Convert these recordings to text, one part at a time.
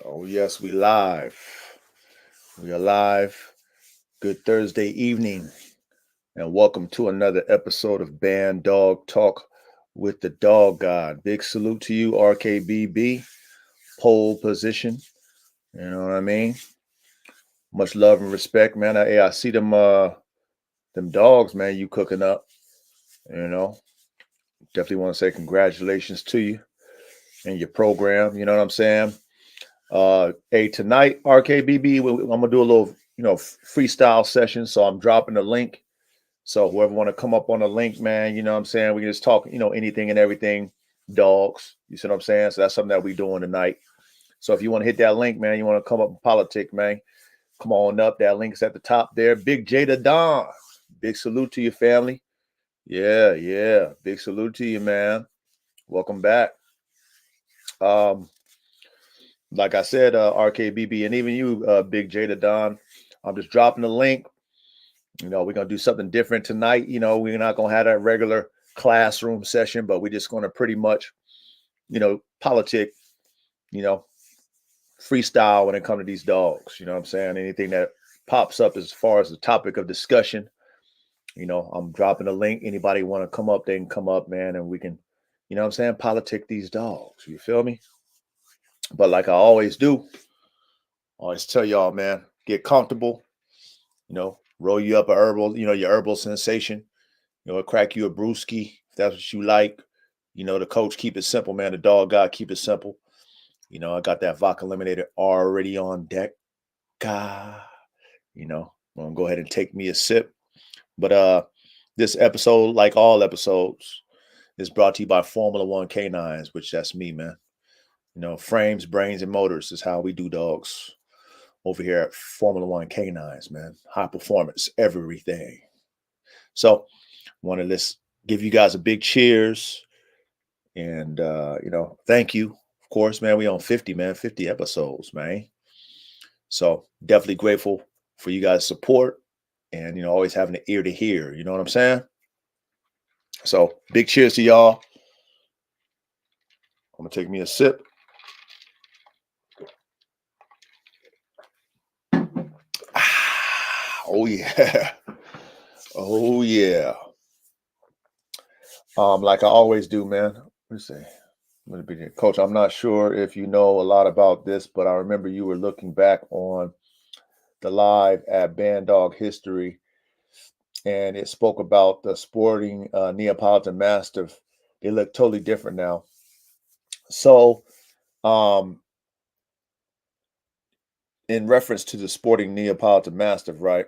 Oh, yes, we live. We are live. Good Thursday evening, and welcome to another episode of Bandog Talk with the Dog God. Big salute to you, RKBB, pole position. You know what I mean? Much love and respect, man. I see them dogs, man, you cooking up. You know, definitely want to say congratulations to you and your program. You know what I'm saying? Hey, tonight, RKBB, I'm gonna do a little, freestyle session. So I'm dropping the link. So whoever want to come up on the link, man, you know what I'm saying? We can just talk, anything and everything, dogs. You see what I'm saying? So that's something that we doing tonight. So if you want to hit that link, man, you want to come up and politic, man, come on up. That link's at the top there. Big Jada Don. Big salute to your family. Yeah, yeah. Big salute to you, man. Welcome back. Um, like I said, RKBB, and even you, Big Jada Don. I'm just dropping the link. We're gonna do something different tonight. We're not gonna have that regular classroom session, but we're just gonna pretty much, politic, you know, freestyle when it comes to these dogs. You know what I'm saying? Anything that pops up as far as the topic of discussion, I'm dropping a link. Anybody want to come up, they can come up, man, and we can, what I'm saying, politic these dogs. You feel me? But like I always do, I always tell y'all, man, get comfortable, roll you up a herbal, your herbal sensation, crack you a brewski if that's what you like. The coach keep it simple, man. The dog God keep it simple. I got that vodka lemonade already on deck. God, I'm gonna go ahead and take me a sip. But this episode, like all episodes, is brought to you by Formula One Canines, which that's me, man. Frames, brains, and motors is how we do dogs over here at Formula One Canines, man. High performance, everything. So, want to let's give you guys a big cheers and thank you. Of course, man. We on 50, man, 50 episodes, man. So definitely grateful for you guys' support and always having an ear to hear. You know what I'm saying? So big cheers to y'all. I'm gonna take me a sip. Oh yeah. Oh yeah. Like I always do, man. Let's see. Coach, I'm not sure if you know a lot about this, but I remember you were looking back on the live at Bandog History, and it spoke about the sporting Neapolitan Mastiff. They look totally different now. So, um, in reference to the sporting Neapolitan Mastiff, right?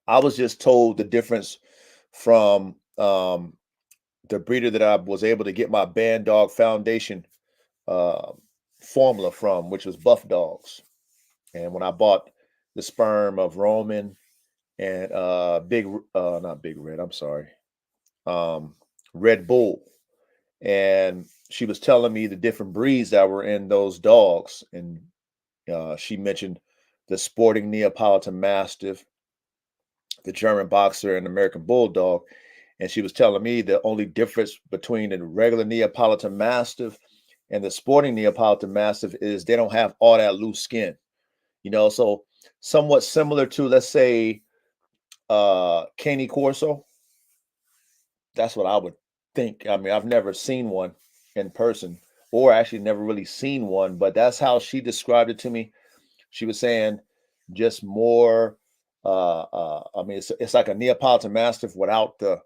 I was just told the difference from the breeder that I was able to get my Bandog Foundation uh, formula from, which was Buff Dogs. And when I bought the sperm of Roman and not Big Red, I'm sorry, um, Red Bull, and she was telling me the different breeds that were in those dogs, and she mentioned the sporting Neapolitan Mastiff, the German Boxer, and American Bulldog. And she was telling me the only difference between the regular Neapolitan Mastiff and the sporting Neapolitan Mastiff is they don't have all that loose skin. So somewhat similar to, let's say, Cane Corso. That's what I would think. I mean, I've never seen one in person, or actually never really seen one, but that's how she described it to me. She was saying just more. I mean, it's like a Neapolitan Mastiff without the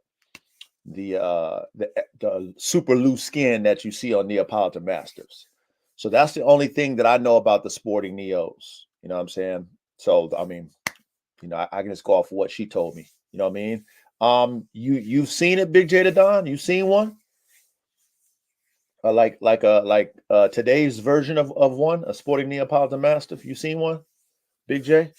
super loose skin that you see on Neapolitan Mastiffs. So that's the only thing that I know about the sporting Neos. You know what I'm saying? So I mean, I can just go off of what she told me. You know what I mean? You've seen it, Big J to Don? You seen one? Like today's version of one, a sporting Neapolitan Mastiff. You seen one, Big J?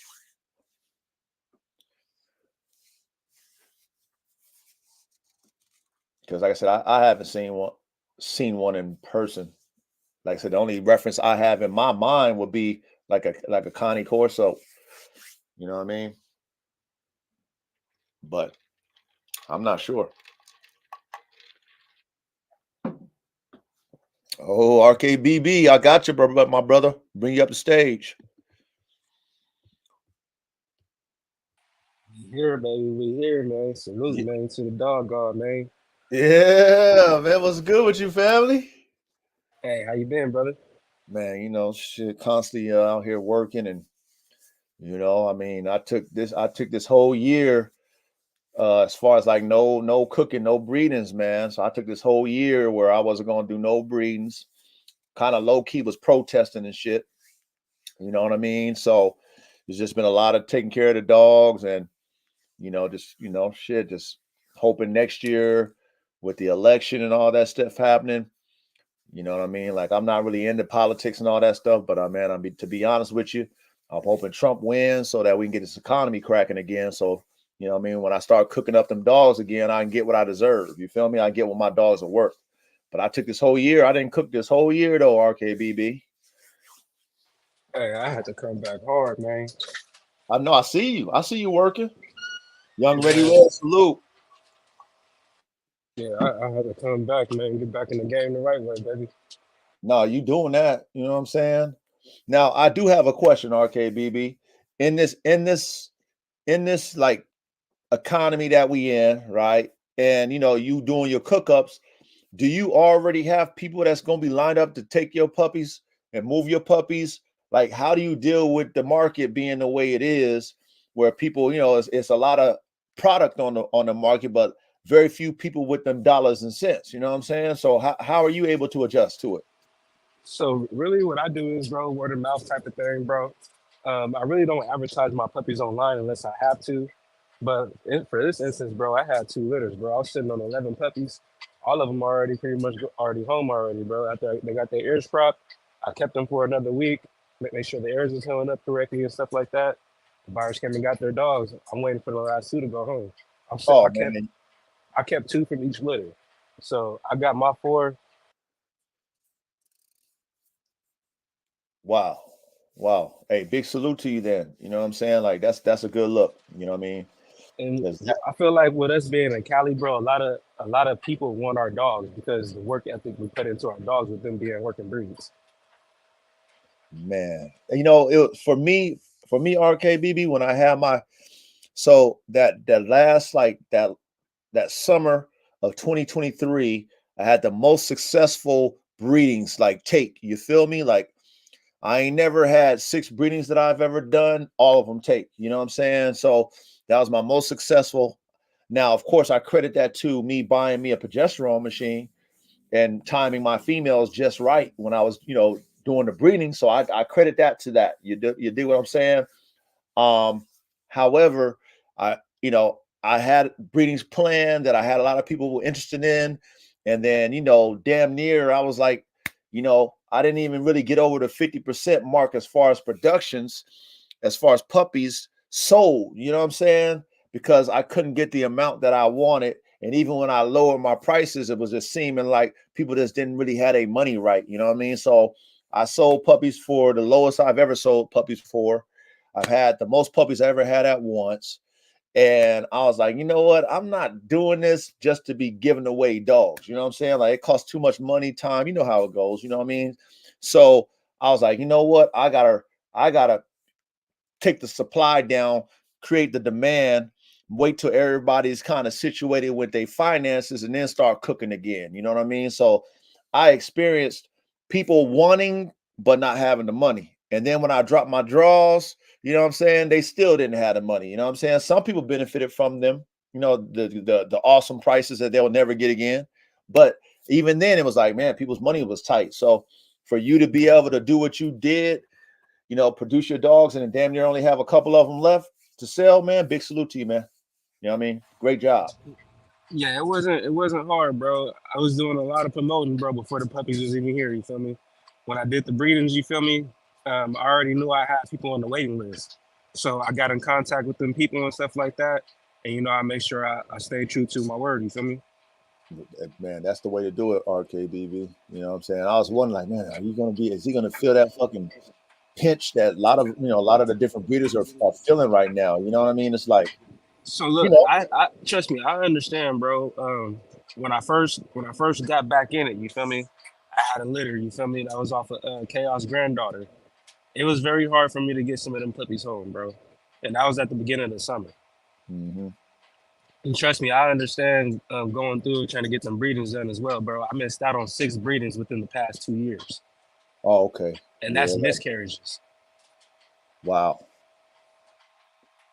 Because like I said, I haven't seen one in person. Like I said, the only reference I have in my mind would be like a Connie Corso. You know what I mean? But I'm not sure. Oh, RKBB, I got you, my brother. Bring you up the stage. We here, baby. We here, man. Salute, Yeah, man, to the dog god, man. yeah, man. What's good with you, family? Hey, how you been, brother? Man, shit, constantly out here working, and I mean, I took this whole year, as far as like no cooking, no breedings, man. So I took this whole year where I wasn't gonna do no breedings. Kind of low key was protesting and shit. You know what I mean? So there's just been a lot of taking care of the dogs, and just shit, just hoping next year with the election and all that stuff happening. You know what I mean? Like, I'm not really into politics and all that stuff, but man, to be honest with you, I'm hoping Trump wins so that we can get this economy cracking again. So, what I mean, when I start cooking up them dogs again, I can get what I deserve. You feel me? I get what my dogs are worth. But I took this whole year. I didn't cook this whole year though, RKBB. Hey, I had to come back hard, man. I know. I see you. I see you working. Young Ready Man, Red, salute. yeah, I had to come back, man. Get back in the game the right way, baby. No, you doing that. You know what I'm saying? Now, I do have a question, RKBB. In this like economy that we in, right? And you doing your cookups, do you already have people that's going to be lined up to take your puppies and move your puppies? Like, how do you deal with the market being the way it is, where people, it's a lot of product on the market, but very few people with them dollars and cents. You know what I'm saying? So how are you able to adjust to it? So really, what I do is, bro, word of mouth type of thing, bro. I really don't advertise my puppies online unless I have to. But for this instance, bro, I had two litters, bro. I was sitting on 11 puppies. All of them already pretty much already home already, bro. After they got their ears cropped, I kept them for another week, make sure the ears was healing up correctly and stuff like that. The buyers came and got their dogs. I'm waiting for the last two to go home. Oh I kept man, I kept two from each litter. So I got my four. wow, wow. Hey, big salute to you then. You know what I'm saying? Like, that's a good look. You know what I mean? And 'Cause I feel like with us being in Cali, bro, a lot of people want our dogs because the work ethic we put into our dogs with them being working breeds. man, for me, RKBB, when I had my so that last like that summer of 2023, I had the most successful breedings like take. You feel me? Like, I ain't never had 6 breedings that I've ever done, all of them take. You know what I'm saying? So that was my most successful. Now, of course, I credit that to me buying me a progesterone machine and timing my females just right when I was, doing the breeding. So I credit that to that. You do what I'm saying? Um, However, I had breedings planned that I had a lot of people were interested in, and then damn near I was like, I didn't even really get over the 50% mark as far as productions, as far as puppies sold. You know what I'm saying? Because I couldn't get the amount that I wanted, and even when I lowered my prices, it was just seeming like people just didn't really have their money right. You know what I mean? So I sold puppies for the lowest I've ever sold puppies for. I've had the most puppies I ever had at once. And I was like, you know what? I'm not doing this just to be giving away dogs. You know what I'm saying? Like, it costs too much money, time. You know how it goes. You know what I mean? So I was like, you know what? I gotta take the supply down, create the demand, wait till everybody's kind of situated with their finances, and then start cooking again. You know what I mean? So I experienced people wanting but not having the money. And then when I dropped my draws, you know what I'm saying? They still didn't have the money. You know what I'm saying? Some people benefited from them, the awesome prices that they'll never get again. But even then, it was like, man, people's money was tight. So for you to be able to do what you did, produce your dogs and damn near only have a couple of them left to sell, man, big salute to you, man. You know what I mean? Great job. Yeah, it wasn't hard, bro. I was doing a lot of promoting, bro, before the puppies was even here. You feel me? When I did the breedings, you feel me? I already knew I had people on the waiting list, so I got in contact with them people and stuff like that. And I make sure I stay true to my word. You feel me? Man, that's the way to do it, RKBB. You know what I'm saying? I was wondering, like, man, is he gonna feel that fucking pinch that a lot of the different breeders are feeling right now? You know what I mean? It's like, So you look, know, I trust me, I understand, bro. When I first got back in it, you feel me? I had a litter, you feel me? That was off of Chaos granddaughter. It was very hard for me to get some of them puppies home, bro. And that was at the beginning of the summer. Mm-hmm. And trust me, I understand going through trying to get some breedings done as well, bro. I missed out on 6 breedings within the past 2 years, Oh, okay. and Yeah. that's miscarriages. Wow.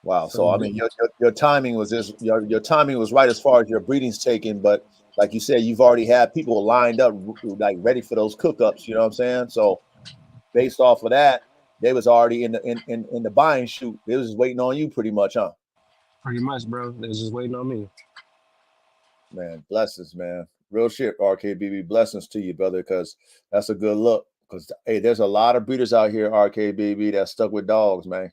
Wow. So So I mean, your timing was your timing was right as far as your breeding's taken, but like you said, you've already had people lined up like ready for those cookups. You know what I'm saying? So based off of that, they was already in the buying shoot. They was just waiting on you, pretty much, huh? pretty much, bro, they're just waiting on me. Man, blessings, man. Real shit, RKBB. Blessings to you, brother, because that's a good look. Because hey, there's a lot of breeders out here, RKBB, that stuck with dogs, man.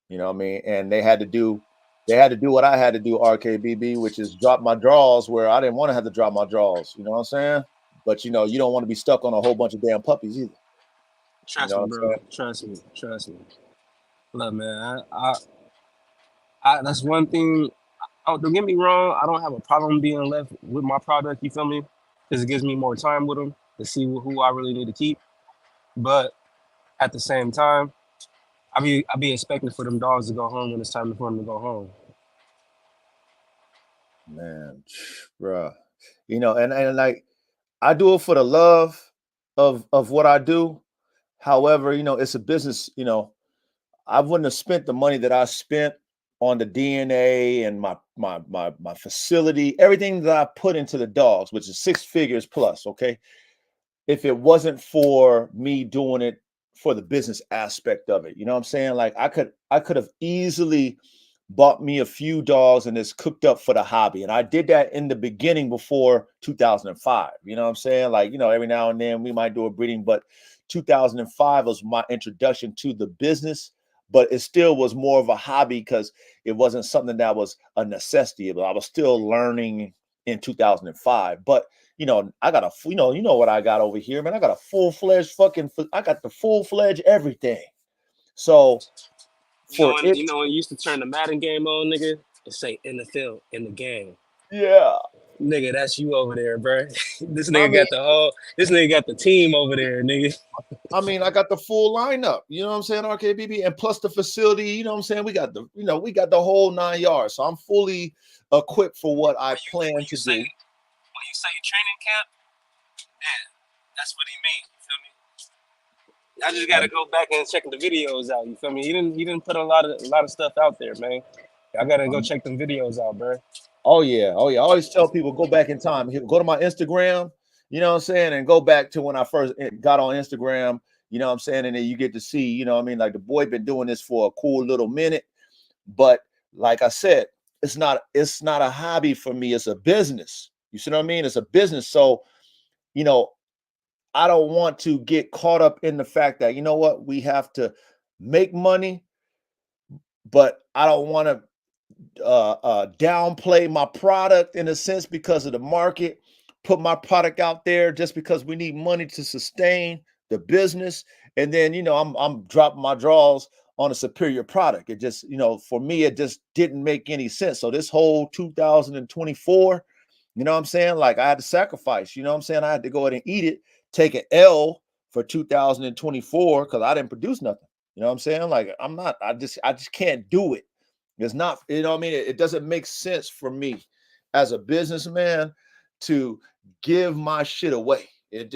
You know what I mean? And they had to do what I had to do, RKBB, which is drop my draws where I didn't want to have to drop my draws. You know what I'm saying? But you don't want to be stuck on a whole bunch of damn puppies either. You know Trust what me, I'm bro. saying? Trust me. Trust me. Look, man, I that's one thing. Oh, don't get me wrong. I don't have a problem being left with my product. You feel me? Because it gives me more time with them to see who I really need to keep. But at the same time, I be expecting for them dogs to go home when it's time for them to go home. Man, bruh. And like I do it for the love of what I do. However, it's a business. I wouldn't have spent the money that I spent on the DNA and my facility, everything that I put into the dogs, which is 6 figures plus. Okay, if it wasn't for me doing it for the business aspect of it. You know what I'm saying? Like I could have easily bought me a few dogs and it's cooked up for the hobby. And I did that in the beginning before 2005. You know what I'm saying? Like, every now and then we might do a breeding, but 2005 was my introduction to the business, but it still was more of a hobby because it wasn't something that was a necessity. But I was still learning in 2005. But I got you know what I got over here, man. I got a I got the full-fledged everything. So for it, You know when you used to turn the Madden game on, nigga, and say in the field, in the game. yeah. Nigga, that's you over there, bro. this I nigga mean, got the whole. This nigga got the team over there, nigga. I got the full lineup, you know what I'm saying, RKBB, and plus the facility, you know what I'm saying? We got the whole 9 yards. So I'm fully equipped for what I plan to do. When you say training camp, yeah, that's what he means. You feel me? I just gotta go back and check the videos out. You feel me? He didn't put a lot of stuff out there, man. I gotta go Um, check them videos out, bro. Oh yeah, oh yeah. I always tell people go back in time. Go to my Instagram, you know what I'm saying, and go back to when I first got on Instagram. You know what I'm saying, and then you get to see, you know what I mean. Like the boy been doing this for a cool little minute, but like I said, it's not a hobby for me. It's a business. You see what I mean? It's a business. So you know, I don't want to get caught up in the fact that we have to make money, but I don't want to downplay my product in a sense because of the market, put my product out there just because we need money to sustain the business, and then I'm dropping my draws on a superior product. It just for me it just didn't make any sense. So this whole 2024, you know what I'm saying? Like I had to sacrifice. You know what I'm saying? I had to go ahead and eat it, take an L for 2024 because I didn't produce nothing. You know what I'm saying? Like I'm not. I just can't do it. It's not, what I mean? It doesn't make sense for me as a businessman to give my shit away. It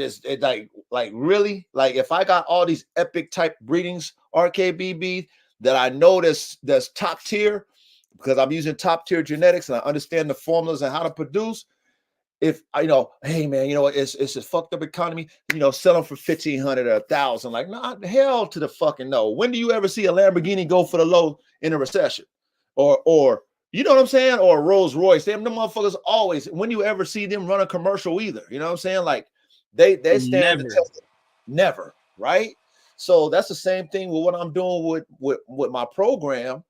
like really, like if I got all these epic type breedings, RKBB, that I know that's top tier because I'm using top tier genetics and I understand the formulas and how to produce. If I hey man, it's a fucked up economy, sell them for 1,500 or 1,000. Like, nah, hell to the fucking no. When do you ever see a Lamborghini go for the low in a recession? Or you know what I'm saying? Or a Rolls Royce. Them motherfuckers always, when you ever see them run a commercial either. You know what I'm saying? Like they stand the Never. test. Never, right? So that's the same thing with what I'm doing with my program.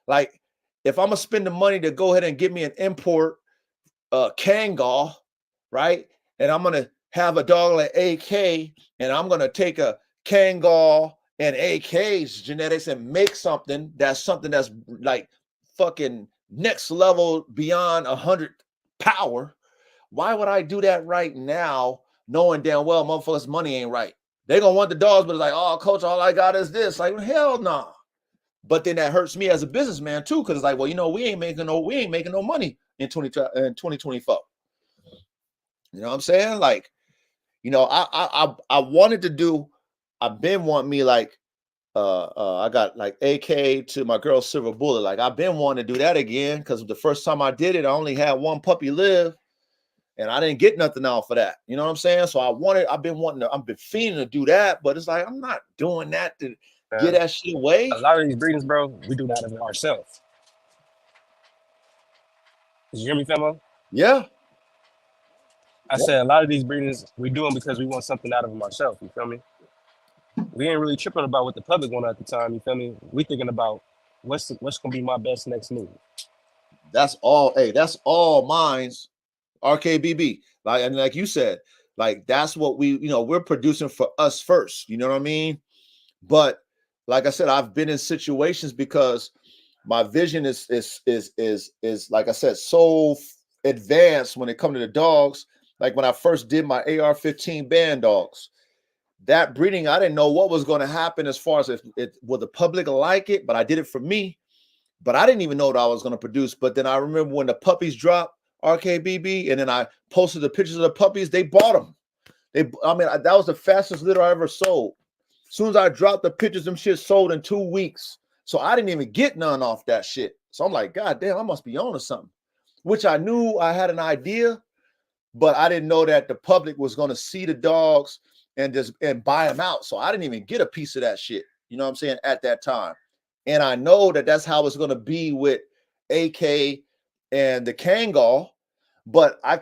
Like if I'm gonna spend the money to go ahead and get me an import Kangal, right? And I'm gonna have a dog like AK, and I'm gonna take a Kangal and AK's genetics and make something that's like fucking next level beyond 100 power. Why would I do that right now knowing damn well motherfuckers' money ain't right. They gonna want the dogs, but it's like, oh, coach, all I got is this. Like, hell no. Nah. But then that hurts me as a businessman too, because it's like, well, we ain't making no money in 2024. You know what I'm saying? Like, I wanted to do. I've been wanting me like, I got like AK to my girl Silver Bullet. Like, I've been wanting to do that again because the first time I did it, I only had one puppy live, and I didn't get nothing out for that. You know what I'm saying? So I've been fiending to do that, but it's like I'm not doing that to get that shit away. A lot of these breedings, bro, we do that of ourselves. Did you hear me, Femo? Yeah. I said a lot of these breedings we do them because we want something out of them ourselves. You feel me? We ain't really tripping about what the public want at the time. You feel me? We thinking about what's gonna be my best next move. That's all. Hey, that's all mine's. RKBB. Like, and like you said, like that's what we're producing for us first. You know what I mean? But like I said, I've been in situations because my vision is like I said, so advanced when it comes to the dogs. Like when I first did my AR-15 Bandogs, that breeding, I didn't know what was going to happen as far as if will the public like it, but I did it for me. But I didn't even know what I was going to produce. But then I remember when the puppies dropped, RKBB, and then I posted the pictures of the puppies. They bought them. That was the fastest litter I ever sold. As soon as I dropped the pictures, them shit sold in 2 weeks. So I didn't even get none off that shit. So I'm like, God damn, I must be on to something. Which I knew I had an idea, but I didn't know that the public was going to see the dogs and buy them out. So I didn't even get a piece of that shit. You know what I'm saying? At that time. And I know that that's how it's going to be with AK and the Kangol. But I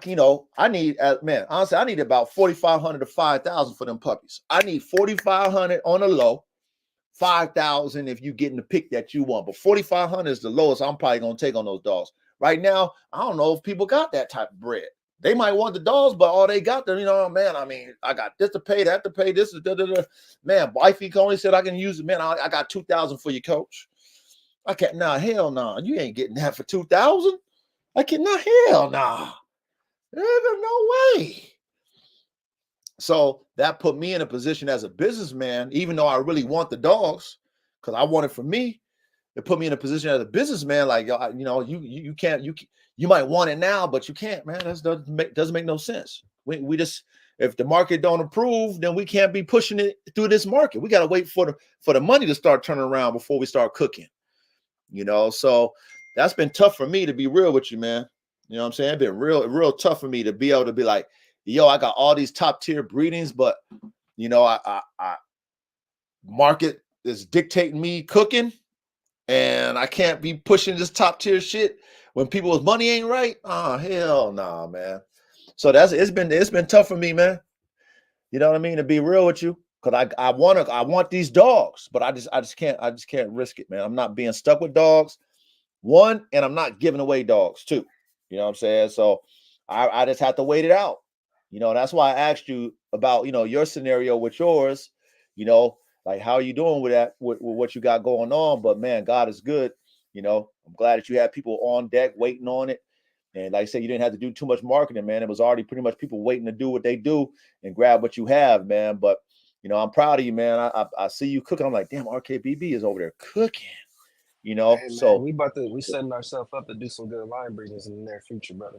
need, man, honestly, I need about 4,500 to 5,000 for them puppies. I need 4,500 on the low, 5,000 if you getting the pick that you want. But 4,500 is the lowest I'm probably going to take on those dogs. Right now, I don't know if people got that type of bread. They might want the dogs, but all they got them, man, I mean, I got this to pay, that to pay, this is man, wifey only said I can use it. Man, I got 2,000 for you, coach. I can't, nah, hell nah. You ain't getting that for 2,000. I can't, nah, hell nah. There's no way. So that put me in a position as a businessman, even though I really want the dogs, because I want it for me. It put me in a position as a businessman, like you can't, you might want it now, but you can't, man. That doesn't make no sense. We just, if the market don't approve, then we can't be pushing it through this market. We got to wait for the money to start turning around before we start cooking. So that's been tough for me, to be real with you, man. You know what I'm saying? It's been real tough for me to be able to be like, yo, I got all these top tier breedings, but I market is dictating me cooking, and I can't be pushing this top tier shit when people's money ain't right. Oh, hell nah, man. So it's been tough for me, man. You know what I mean? To be real with you. Because I want these dogs, but I just can't risk it, man. I'm not being stuck with dogs. One, and I'm not giving away dogs. Two. You know what I'm saying? So I just have to wait it out. That's why I asked you about, your scenario with yours, like how are you doing with that, with what you got going on? But man, God is good. I'm glad that you had people on deck waiting on it. And like I said, you didn't have to do too much marketing, man. It was already pretty much people waiting to do what they do and grab what you have, man. But, I'm proud of you, man. I see you cooking. I'm like, damn, RKBB is over there cooking, Hey, man, So, we setting ourselves up to do some good line breedings in the near future, brother.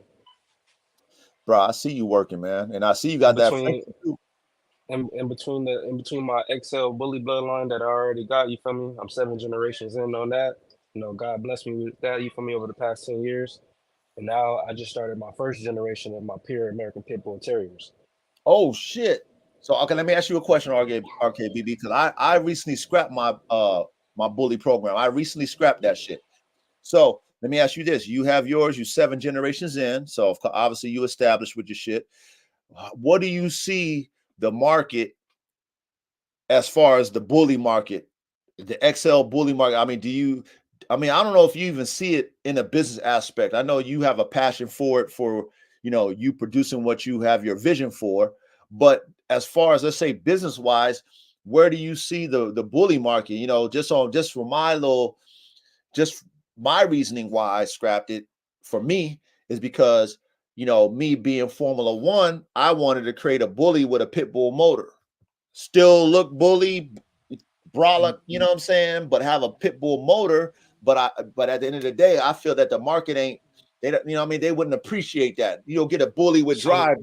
bro, I see you working, man. And I see you In got that. between, in between my XL bully bloodline that I already got, you feel me? I'm 7 generations in on that. God bless me with that, you feel me, over the past 10 years. And now I just started my first generation of my pure American Pit Bull Terriers. Oh shit. So okay, let me ask you a question, RKBB, because I recently scrapped my bully program. I recently scrapped that shit. So let me ask you this: you have yours, you 7 generations in, so obviously you established with your shit. What do you see the market as far as the bully market, the XL bully market? I mean, I don't know if you even see it in a business aspect. I know you have a passion for it, for you producing what you have your vision for. But as far as, let's say, business wise, where do you see the bully market? Just for my little, just my reasoning why I scrapped it for me is because me being Formula One, I wanted to create a bully with a pit bull motor. Still look bully, brolic, you know what I'm saying, but have a pit bull motor. But at the end of the day, I feel that the market ain't they don't, what I mean, they wouldn't appreciate that. You don't get a bully with So drive,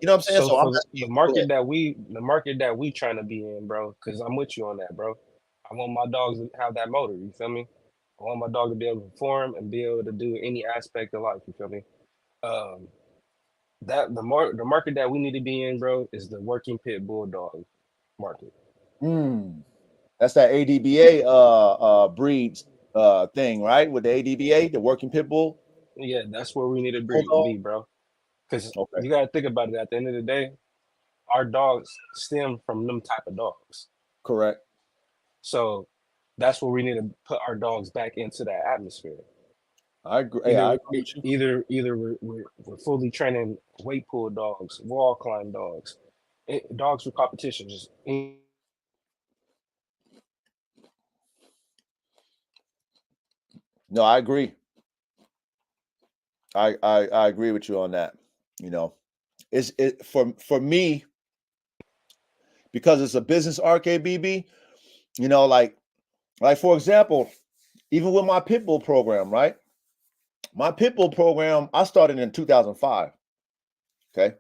you know what I'm saying? so So I'm for asking you, go ahead. the market that we trying to be in, bro, because I'm with you on that, bro. I want my dogs to have that motor. You feel me? I want my dog to be able to perform and be able to do any aspect of life. You feel me? Um, that the market that we need to be in, bro, is the working pit bulldog market. Mm, that's that ADBA breeds thing, right? With the ADBA, the working pit bull Yeah, that's where we need to bulldog. be, bro. Because Okay, you gotta think about it. At the end of the day, our dogs stem from them type of dogs. correct. So that's where we need to put our dogs back into that atmosphere. I agree. Hey, I Either agree with you. we're fully training weight pull dogs, wall climb dogs, dogs for competition, just No, I agree. I agree with you on that. You know, it's it for me because it's a business RKBB. Like for example, even with my pit bull program, right? My pit bull program I started in 2005. Okay,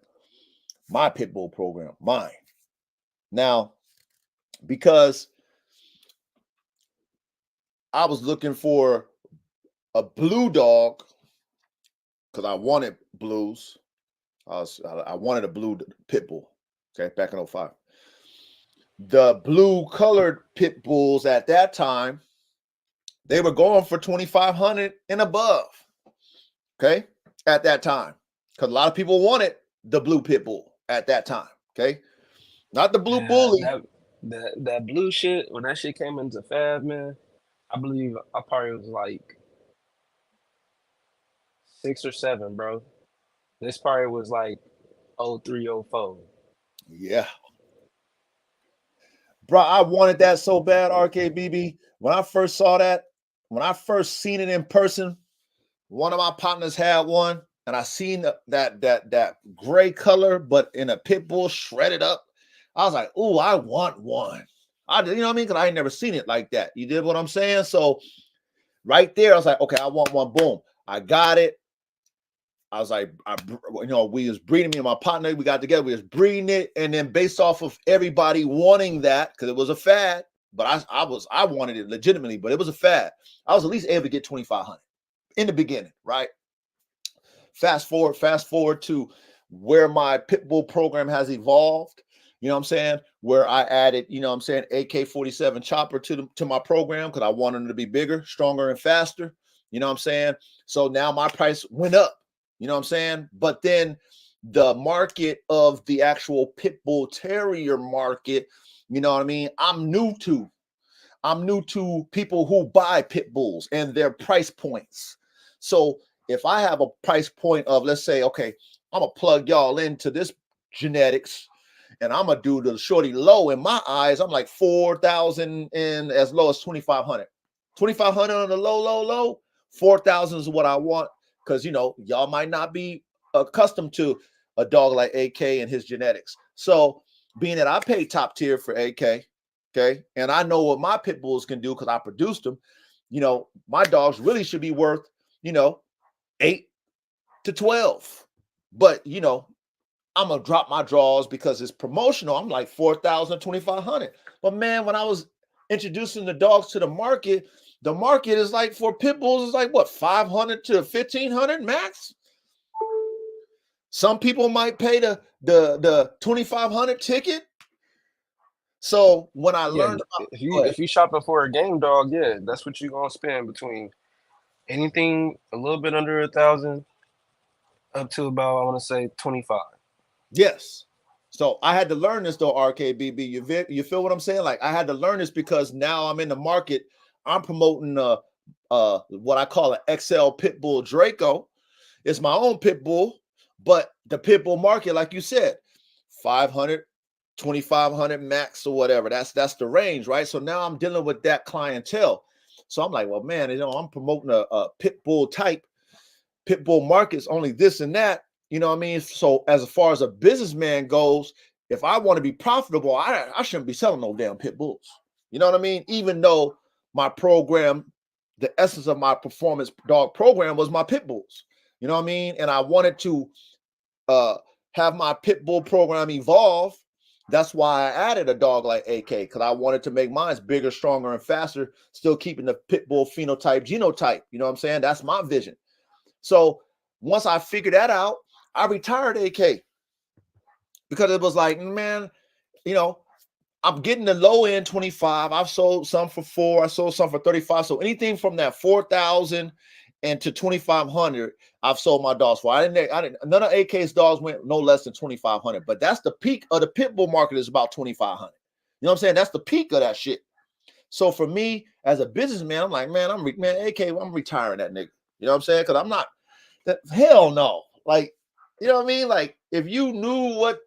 my pit bull program, mine. Now because I was looking for a blue dog because I wanted blues. I wanted a blue pit bull. Okay, back in '05. The blue colored pit bulls at that time, they were going for 2,500 and above. Okay, at that time, because a lot of people wanted the blue pit bull at that time. Okay, not the blue yeah, bully. that blue shit. When that shit came into Fab, man, I believe I probably was like 6 or 7, bro. This probably was like 03, 04. Yeah, bro, I wanted that so bad. RKBB. When I first saw that, when I first seen it in person, one of my partners had one, and I seen that gray color, but in a pit bull shredded up. I was like, "Ooh, I want one." You know what I mean? Because I ain't never seen it like that. You did what I'm saying? So right there, I was like, "Okay, I want one." Boom, I got it. I was like, we was breeding me and my partner. We got together. We was breeding it, and then based off of everybody wanting that, because it was a fad, but I wanted it legitimately, but it was a fad. I was at least able to get 2,500 in the beginning, right? Fast forward to where my pit bull program has evolved. You know what I'm saying? Where I added, you know what I'm saying, AK-47 chopper to my program because I wanted them to be bigger, stronger, and faster. You know what I'm saying? So now my price went up. You know what I'm saying? But then the market of the actual pit bull terrier market, you know what I mean? I'm new to people who buy pit bulls and their price points. So if I have a price point of, let's say, okay, I'm gonna plug y'all into this genetics and I'm gonna do the shorty low in my eyes, I'm like 4,000 and as low as 2,500. 2,500 on the low. 4,000 is what I want because y'all might not be accustomed to a dog like AK and his genetics. So being that I pay top tier for AK, okay, and I know what my pit bulls can do because I produced them, my dogs really should be worth, 8 to 12. But I'm gonna drop my draws because it's promotional. I'm like 4,000, 2,500. But man, when I was introducing the dogs to the market is like for pit bulls is like what 500 to 1,500 max. Some people might pay the 2,500 ticket. So when I Yeah, learned about, go ahead. if you shopping for a game dog, yeah, that's what you gonna spend between anything a little bit under 1,000 up to about I want to say 25. Yes. So I had to learn this though, RKBB. You feel what I'm saying? Like I had to learn this because now I'm in the market. I'm promoting what I call an XL Pit Bull Draco. It's my own pit bull, but the pit bull market, like you said, 500, 2,500 max or whatever. That's the range, right? So now I'm dealing with that clientele. So I'm like, well, man, I'm promoting a pit bull type. Pit bull market's only this and that. You know what I mean? So as far as a businessman goes, if I want to be profitable, I shouldn't be selling no damn pit bulls. You know what I mean? Even though my program, the essence of my performance dog program was my pit bulls. You know what I mean? And I wanted to uh, have my pit bull program evolve. That's why I added a dog like AK, because I wanted to make mine bigger, stronger, and faster, still keeping the pit bull phenotype, genotype. You know what I'm saying? That's my vision. So once I figured that out, I retired AK because it was like, man, you know, I'm getting the low end 25. I've sold some for 4. I sold some for 35. So anything from that 4,000 and to 2,500, I've sold my dogs for. I didn't. None of AK's dogs went no less than 2,500. But that's the peak of the pit bull market is about 2,500. You know what I'm saying? That's the peak of that shit. So for me as a businessman, I'm like, man, AK, I'm retiring that nigga. You know what I'm saying? Because I'm not. Hell no. Like, you know what I mean? Like, if you knew what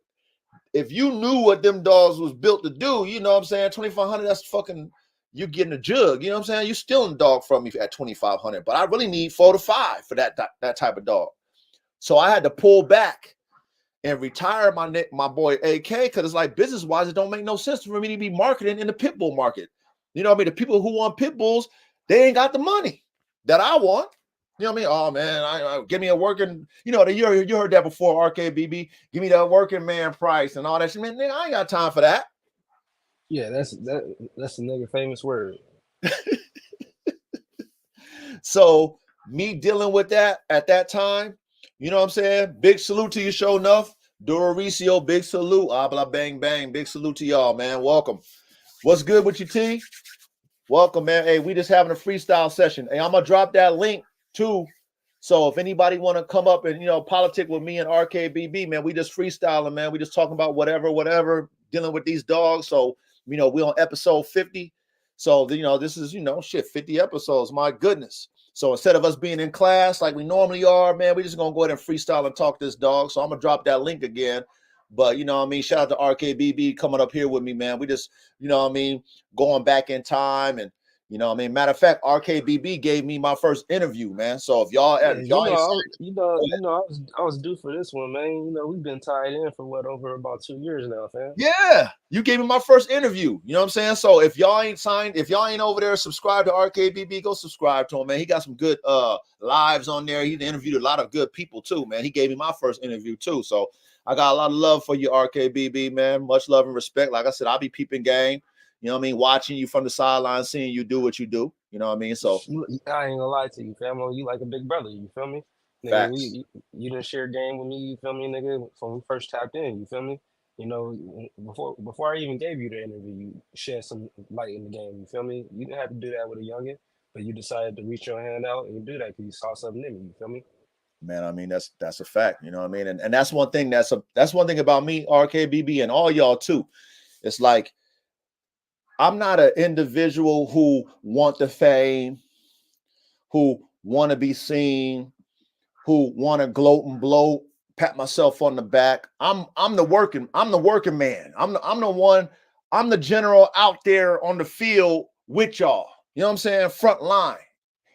them dogs was built to do, you know what I'm saying? 2,500, that's fucking, you're getting a jug. You know what I'm saying? You're stealing a dog from me at 2,500, but I really need 4 to 5 for that type of dog. So I had to pull back and retire my boy AK because it's like business wise, it don't make no sense for me to be marketing in the pit bull market. You know what I mean? The people who want pit bulls, they ain't got the money that I want. You know what I mean? Oh man, I give me a working, you know, you heard that before, RKBB. Give me that working man price and all that shit. Man, nigga, I ain't got time for that. Yeah, that's a nigga famous word. So me dealing with that at that time, you know what I'm saying? Big salute to you, show enough. Duravicio, big salute. Blah bang bang. Big salute to y'all, man. Welcome. What's good with you, T? Welcome, man. Hey, we just having a freestyle session. Hey, I'm gonna drop that link too. So if anybody want to come up and politic with me and RKBB, man, we just freestyling, man. We just talking about whatever, dealing with these dogs. So we're on episode 50. So this is 50 episodes. My goodness. So instead of us being in class like we normally are, man, we just gonna go ahead and freestyle and talk this dog. So I'm gonna drop that link again. But shout out to RKBB coming up here with me, man. We just, going back in time and matter of fact, RKBB gave me my first interview, man. So if y'all Yeah, ain't I was due for this one, man. We've been tied in for what over about 2 years now, fam. yeah, you gave me my first interview. You know what I'm saying? So if y'all ain't signed, if y'all ain't over there, subscribe to RKBB, go subscribe to him, man. He got some good lives on there. He interviewed a lot of good people too, man. He gave me my first interview too. So I got a lot of love for you, RKBB, man. Much love and respect. Like I said, I'll be peeping game. You know what I mean? Watching you from the sideline, seeing you do what you do. You know what I mean? So I ain't gonna lie to you, fam. You like a big brother, you feel me? Nigga, facts. you didn't share game with me, you feel me, nigga, when we first tapped in, you feel me? Before I even gave you the interview, you shed some light in the game, you feel me? You didn't have to do that with a youngin, but you decided to reach your hand out and you do that because you saw something in me, you feel me? Man, I mean that's a fact. You know what I mean? And that's one thing that's one thing about me, RKBB, and all y'all too. It's like I'm not an individual who want the fame, who want to be seen, who want to gloat and bloat, pat myself on the back. I'm the working man. I'm the one. I'm the general out there on the field with y'all. You know what I'm saying? Front line.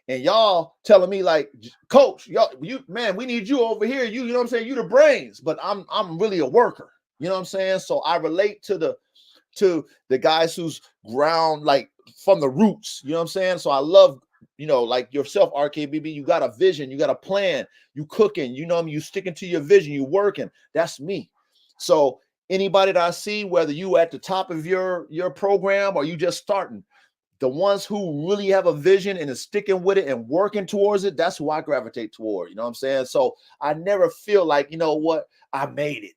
And y'all telling me like, coach, y'all, we need you over here. You know what I'm saying? You the brains, but I'm really a worker. You know what I'm saying? So I relate to the guys who's ground like from the roots. You know what I'm saying? So I love, like yourself, RKBB. You got a vision, you got a plan, you cooking. You know what I mean? You sticking to your vision, you working. That's me. So anybody that I see, whether you at the top of your program or you just starting, the ones who really have a vision and is sticking with it and working towards it, that's who I gravitate toward. You know what I'm saying? So I never feel like, you know what, I made it.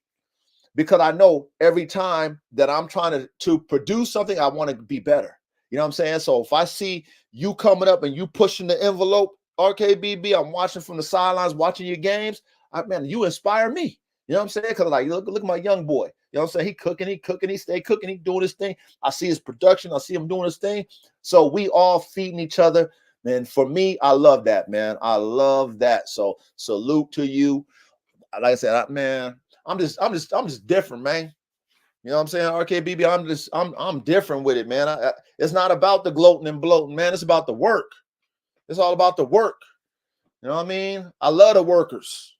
Because I know every time that I'm trying to produce something, I want to be better. You know what I'm saying? So if I see you coming up and you pushing the envelope, RKBB, I'm watching from the sidelines, watching your games. Man, you inspire me. You know what I'm saying? Because like, look at my young boy. You know what I'm saying? He cooking, he stay cooking, he doing his thing. I see his production, I see him doing his thing. So we all feeding each other. And for me, I love that, man. I love that. So salute to you. Like I said, man, I'm just different, man. You know what I'm saying? RKBB, I'm different with it, man. It's not about the gloating and bloating, man. It's about the work. It's all about the work. You know what I mean? I love the workers.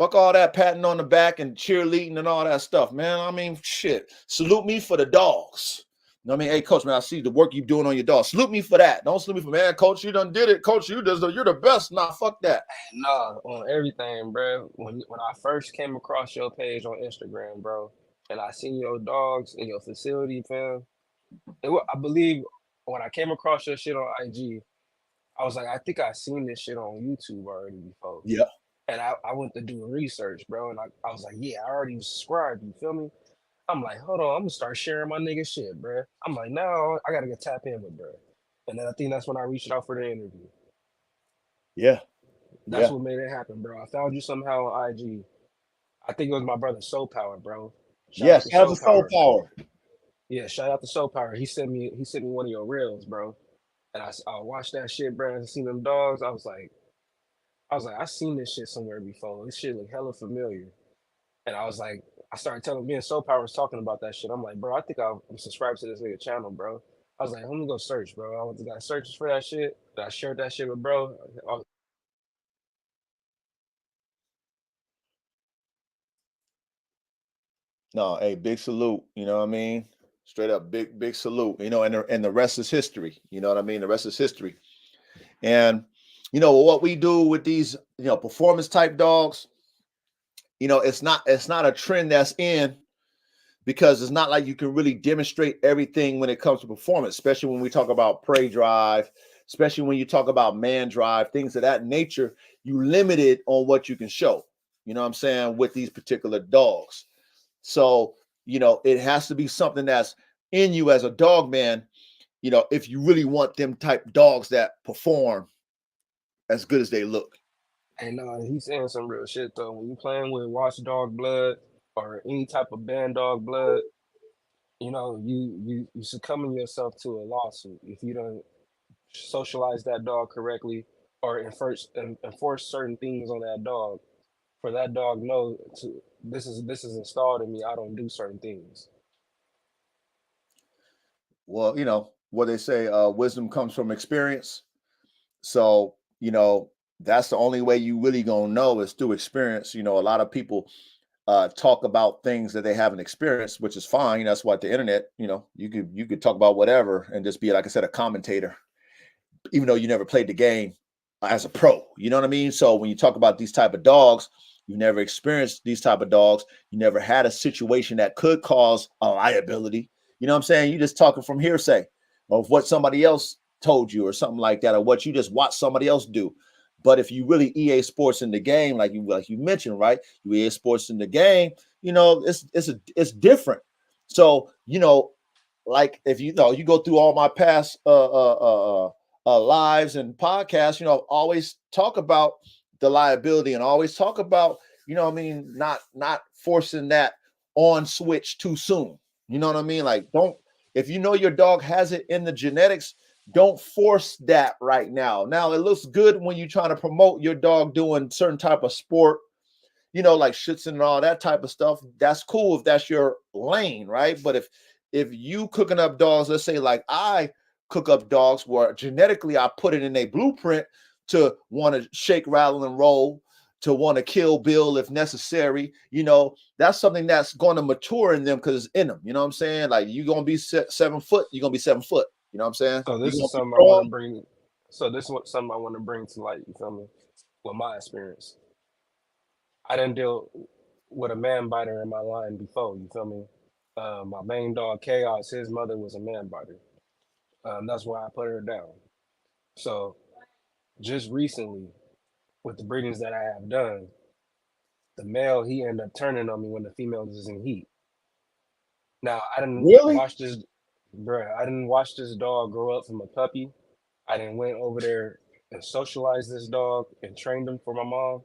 Fuck all that patting on the back and cheerleading and all that stuff, man. I mean, shit. Salute me for the dogs. You know what I mean? Hey, coach, man, I see the work you doing on your dog. Salute me for that. Don't salute me for, man, coach, you done did it. Coach, you're the best. Nah, fuck that. Nah, on everything, bro. When I first came across your page on Instagram, bro, and I seen your dogs in your facility, fam. I believe when I came across your shit on IG, I was like, I think I seen this shit on YouTube already before. Yeah. And I went to do research, bro, and I was like, yeah, I already subscribed. You feel me? I'm like, hold on, I'm gonna start sharing my nigga shit, bro. I'm like, no, I gotta get tap in with bro. And then I think that's when I reached out for the interview. Yeah. That's Yeah. what made it happen, bro. I found you somehow on IG. I think it was my brother Soul Power, bro. Shout out Yes. to Have the Soul soul Power. power. Yeah, shout out to Soul Power. He sent me one of your reels, bro. And I watched that shit, bro, and seen them dogs. I was like, I seen this shit somewhere before. This shit look hella familiar. And I was like, I started telling me and Soul Power was talking about that shit. I'm like, bro, I think I'm subscribed to this nigga channel, bro. I was like, let me go search, bro. I went to got searches for that shit. I shared that shit with bro. No, hey, big salute. You know what I mean? Straight up, big salute. You know, and the rest is history. You know what I mean? The rest is history. And what we do with these, performance type dogs. It's not a trend that's in because it's not like you can really demonstrate everything when it comes to performance, especially when we talk about prey drive, especially when you talk about man drive, things of that nature. You limited on what you can show. You know what I'm saying with these particular dogs. So, it has to be something that's in you as a dog man, if you really want them type dogs that perform as good as they look. And he's saying some real shit though. When you playing with watchdog blood or any type of bandog blood, you succumbing yourself to a lawsuit if you don't socialize that dog correctly or enforce certain things on that dog. For that dog know to this is installed in me. I don't do certain things. Well, what they say, wisdom comes from experience. So, that's the only way you really gonna know is through experience. A lot of people talk about things that they haven't experienced, which is fine. That's what the internet, you could talk about whatever and just be, like I said, a commentator, even though you never played the game as a pro. You know what I mean? So when you talk about these type of dogs, you never experienced these type of dogs. You never had a situation that could cause a liability. You know what I'm saying? You just talking from hearsay of what somebody else told you or something like that, or what you just watched somebody else do. But if you really EA Sports in the game, like you mentioned, right? You EA Sports in the game, it's different. So like if you go through all my past lives and podcasts, always talk about the liability and always talk about, not forcing that on switch too soon. You know what I mean? Like, don't, if you know your dog has it in the genetics, don't force that right now. Now, it looks good when you're trying to promote your dog doing certain type of sport, like schützen and all that type of stuff. That's cool if that's your lane, right? But if you cooking up dogs, let's say like I cook up dogs where genetically I put it in a blueprint to want to shake, rattle, and roll, to want to kill Bill if necessary, that's something that's going to mature in them because it's in them. You know what I'm saying? Like you're gonna be 7 foot, you're gonna be 7 foot. You know what I'm saying? So You're this gonna is be something I want to strong. bring. So this is something I want to bring to light. You feel me? With my experience, I didn't deal with a man biter in my line before. You feel me? My main dog Chaos, his mother was a man biter. That's why I put her down. So just recently, with the breedings that I have done, the male he ended up turning on me when the female is in heat. Now I didn't Really? watch this, bruh. I didn't watch this dog grow up from a puppy. I didn't went over there and socialized this dog and trained him for my mom.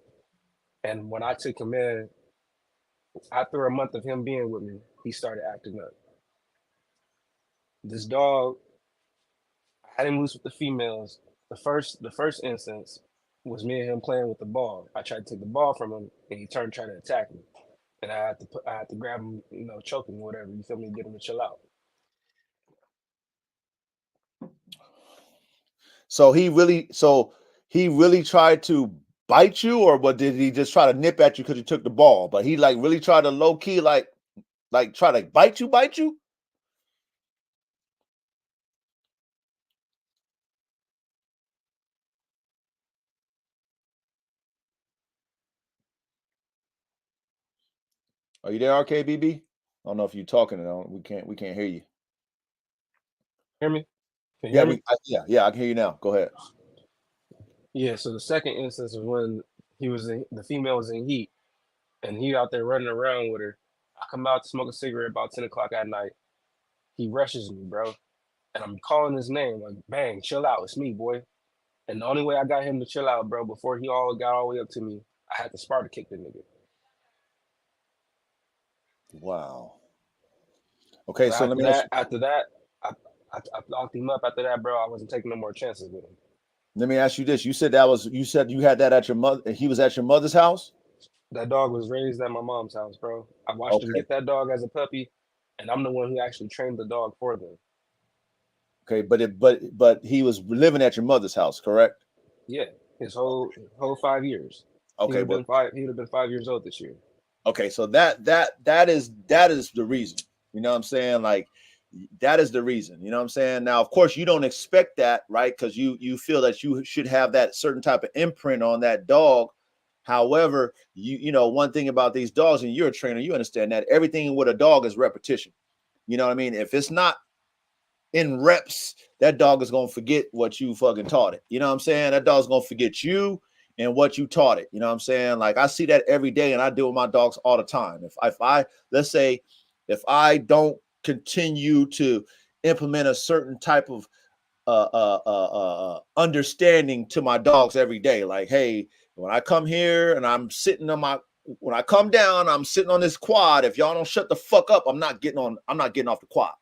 And when I took him in, after a month of him being with me, he started acting up. This dog, I had him loose with the females. The first instance was me and him playing with the ball. I tried to take the ball from him, and he turned trying to attack me. And I had to grab him, choke him, whatever. You feel me? Get him to chill out. So he really tried to bite you, or what did he just try to nip at you because you took the ball? But he like really tried to low key like try to bite you. Are you there, RKBB? I don't know if you're talking. We can't hear you. Hear me? Can you Yeah, hear me? yeah, I can hear you now. Go ahead. Yeah. So the second instance was when the female was in heat, and he out there running around with her. I come out to smoke a cigarette about 10 o'clock at night. He rushes me, bro, and I'm calling his name like, "Bang, chill out, it's me, boy." And the only way I got him to chill out, bro, before he all got all the way up to me, I had to Sparta kick the nigga. Wow. Okay, But so let me ask you. after that, I, I locked him up. After that, bro, I wasn't taking no more chances with him. Let me ask you this. You said you had that at your mother. He was at your mother's house. That dog was raised at my mom's house, bro. I watched him Okay. get that dog as a puppy, and I'm the one who actually trained the dog for them. Okay, but he was living at your mother's house, correct? Yeah, his whole 5 years. He would Okay, have but been five. He would have been 5 years old this year. okay, so that is the reason. You know what I'm saying? Like that is the reason. You know what I'm saying? Now, of course, you don't expect that, right? Because you feel that you should have that certain type of imprint on that dog. However, you know one thing about these dogs, and you're a trainer, you understand that everything with a dog is repetition. You know what I mean? If it's not in reps, that dog is gonna forget what you fucking taught it. You know what I'm saying? That dog's gonna forget you and what you taught it. You know what I'm saying? Like I see that every day, and I deal with my dogs all the time. If I let's say if I don't continue to implement a certain type of understanding to my dogs every day, like hey, when I come here and I'm sitting on my when I come down, I'm sitting on this quad. If y'all don't shut the fuck up, I'm not getting on. I'm not getting off the quad.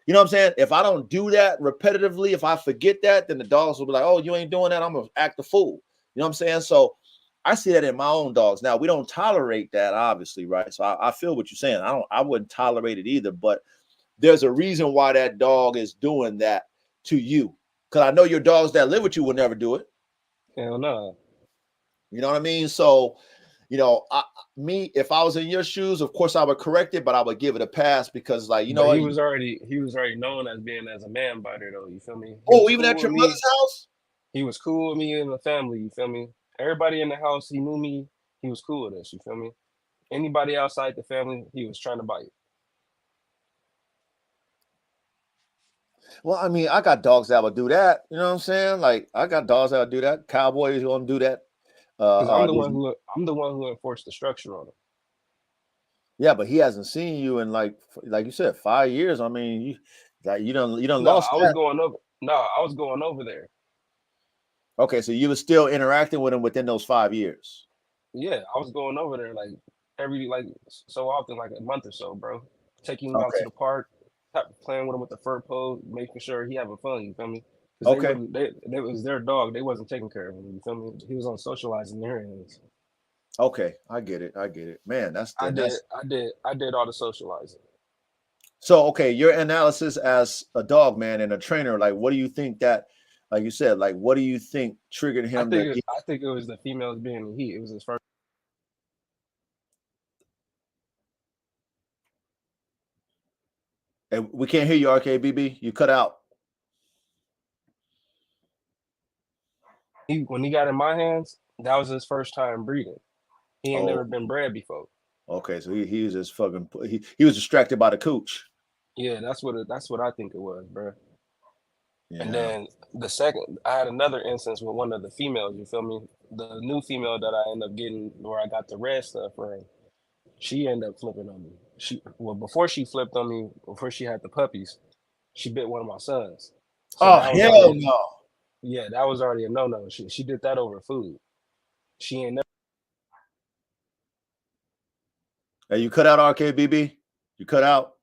You know what I'm saying? If I don't do that repetitively, if I forget that, then the dogs will be like, oh, you ain't doing that. I'm going to act a fool. You know what I'm saying? So I see that in my own dogs. Now, we don't tolerate that, obviously, right? So I feel what you're saying. I wouldn't tolerate it either, but there's a reason why that dog is doing that to you. Because I know your dogs that live with you will never do it. Hell no. You know what I mean? So, me, if I was in your shoes, of course I would correct it, but I would give it a pass because, like, you know But what? he was already known as being as a man biter though. You feel me? He Oh, was even cool at with your me. mother's house? He was cool with me and the family. You feel me? Everybody in the house, he knew me. He was cool with us. You feel me? Anybody outside the family, he was trying to bite. Well, I mean, I got dogs that would do that. You know what I'm saying? Like, I got dogs that would do that. Cowboys gonna do that. Because These, I'm the one who enforced the structure on him. yeah, but he hasn't seen you in like you said, 5 years. I mean, you done No, lost I was that. going over. No, I was going over there. Okay, so you were still interacting with him within those 5 years. Yeah, I was going over there like every like so often, like a month or so, bro. Taking him out to Okay, the park, playing with him with the fur pole, making sure he having fun. You feel me? Because they okay, wouldn't. They was their dog. They wasn't taking care of him. You feel me? He was on socializing their hands. okay. I get it. I get it. Man, that's I did all the socializing. so okay. Your analysis as a dog man and a trainer, like, what do you think that, like you said, like, what do you think triggered him to get? I think it was the females being in heat. It was his first. And we can't hear you, RKBB. You cut out. When he got in my hands, that was his first time breeding. He ain't Oh, never been bred before. okay, so he was just fucking he was distracted by the cooch. Yeah, that's what I think it was, bro. And Yeah. then the second, I had another instance with one of the females. You feel me? The new female that I ended up getting, where I got the red stuff from, she ended up flipping on me. Before she flipped on me, before she had the puppies, she bit one of my sons. So Oh that was hell already no! yeah, that was already a no no. She did that over food. She ain't never Hey, you cut out RKBB. You cut out.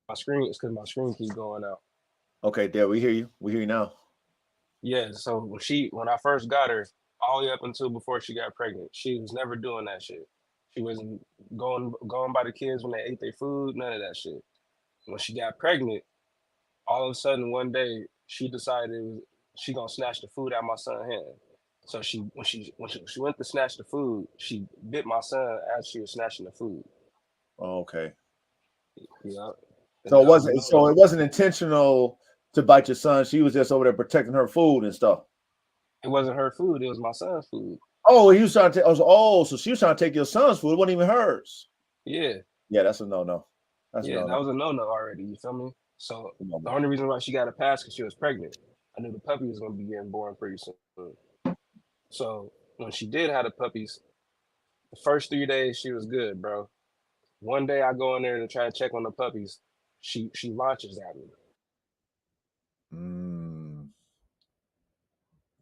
my screen. It's because my screen keep going out. Okay, there we hear you. We hear you now. Yeah, so when I first got her, all the way up until before she got pregnant, she was never doing that shit. She wasn't going by the kids when they ate their food, none of that shit. When she got pregnant, all of a sudden one day she decided she gonna snatch the food out of my son's hand. So she went to snatch the food, she bit my son as she was snatching the food. Okay. You know, and So it that was a wasn't. no So no. it wasn't intentional to bite your son. She was just over there protecting her food and stuff. It wasn't her food; it was my son's food. Oh, he was trying to take. Oh, so she was trying to take your son's food. It wasn't even hers. Yeah, Yeah, that's a no no. That's a yeah, no that no. was a no no already. You feel me? So Come on, the man. only reason why she got a pass because she was pregnant. I knew the puppy was gonna be getting born pretty soon. So when she did have the puppies, the first 3 days she was good, bro. One day I go in there to try to check on the puppies. She launches at me. Mm,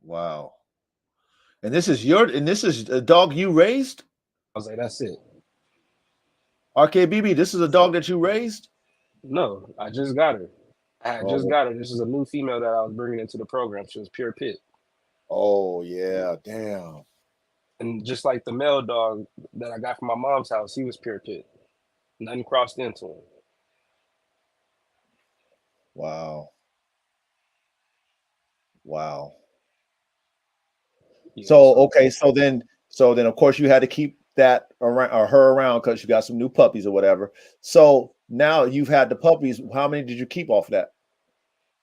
wow. And this is a dog you raised? I was like, that's it. RKBB, this is a dog that you raised? No, I just got her. I had just Oh, got her. This is a new female that I was bringing into the program. She was pure pit. oh yeah, damn. And just like the male dog that I got from my mom's house, he was pure pit. Nothing crossed into him. Wow. Wow. You know, So so okay, so then of course you had to keep that around or her around because you got some new puppies or whatever. So now you've had the puppies. How many did you keep off of that?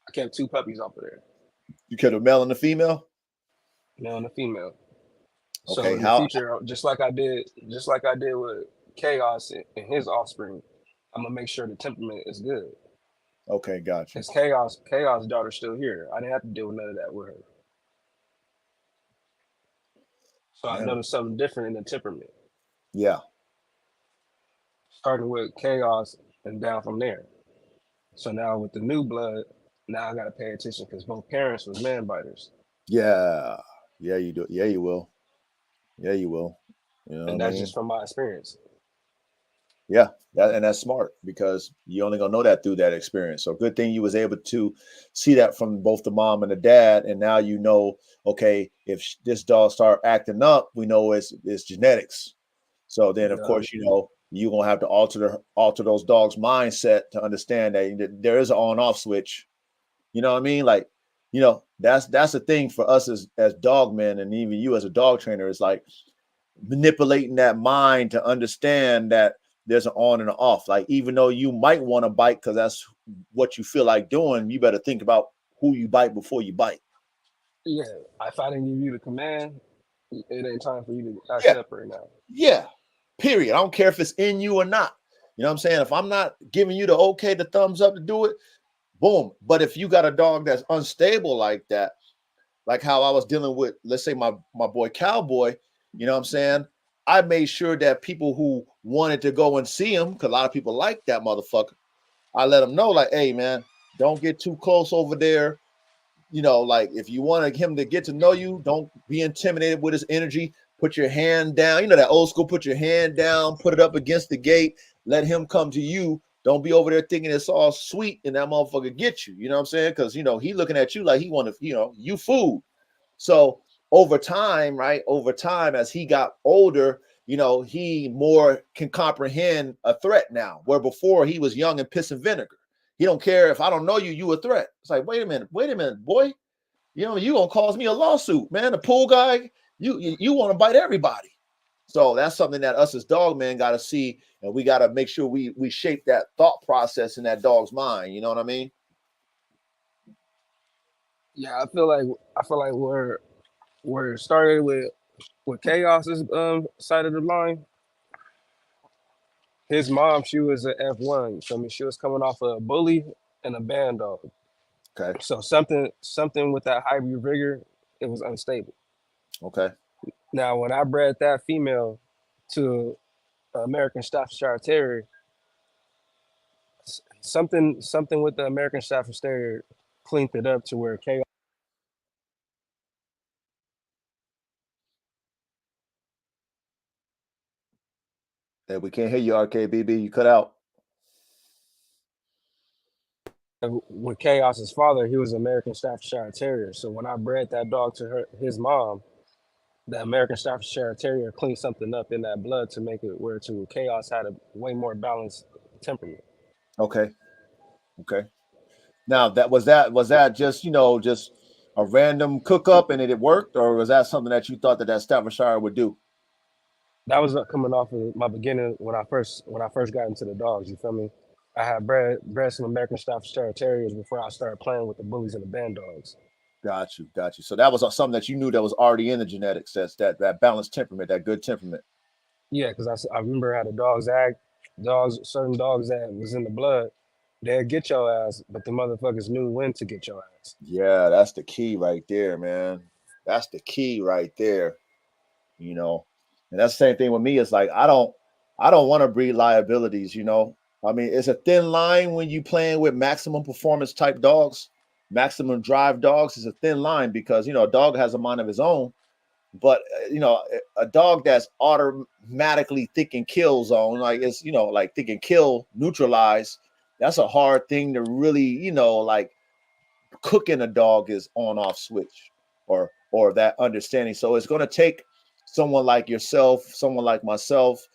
I kept two puppies off of there, You kept a male and a female? male and a female. So Okay, in the how future, just like I did with Chaos and his offspring, I'm gonna make sure the temperament is good. okay, got you. Cause Chaos daughter's still here. I didn't have to deal with none of that with her. So I Damn. noticed something different in the temperament, Yeah. starting with Chaos and down from there. So now with the new blood, now I gotta pay attention because both parents was man biters, Yeah. Yeah, you do. Yeah, you will. Yeah, you will. You know what I and that's just mean? from my experience. Yeah, and that's smart because you only gonna know that through that experience. So good thing you was able to see that from both the mom and the dad, and now you know, okay, if this dog start acting up, we know it's genetics. So then, of Yeah, course, you're gonna have to alter those dogs' mindset to understand that there is an on off switch. You know what I mean? Like, that's the thing for us as dog men, and even you as a dog trainer is like manipulating that mind to understand that there's an on and an off. Like, even though you might want to bite because that's what you feel like doing, you better think about who you bite before you bite. yeah. If I didn't give you the command, it ain't time for you to act Yeah, up right now. yeah. Period. I don't care if it's in you or not. You know what I'm saying? If I'm not giving you the okay, the thumbs up to do it, boom. But if you got a dog that's unstable like that, like how I was dealing with, let's say my boy Cowboy, you know what I'm saying? I made sure that people who wanted to go and see him, because a lot of people like that motherfucker, I let them know, like, hey man, don't get too close over there. Like if you want him to get to know you, don't be intimidated with his energy. Put your hand down. You know that old school, put your hand down, put it up against the gate, let him come to you. Don't be over there thinking it's all sweet and that motherfucker get you. You know what I'm saying? Because he looking at you like he want to, you food. So over time, right? Over time, as he got older, he more can comprehend a threat now, where before he was young and piss and vinegar. He don't care if I don't know you, you a threat. It's like, wait a minute, boy. You gonna cause me a lawsuit, man. The pool guy, you want to bite everybody. So that's something that us as dog men got to see, and we got to make sure we shape that thought process in that dog's mind. You know what I mean? Yeah, I feel like where it started with Chaos's side of the line. His mom, she was an F1. So I mean, she was coming off a bully and a Bandog. Okay. So something with that hybrid rigor, it was unstable. Okay. Now when I bred that female to American Staffordshire Terrier, something with the American Staffordshire Terrier cleaned it up to where Chaos. Hey, we can't hear you, RKBB. You cut out. With Chaos's father, he was American Staffordshire Terrier. So when I bred that dog to his mom, the American Staffordshire Terrier cleaned something up in that blood to make it where to Chaos had a way more balanced temperament. Okay. Okay. Now that was that just a random cook up and it worked, or was that something that you thought that Staffordshire would do? That was coming off of my beginning when I first got into the dogs. You feel me? I had bred some American Staffordshire Terriers before I started playing with the bullies and the band dogs. Got you, got you. So that was something that you knew that was already in the genetics. That's that balanced temperament, that good temperament. Yeah, because I remember how the dogs act. Certain dogs that was in the blood, they'd get your ass, but the motherfuckers knew when to get your ass. Yeah, that's the key right there, man. That's the key right there. You know, and that's the same thing with me. It's like I don't want to breed liabilities. I mean, it's a thin line when you playing with maximum performance type dogs, maximum drive dogs. Is a thin line because a dog has a mind of his own. But a dog that's automatically think and kill zone, like it's like think and kill, neutralize. That's a hard thing to really like cooking a dog is on off switch or that understanding. So it's going to take someone like yourself, someone like myself,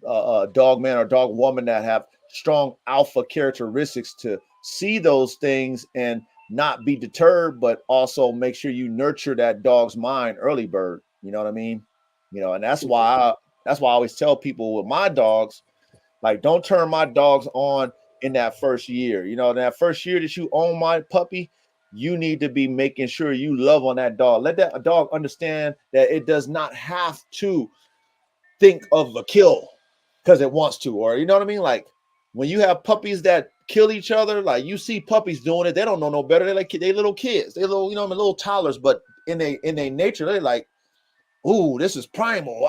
dog man or dog woman that have strong alpha characteristics to see those things and not be deterred, but also make sure you nurture that dog's mind early bird. You know what I mean? And that's why I always tell people with my dogs, like, don't turn my dogs on in that first year. That first year that you own my puppy, you need to be making sure you love on that dog. Let that dog understand that it does not have to think of a kill because it wants to, or you know what I mean? Like when you have puppies that kill each other, like you see puppies doing it, they don't know no better. They like they little kids, they little, little toddlers, but in their nature, they're like, ooh, this is primal.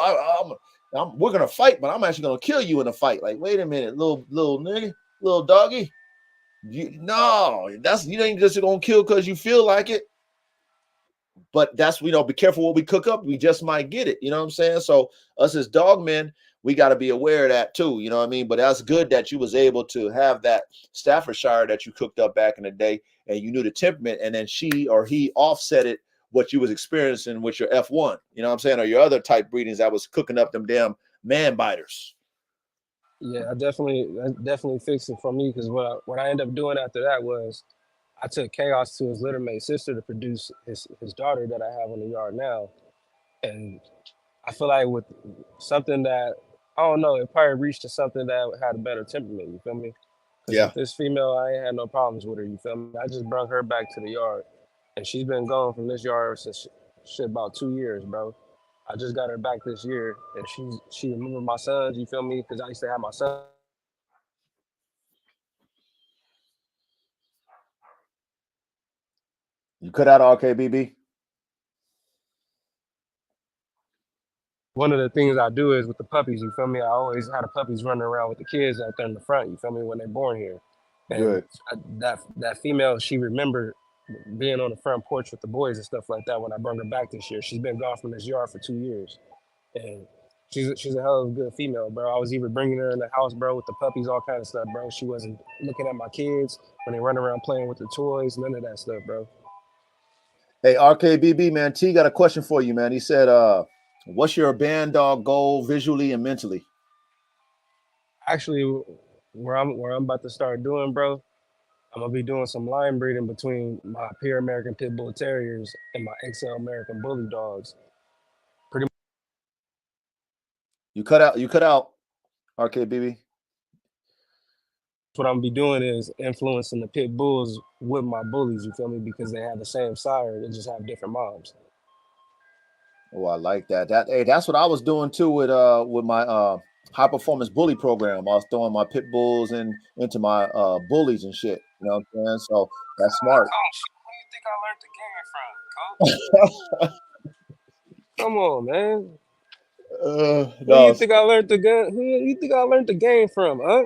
We're gonna fight, but I'm actually gonna kill you in a fight. Like, wait a minute, little nigga, little doggy. No, that's you ain't just gonna kill because you feel like it. But that's be careful what we cook up. We just might get it. You know what I'm saying? So us as dog men, we got to be aware of that too. You know what I mean? But that's good that you was able to have that Staffordshire that you cooked up back in the day, and you knew the temperament, and then she or he offset it what you was experiencing with your F1. You know what I'm saying? Or your other type breedings that was cooking up them damn man biters. Yeah, I definitely fixed it for me because what I ended up doing after that was I took Chaos to his littermate sister to produce his daughter that I have in the yard now, and I feel like with something that I don't know, it probably reached to something that had a better temperament. You feel me? Because Yeah. with this female, I ain't had no problems with her. You feel me? I just brought her back to the yard, and she's been gone from this yard since shit about 2 years, bro. I just got her back this year, and she remember my sons. You feel me? Because I used to have my sons with her. You cut out RKBB. One of the things I do is with the puppies, you feel me? I always had the puppies running around with the kids out there in the front, you feel me, when they're born here. And Good. that female, she remembered being on the front porch with the boys and stuff like that when I brought her back this year. She's been gone from this yard for 2 years. And she's a hell of a good female, bro. I was even bringing her in the house, bro, with the puppies, all kind of stuff, bro. She wasn't looking at my kids when they run around playing with the toys, none of that stuff, bro. Hey, RKBB, man, T got a question for you, man. He said, what's your band dog goal visually and mentally? Actually, where I'm about to start doing, bro, I'm gonna be doing some line breeding between my pure American Pit Bull Terriers and my XL American Bully Dogs. Pretty much You cut out, RKBB. what I'm gonna be doing is influencing the Pit Bulls with my bullies. You feel me? Because they have the same sire, they just have different moms. Oh, I like that. Hey, that's what I was doing too with my high performance bully program. I was throwing my pit bulls and into my bullies and shit. You know what I'm saying? So that's smart. Coach, who you think I learned the game from, Coach? Come on, man. Who No, you think I learned the gun? Who you think I learned the game from, huh?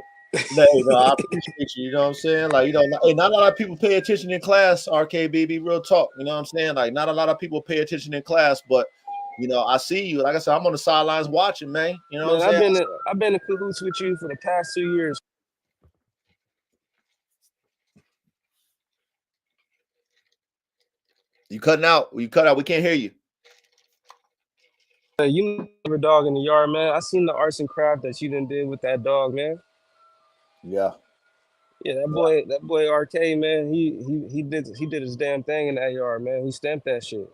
no, I appreciate you. You know what I'm saying? Like, hey, not a lot of people pay attention in class, RKBB, real talk. You know what I'm saying? Like, not a lot of people pay attention in class, but, I see you. Like I said, I'm on the sidelines watching, man. You know what I'm Man, saying? I've been in cahoots with you for the past 2 years. You cutting out. You cut out. We can't hear you. You know, a dog in the yard, man. I seen the arts and craft that you done did with that dog, man. Yeah. Yeah, that boy RK, man, he did his damn thing in that yard, man. He stamped that shit.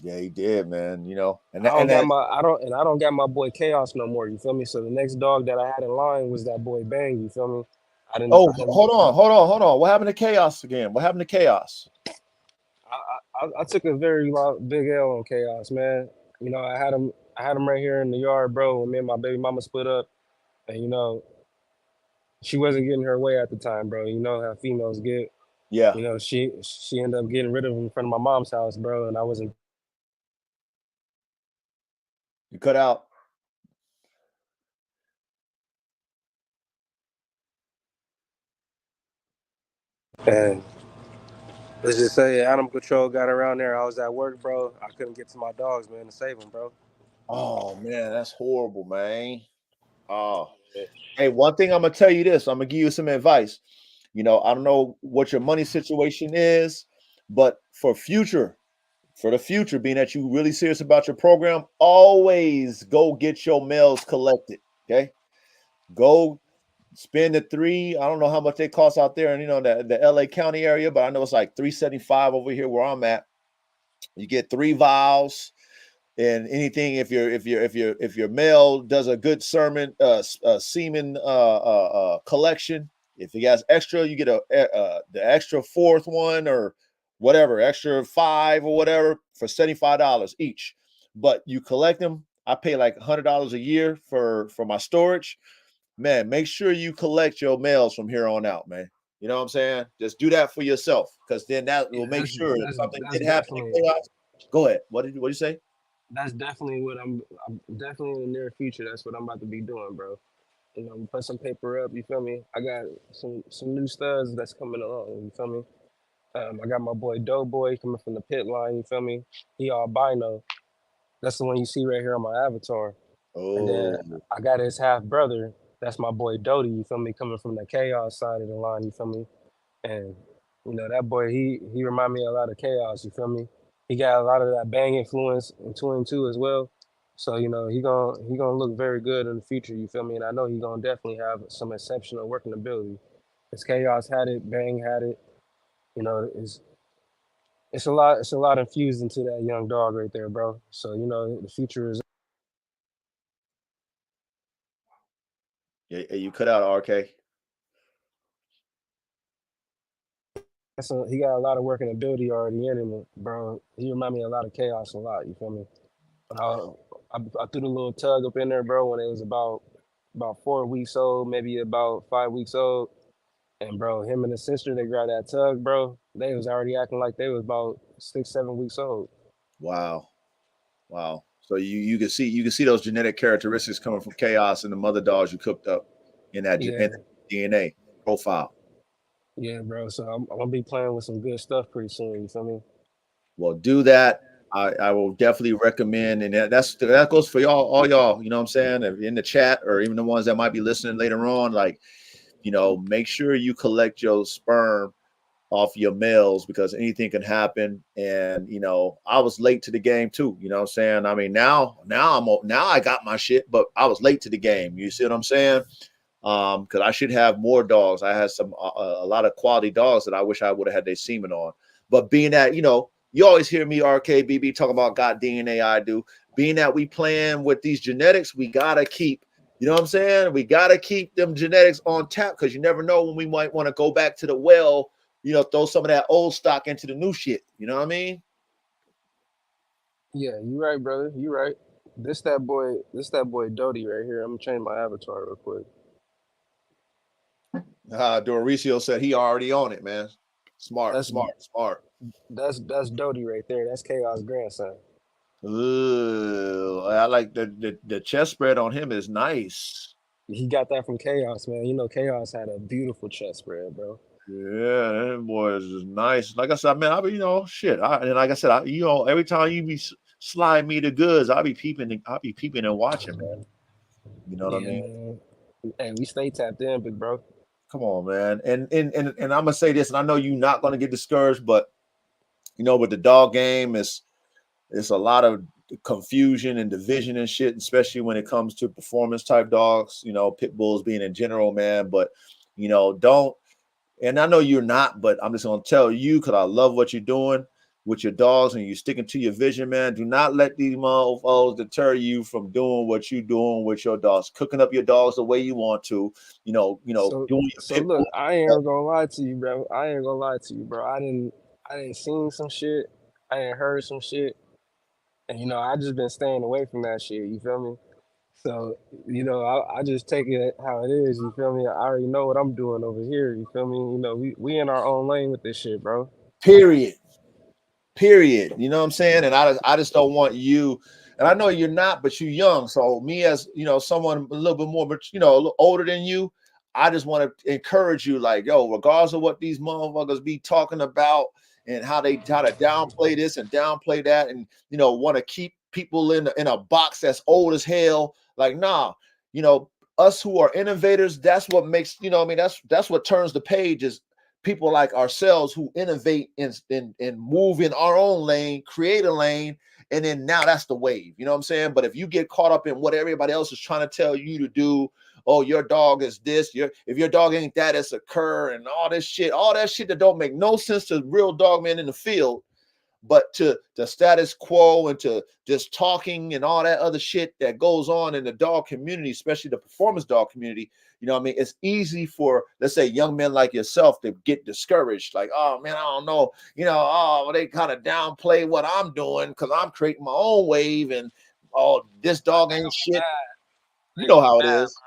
Yeah, he did, man. And I that, don't and got that. my I don't got my boy Chaos no more. You feel me? So the next dog that I had in line was that boy Bang. You feel me? Oh, I didn't hold on. What happened to Chaos again? What happened to Chaos? I took a big L on Chaos, man. You know, I had him right here in the yard, bro. When me and my baby mama split up, and she wasn't getting her way at the time, bro. You know how females get. Yeah, She ended up getting rid of him in front of my mom's house, bro. And I wasn't. you cut out. And let's just say animal control got around there. I was at work, bro. I couldn't get to my dogs, man, to save them, bro. Oh man, that's horrible, man. Oh, hey, one thing I'm gonna tell you this. I'm gonna give you some advice. I don't know what your money situation is, but for the future, being that you really serious about your program, always go get your mails collected. Okay, go spend the three. I don't know how much they cost out there, and the LA County area, but I know it's like 375 over here where I'm at. You get three vials and anything if your male does a good sermon semen collection. If he has extra, you get the extra fourth one or whatever, extra five or whatever for $75 each. But you collect them. I pay like $100 a year for my storage. Man, make sure you collect your mails from here on out, man. You know what I'm saying? Just do that for yourself, because then that Yeah, will make sure if something that's did happen definitely in chaos. Go ahead. What did you say? that's definitely what I'm definitely in the near future. That's what I'm about to be doing, bro. Put some paper up. You feel me? I got some new studs that's coming along. You feel me? I got my boy Doughboy coming from the pit line. You feel me? He albino. That's the one you see right here on my avatar. And then Oh, I got his half brother. That's my boy Dodie. You feel me? Coming from the chaos side of the line. You feel me? And that boy, he remind me a lot of chaos. You feel me? He got a lot of that bang influence in 2 and 2 as well. So he gonna look very good in the future. You feel me? And I know he gonna definitely have some exceptional working ability. Cause chaos had it, bang had it. You know, it's a lot infused into that young dog right there, bro. So the future is. yeah, you cut out RK. He got a lot of working ability already in him, bro. He remind me a lot of chaos a lot. You feel me? When I threw the little tug up in there, bro, when it was about 4 weeks old, maybe about 5 weeks old. And bro, him and his sister, they grabbed that tug, bro. They was already acting like they was about 6, 7 weeks old. Wow, wow. So you can see those genetic characteristics coming from chaos and the mother dogs you cooked up in Yeah, that DNA profile. yeah, bro. So I'm gonna be playing with some good stuff pretty soon. You feel me? Well, do that. I will definitely recommend, and that goes for y'all, all y'all. You know what I'm saying? If in the chat or even the ones that might be listening later on, like make sure you collect your sperm off your males, because anything can happen. And I was late to the game too. You know what I'm saying? I mean, now I got my shit, but I was late to the game. You see what I'm saying? Because I should have more dogs. I had a lot of quality dogs that I wish I would have had their semen on. But being that you always hear me RKBB talking about got DNA, I do. Being that we playing with these genetics, we gotta keep. You know what I'm saying? We gotta keep them genetics on tap, because you never know when we might want to go back to the well. Throw some of that old stock into the new shit. You know what I mean? Yeah, you right, brother. You right. This that boy Dodie right here. I'm gonna change my avatar real quick. Doricio said he already on it, man. Smart, That's smart, smart. that's Dodie right there. That's Chaos grandson. Ooh, I like the chest spread on him is nice. He got that from Chaos, man. Chaos had a beautiful chest spread, bro. Yeah, that boy is just nice. Like I said, man, I be shit. And like I said, every time you be slide me the goods, I be peeping and watching, man. You know what I Yeah, mean? man. Hey, we stay tapped in, big bro. Come on, man. And I'm gonna say this, and I know you're not gonna get discouraged, but with the dog game, it's a lot of confusion and division and shit, especially when it comes to performance type dogs. Pit bulls being in general, man. But don't. And I know you're not, but I'm just gonna tell you because I love what you're doing with your dogs and you sticking to your vision, man. Do not let these motherfuckers deter you from doing what you're doing with your dogs, cooking up your dogs the way you want to, So doing your so pit bull. look, I ain't gonna lie to you, bro. I ain't gonna lie to you, bro. I didn't seen some shit. I ain't heard some shit. And I just been staying away from that shit, you feel me? So, I just take it how it is, you feel me? I already know what I'm doing over here, you feel me? We in our own lane with this shit, bro. Period. Period. You know what I'm saying? And I just don't want you. And I know you're not, but you're young. So me as someone a little bit more, but a little older than you, I just want to encourage you, like, yo, regardless of what these motherfuckers be talking about and how they try to downplay this and downplay that, and want to keep people in a box that's old as hell. Like, nah, you know, us who are innovators, that's what makes, I mean, that's what turns the page is people like ourselves who innovate and move in our own lane, create a lane, and then now that's the wave. You know what I'm saying? But if you get caught up in what everybody else is trying to tell you to do, oh, your dog is this, if your dog ain't that, it's a cur, and all that shit that don't make no sense to real dog men in the field, but to the status quo and to just talking and all that other shit that goes on in the dog community, especially the performance dog community. I mean, it's easy for, let's say, young men like yourself to get discouraged. Like, oh man, I don't know, well, they kind of downplay what I'm doing because I'm creating my own wave, and oh, this dog They ain't gonna be shit. mad. You They know gonna be how it mad, is. bro.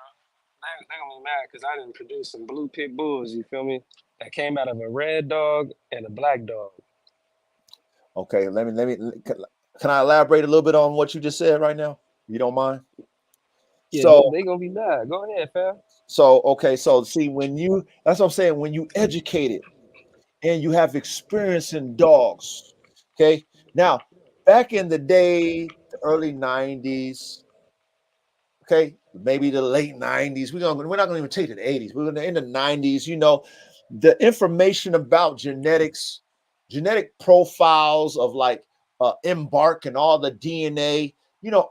They gonna be mad because I didn't produce some blue pit bulls, you feel me? That came out of a red dog and a black dog. Okay, let me can I elaborate a little bit on what you just said right now? You don't mind? Yeah, they, So they gonna be mad. Go ahead, fam. okay, so see, that's what I'm saying, when you educate it and you have experience in dogs. Okay. Now, back in the day, the early 90s, okay, maybe the late 90s, we're not gonna even take the 80s. We're gonna in the 90s, the information about genetics, genetic profiles of like embark and all the DNA,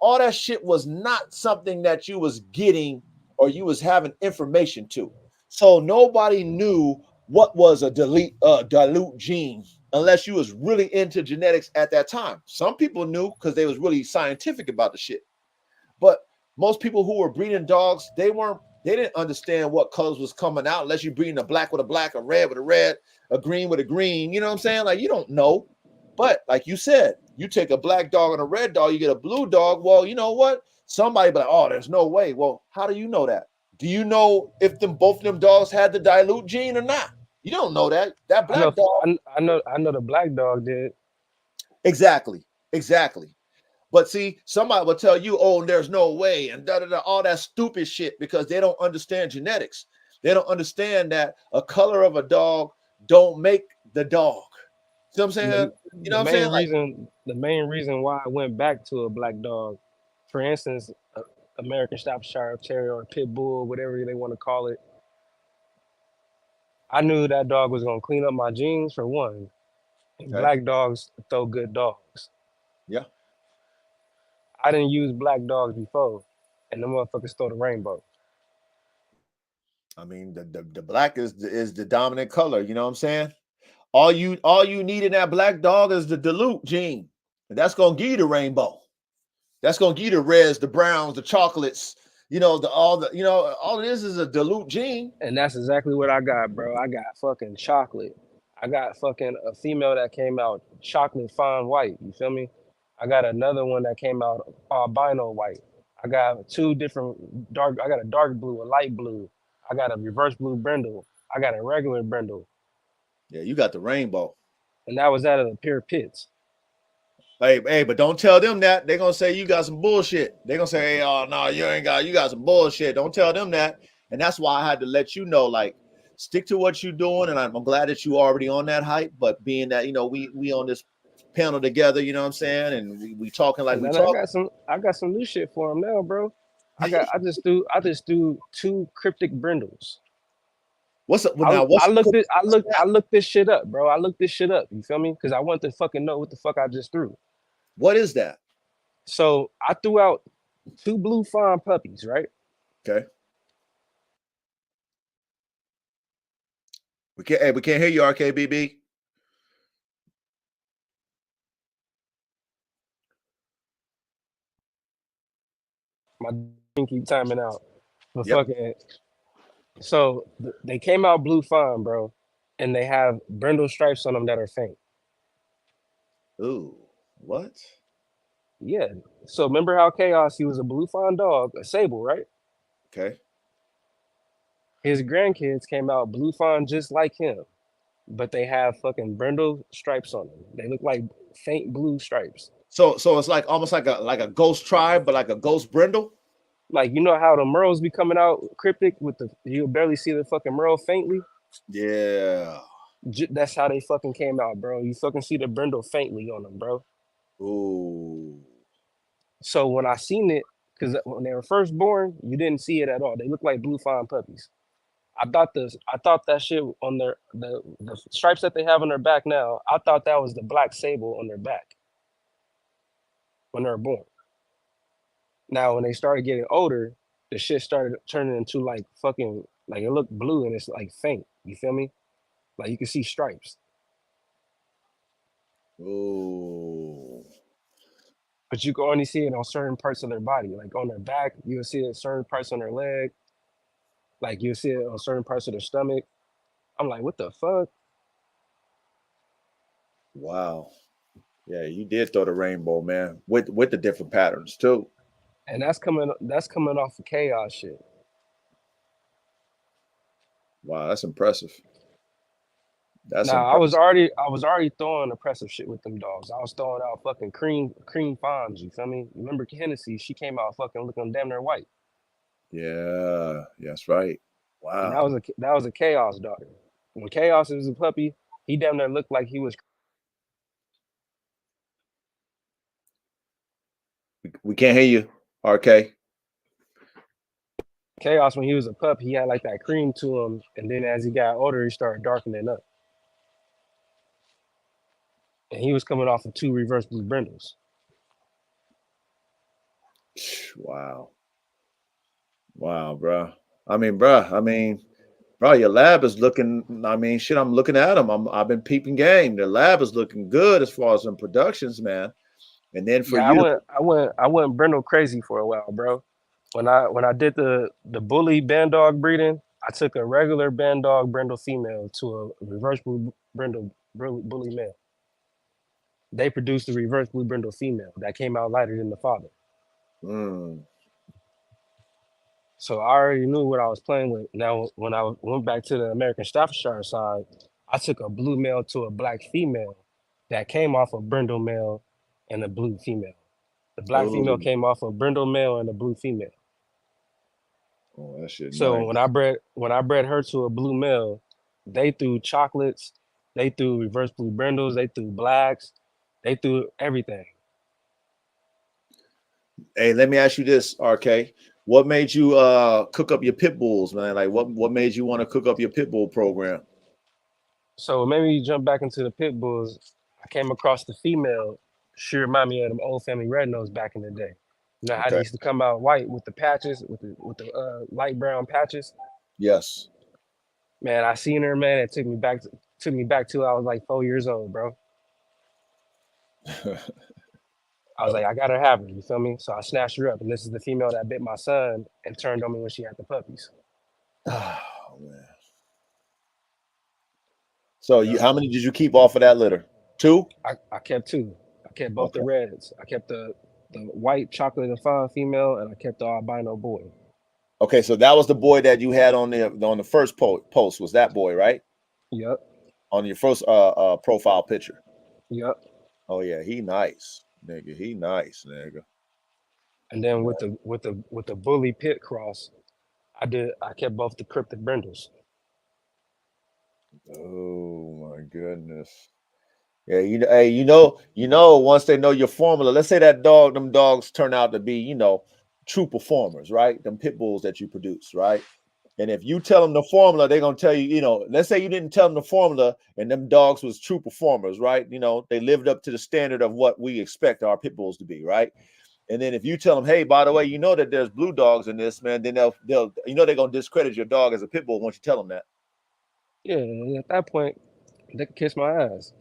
all that shit was not something that you was getting or you was having information to. So nobody knew what was a dilute gene unless you was really into genetics at that time. Some people knew because they was really scientific about the shit. But most people who were breeding dogs, they didn't understand what colors was coming out unless you're breeding a black with a black, a red with a red, a green with a green. You know what I'm saying? Like, you don't know. But like you said, you take a black dog and a red dog, you get a blue dog. Well, you know what? Somebody be like, oh, there's no way. Well, how do you know that? Do you know if both of them dogs had the dilute gene or not? You don't know that. That I know, black dog. I know the black dog did. Exactly. Exactly. But see, somebody will tell you, oh, there's no way, and da da da, all that stupid shit because they don't understand genetics. They don't understand that a color of a dog don't make the dog. See what I'm And saying? the You know the what I'm saying? main Like, reason the main reason why I went back to a black dog, for instance, American Staffordshire Terrier or Pit Bull, whatever they want to call it, I knew that dog was gonna clean up my genes for one. And okay, black dogs throw good dogs. yeah. I didn't use black dogs before, and the motherfuckers throw the rainbow. I mean, the black is the dominant color. You know what I'm saying? All you need in that black dog is the dilute gene, and that's gonna give you the rainbow. That's gonna give you the reds, the browns, the chocolates. All it is a dilute gene. And that's exactly what I got, bro. I got fucking chocolate. I got fucking a female that came out chocolate fine white. You feel me? I got another one that came out albino white. I got two different dark. I got a dark blue, a light blue. I got a reverse blue brindle. I got a regular brindle, Yeah, you got the rainbow. and that was out of the pure pits. Hey, but don't tell them that. They're gonna say you got some bullshit. They're gonna say, hey, oh no, you got some bullshit. Don't tell them that. And that's why I had to let you know, like, stick to what you're doing. And I'm glad that you already on that hype. But being that, we on this panel together, you know what I'm saying? And we talking like And we then I talk. got some new shit for him now, bro. I just do two cryptic brindles. What's up I now? I What's looked it I what's looked that? I looked this shit up, bro. I looked this shit up. You feel me? Because I want to fucking know what the fuck I just threw. What is that? So I threw out two blue fawn puppies, right? Okay. we can't hear you, RKBB. My thing keep timing out. But Yep. fucking, so they came out blue fawn, bro, and they have brindle stripes on them that are faint. Ooh, what? Yeah. So remember how Chaos, he was a blue fawn dog, a sable, right? Okay. His grandkids came out blue fawn just like him, but they have fucking brindle stripes on them. They look like faint blue stripes. So it's like almost like a ghost tribe, but like a ghost brindle. Like, you know how the merles be coming out cryptic with the, you barely see the fucking merle faintly? Yeah. That's how they fucking came out, bro. You fucking see the brindle faintly on them, bro. Ooh. So when I seen it, because when they were first born, you didn't see it at all. They look like blue fawn puppies. I thought that shit on the stripes that they have on their back now. I thought that was the black sable on their back when they were born. Now when they started getting older, the shit started turning into like fucking like it looked blue and it's like faint. You feel me? Like you can see stripes, Ooh. but you can only see it on certain parts of their body. Like on their back, you'll see it certain parts on their leg. Like you'll see it on certain parts of their stomach. I'm like, what the fuck? Wow. Yeah, you did throw the rainbow, man, with the different patterns too. And that's coming off of chaos shit. Wow, that's impressive. That's Now impressive. I was already throwing oppressive shit with them dogs. I was throwing out fucking cream fawns. You feel me? Remember Hennessy? She came out fucking looking damn near white, Yeah, that's right. and Wow. that was a chaos daughter. When chaos was a puppy, he damn near looked like he was We can't hear you, RK. chaos when he was a pup. He had like that cream to him, and then as he got older, he started darkening up, and he was coming off of two reverse blue brindles. Wow. Wow, bro. Bro, your lab is looking. Shit, I'm looking at them. I've been peeping game. The lab is looking good as far as in productions, man. And then for Yeah, you to, I went brindle crazy for a while, bro. When I did the bully bandog breeding, I took a regular bandog brindle female to a reverse blue brindle bully male. They produced a reverse blue brindle female that came out lighter than the father. mm, So I already knew what I was playing with. Now, when I went back to the American Staffordshire side, I took a blue male to a black female that came off a brindle male and a blue female. The black female oh, came off a brindle male and a blue female. oh, that shit So nice. when I bred her to a blue male, they threw chocolates, they threw reverse blue brindles, they threw blacks, they threw everything. Hey, let me ask you this, RK. What made you cook up your pit bulls, man? Like what made you want to cook up your pit bull program? So maybe jump back into the pit bulls. I came across the female. She reminded me of them old family red nose back in the day. You know how they Okay. used to come out white with the patches, with the light brown patches. Yes. Man, I seen her. Man, it took me back to I was like 4 years old, bro. I was like, I gotta have her. You feel me? So I snatched her up, and this is the female that bit my son and turned on me when she had the puppies. Oh man. So Yep. how many did you keep off of that litter? Two? I kept two. I kept both the Okay. reds. I kept the white chocolate and fawn female, and I kept the albino boy. Okay, so that was the boy that you had on the first post was that boy, right? Yep. On your first profile picture. Yep. Oh yeah, he nice, nigga. He nice, nigga. And then Yeah. with the bully pit cross, I kept both the cryptic brindles. Oh my goodness. Yeah, hey, once they know your formula, let's say them dogs turn out to be, true performers, right? Them pit bulls that you produce, right? And if you tell them the formula, they're gonna tell you, let's say you didn't tell them the formula and them dogs was true performers, right? They lived up to the standard of what we expect our pit bulls to be, right? And then if you tell them, hey, by the way, you know that there's blue dogs in this, man, then they're gonna discredit your dog as a pit bull once you tell them that. Yeah, and at that point, they can kiss my ass.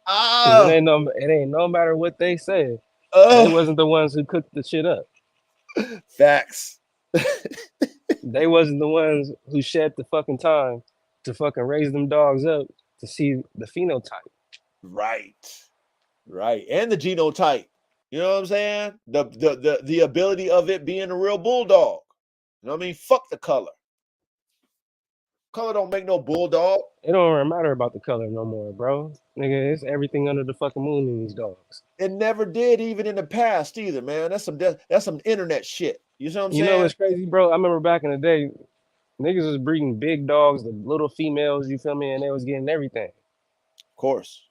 Cause Ah, it ain't no matter what they say. They uh, wasn't the ones who cooked the shit up. facts. They wasn't the ones who shed the fucking time to fucking raise them dogs up to see the phenotype. Right. Right. And the genotype. You know what I'm saying? The ability of it being a real bulldog. You know what I mean? Fuck the color. Color don't make no bulldog. It don't even matter about the color no more, bro. Nigga, it's everything under the fucking moon in these dogs. It never did even in the past either, man. That's some internet shit. You know what I'm You know saying? what's crazy, bro? I remember back in the day, niggas was breeding big dogs, the little females, you feel me, and they was getting everything. Of course.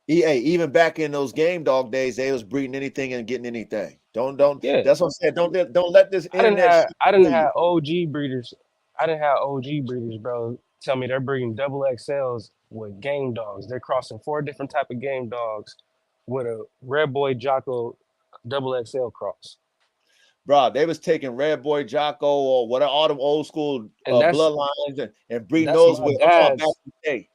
EA, even back in those game dog days, they was breeding anything and getting anything. Don't Yeah. that's what I'm saying. Don't let this internet shit I didn't fool you. have OG breeders. I didn't have OG breeders, bro. Tell me they're breeding double XLs with game dogs. They're crossing four different type of game dogs with a red boy Jocko double XL cross. Bro, they was taking Red Boy Jocko or whatever, all them old school And bloodlines and breeding that's those my with. I'm talking about back dad's in the day.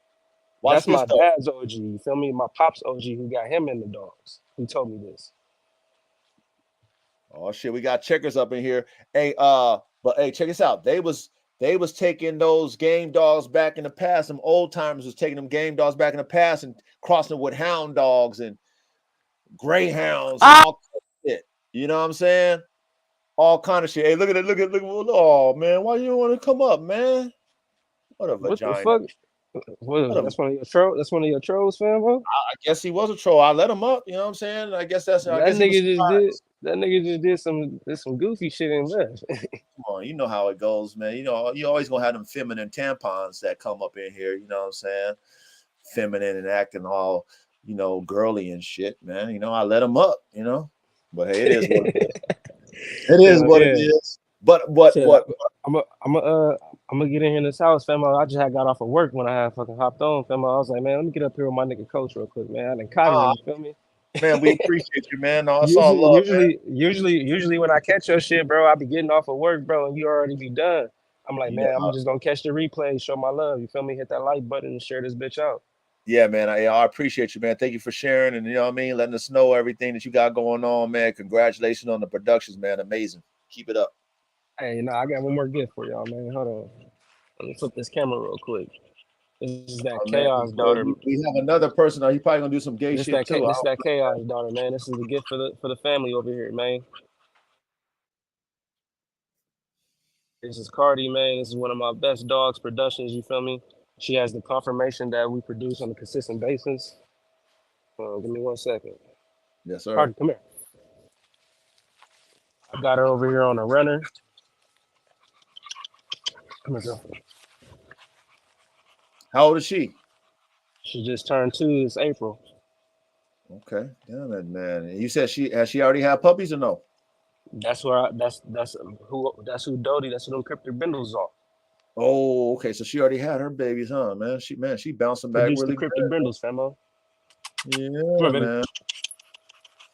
Watch that's this my though. dad's OG. You feel me? My pops OG who got him in the dogs. Who told me this? Oh shit, we got checkers up in here. Hey, but hey, check this out. They was taking those game dogs back in the past. Some old timers was taking them game dogs back in the past and crossing with hound dogs and greyhounds and Ah! all kinds of shit. You know what I'm saying? All kind of shit. Hey, look at it. Look at. Oh man, why you don't want to come up, man? What a What the vagina. fuck? What What, a that's one of your trolls. That's one of your trolls, fam, bro. I guess he was a troll. I let him up. You know what I'm saying? I That guess he was nigga just did. surprised. That nigga just did some goofy shit and left. Come on, you know how it goes, man. You know, you always gonna have them feminine tampons that come up in here. You know what I'm saying? Feminine and acting all, girly and shit, man. You know, I let him up. But hey, it is what it is. It is Hell what it yeah. is. But Shit, but I'm gonna get in here in this house, fam. I just had got off of work when I had fucking hopped on, fam. I was like, man, let me get up here with my nigga coach real quick, man. I done caught her, ah, you feel me? man, we appreciate you, man. No, it's all Usually, love, man. usually, usually when I catch your shit, bro, I be getting off of work, bro, and you already be done. I'm like, Yeah, man, I'm just gonna catch the replay, show my love, you feel me? Hit that like button and share this bitch out. yeah, man. I appreciate you, man. Thank you for sharing and you know what I mean, letting us know everything that you got going on, man. Congratulations on the productions, man. Amazing. Keep it up. Hey, I got one more gift for y'all, man. Hold on. Let me flip this camera real quick. This is that Oh man, chaos daughter. we have another person. He probably gonna do some gay shit too. This that chaos daughter, man. This is the gift for the family over here, man. This is Cardi, man. This is one of my best dogs productions. You feel me? She has the confirmation that we produce on a consistent basis. Give me 1 second. Yes, sir. Cardi, come here. I got her over here on a runner. Come here, girl. How old is she? She just turned 2 this April. Okay, damn it, man. And you said she already had puppies or no? That's who Dodie. That's who them cryptic bindles are. Oh, okay. So she already had her babies, huh, man? She bouncing back Produce them really cryptic good. bindles, famo. Come Yeah, here, baby. man.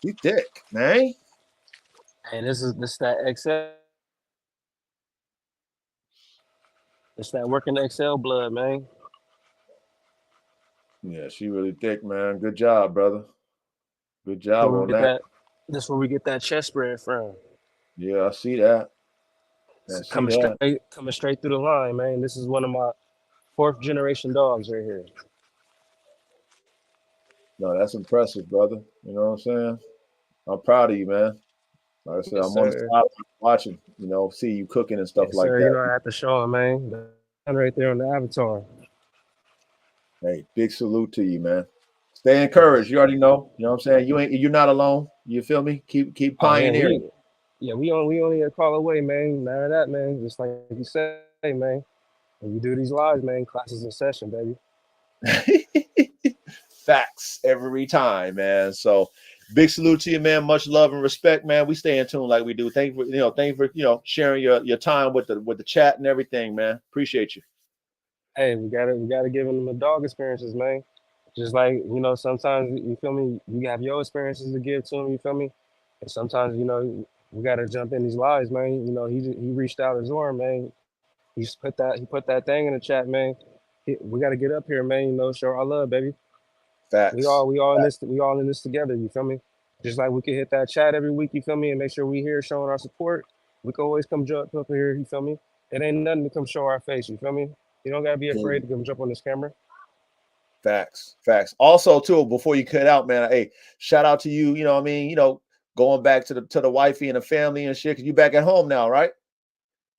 She thick, man. Hey, this that XL. It's that working XL blood, man. Yeah, she really thick, man. Good job, brother. Good job Where we on get that. that. That's where we get that chest spread from. Yeah, I see that. I It's see that. coming straight through the line, man. This is one of my fourth generation dogs right here. No, that's impressive, brother. You know what I'm saying? I'm proud of you, man. Like I said, Yes, I'm on the sir. side watching, see you cooking and stuff Yes, like sir. You that. know I have to show him, man. The man right there on the avatar. Hey, big salute to you, man. Stay Yes. encouraged. You already know. You know what I'm saying? You're not alone. You feel me? Keep Oh yeah, pioneering. we only a call away, man. None of that, man. Just like you say, man. When you do these lives, man, classes in session, baby. Facts every time, man. So big salute to you, man. Much love and respect, man. We stay in tune like we do. Thank you for sharing your time with the chat and everything, man. Appreciate you. Hey, we gotta give them the dog experiences, man. Just like sometimes you feel me. You have your experiences to give to them. You feel me? And sometimes we gotta jump in these lives, man. You know, he reached out his arm, man. He put that thing in the chat, man. We gotta get up here, man. You know, show our love, baby. Facts. We all in this together. You feel me? Just like we can hit that chat every week. You feel me? And make sure we here showing our support. We can always come jump up here. You feel me? It ain't nothing to come show our face. You feel me? You don't gotta be afraid to come jump on this camera. Facts, facts. Also, too, before you cut out, man, hey, shout out to you. You know what I mean? Going back to the wifey and the family and shit. Cause you back at home now, right?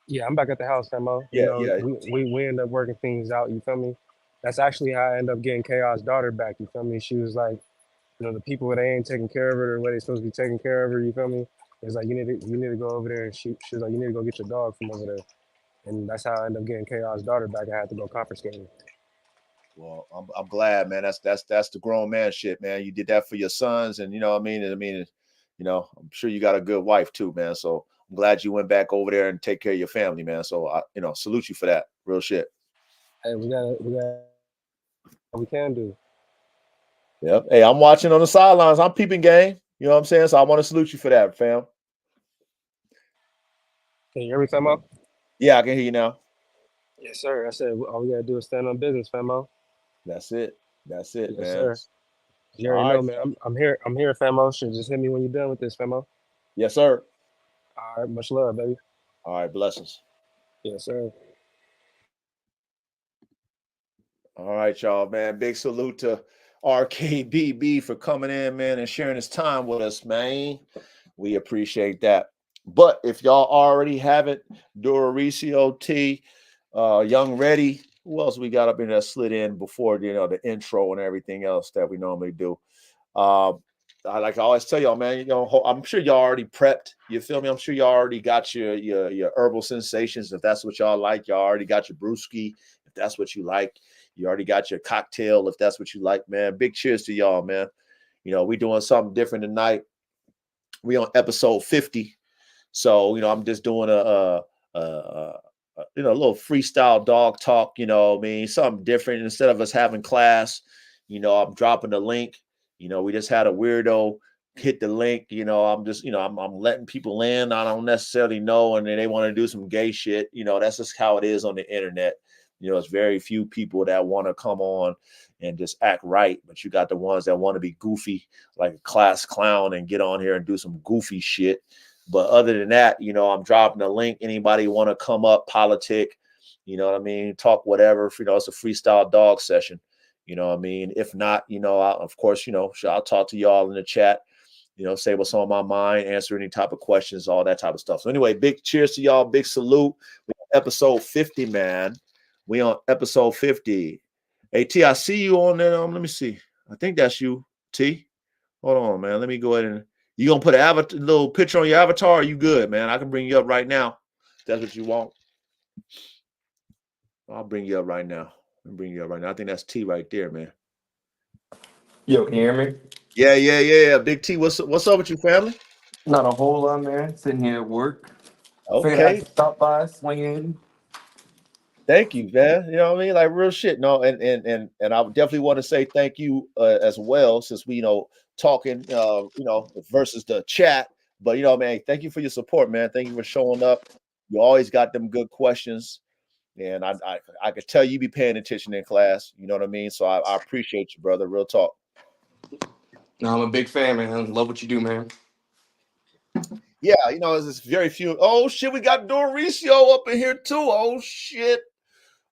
Yeah, I'm back at the house, Femo. You Yeah, know, yeah. we end up working things out. You feel me? That's actually how I end up getting Chaos' daughter back. You feel me? She was like, you know, the people that ain't taking care of her the way they supposed to be taking care of her. You feel me? It's like you need to go over there, and she was like, you need to go get your dog from over there. And that's how I ended up getting Chaos' daughter back. I had to go confiscate her. Well, I'm glad, man. That's the grown man shit, man. You did that for your sons, and you know what I mean. And I mean, I'm sure you got a good wife too, man. So I'm glad you went back over there and take care of your family, man. So I, salute you for that. Real shit. Hey, we got we can do. Yep. Hey, I'm watching on the sidelines. I'm peeping game. You know what I'm saying? So I want to salute you for that, fam. Can you hear me, Femo? Yeah, I can hear you now. Yes, sir. I said all we gotta do is stand on business, Femo. That's it. That's it, Yes, man. sir. You already All know, right. man. I'm here. I'm here, Femo. Should just hit me when you're done with this, Femo. Yes, sir. All right, much love, baby. All right. Blessings. Yes, sir. All right, y'all, man. Big salute to RKBB for coming in, man, and sharing his time with us, man. We appreciate that. But if y'all already have it, Doricio T, Young Ready, who else we got up in that slid in before the intro and everything else that we normally do. Uh, I always tell y'all, man, I'm sure y'all already prepped. You feel me? I'm sure y'all already got your herbal sensations. If that's what y'all like, y'all already got your brewski. If that's what you like, you already got your cocktail. If that's what you like, man. Big cheers to y'all, man. We doing something different tonight. We on episode 50. So, I'm just doing a little freestyle dog talk, I mean, something different. Instead of us having class, I'm dropping the link. We just had a weirdo hit the link. I'm just, I'm letting people in. I don't necessarily know, and then they want to do some gay shit. That's just how it is on the internet. It's very few people that want to come on and just act right, but you got the ones that want to be goofy, like a class clown, and get on here and do some goofy shit. But other than that, I'm dropping a link. Anybody want to come up, politic, you know what I mean? Talk whatever. It's a freestyle dog session. You know what I mean? If not, of course, I'll talk to y'all in the chat. Say what's on my mind, answer any type of questions, all that type of stuff. So anyway, big cheers to y'all. Big salute. We on episode 50, man. We on episode 50. Hey, T, I see you on there. Let me see. I think that's you, T. Hold on, man. Let me go ahead and you gonna put a little picture on your avatar? Or you good, man? I can bring you up right now. If that's what you want. I'll bring you up right now. I'll bring you up right now. I think that's T right there, man. Yo, can you hear me? Yeah, yeah, yeah. Big T, what's up with you, family? Not a whole lot, man. Sitting here at work. Figured Okay. I'd stop by, swing in. Thank you, man. You know what I mean? Like real shit. No, and I would definitely want to say thank you as well, since we, talking versus the chat. But man, thank you for your support, man. Thank you for showing up. You always got them good questions. And I could tell you be paying attention in class. You know what I mean? So I appreciate you, brother. Real talk. No, I'm a big fan, man. Love what you do, man. Yeah, it's very few. Oh shit, we got Doricio up in here too. Oh shit.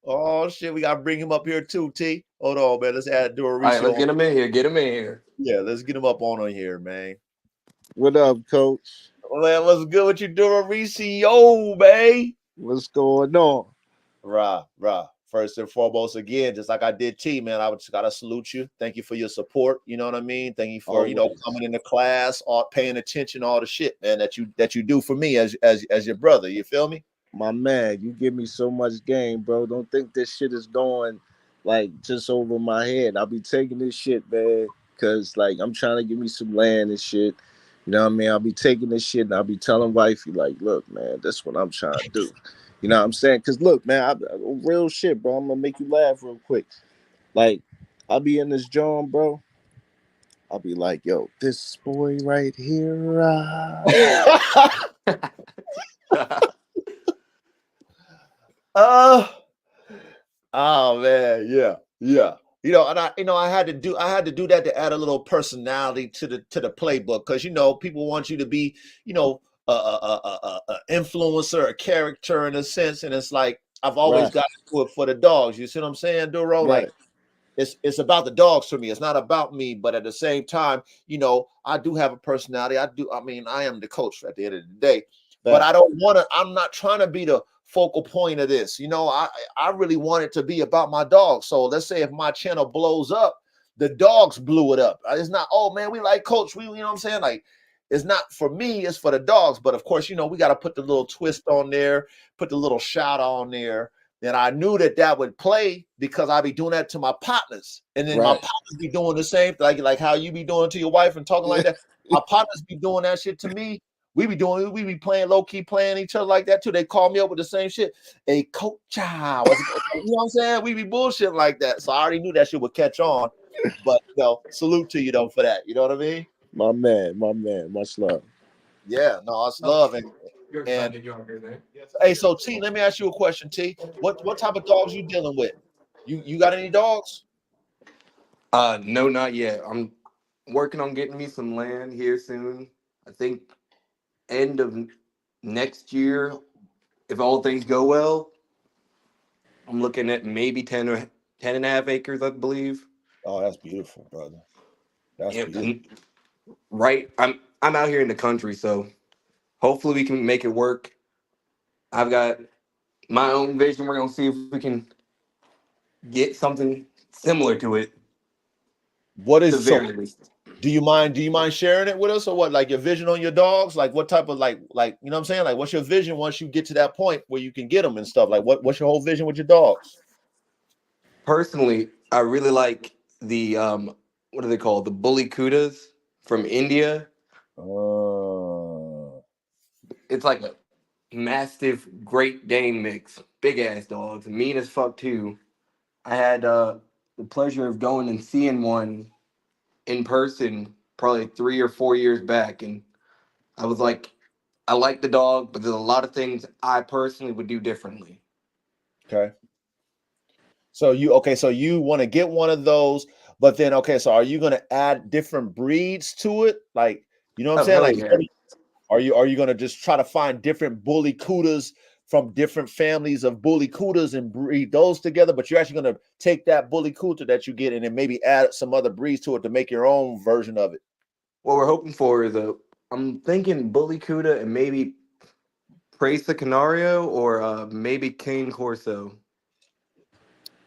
Oh shit, we gotta bring him up here too, T. Hold on, man. Let's add All right, Doricio let's on. get him in here. Get him in here. Yeah, let's get him up on here, man. What up, coach? Man, what's good with you, Doricio, man? What's going on? Rah. First and foremost, again, just like I did T, man, I just gotta salute you. Thank you for your support. You know what I mean? Thank you for Always. coming into class, all paying attention, all the shit, man, that you do for me as your brother. You feel me? My man, you give me so much game, bro. Don't think this shit is going like just over my head. I'll be taking this shit, man, because like I'm trying to give me some land and shit. You know what I mean? I'll be taking this shit and I'll be telling wifey, like, look, man, that's what I'm trying to do. You know what I'm saying? Because look, man, real shit, bro. I'm gonna make you laugh real quick. Like, I'll be in this joint, bro. I'll be like, yo, this boy right here. uh, oh man, yeah, yeah. I had to do that to add a little personality to the playbook because people want you to be, a influencer, a character in a sense, and it's like I've always Right, got to do it for the dogs. You see what I'm saying, Duro? right, Like it's about the dogs for me. It's not about me, but at the same time, I do have a personality. I mean, I am the coach at the end of the day, but right, I don't want to. I'm not trying to be the focal point of this. I really want it to be about my dogs. So let's say if my channel blows up, the dogs blew it up. It's not, oh man, we like coach. We, you know what I'm saying? Like, it's not for me, it's for the dogs. But of course, we got to put the little twist on there, put the little shout on there. And I knew that would play because I be doing that to my partners, and then my right. partners be doing the same, like how you be doing to your wife and talking like that. My partners be doing that shit to me. We be playing low key, playing each other like that too. They call me up with the same shit. Hey, coach, you know what I'm saying? We be bullshit like that. So I already knew that shit would catch on. But salute to you though for that. You know what I mean? My man, much love. Yeah, no, it's love and hey, so T, let me ask you a question, T. What type of dogs you dealing with? You got any dogs? No, not yet. I'm working on getting me some land here soon. I think end of next year, if all things go well. I'm looking at maybe 10 and a half acres, I believe. Oh, that's beautiful, brother. That's Yeah, beautiful. right. I'm out here in the country, so hopefully we can make it work. I've got my own vision. We're gonna see if we can get something similar to it, What the is so? very least. Do you mind sharing it with us or what? Like your vision on your dogs? Like what type of like you know what I'm saying? Like what's your vision once you get to that point where you can get them and stuff? Like what's your whole vision with your dogs? Personally, I really like the what are they called? The bully kudas from India. Oh, It's like a mastiff Great Dane mix. Big ass dogs, mean as fuck too. I had the pleasure of going and seeing one in person probably 3 or 4 years back, and I was like, I like the dog, but there's a lot of things I personally would do differently. okay. So you want to get one of those, but then okay, so are you going to add different breeds to it? Like, you know what I'm Oh saying? hell Like yeah! are you going to just try to find different bully cudas from different families of bully cudas and breed those together, but you're actually going to take that bully cuda that you get and then maybe add some other breeds to it to make your own version of it. What we're hoping for is I'm thinking bully Cuda and maybe Presa Canario or maybe Cane Corso.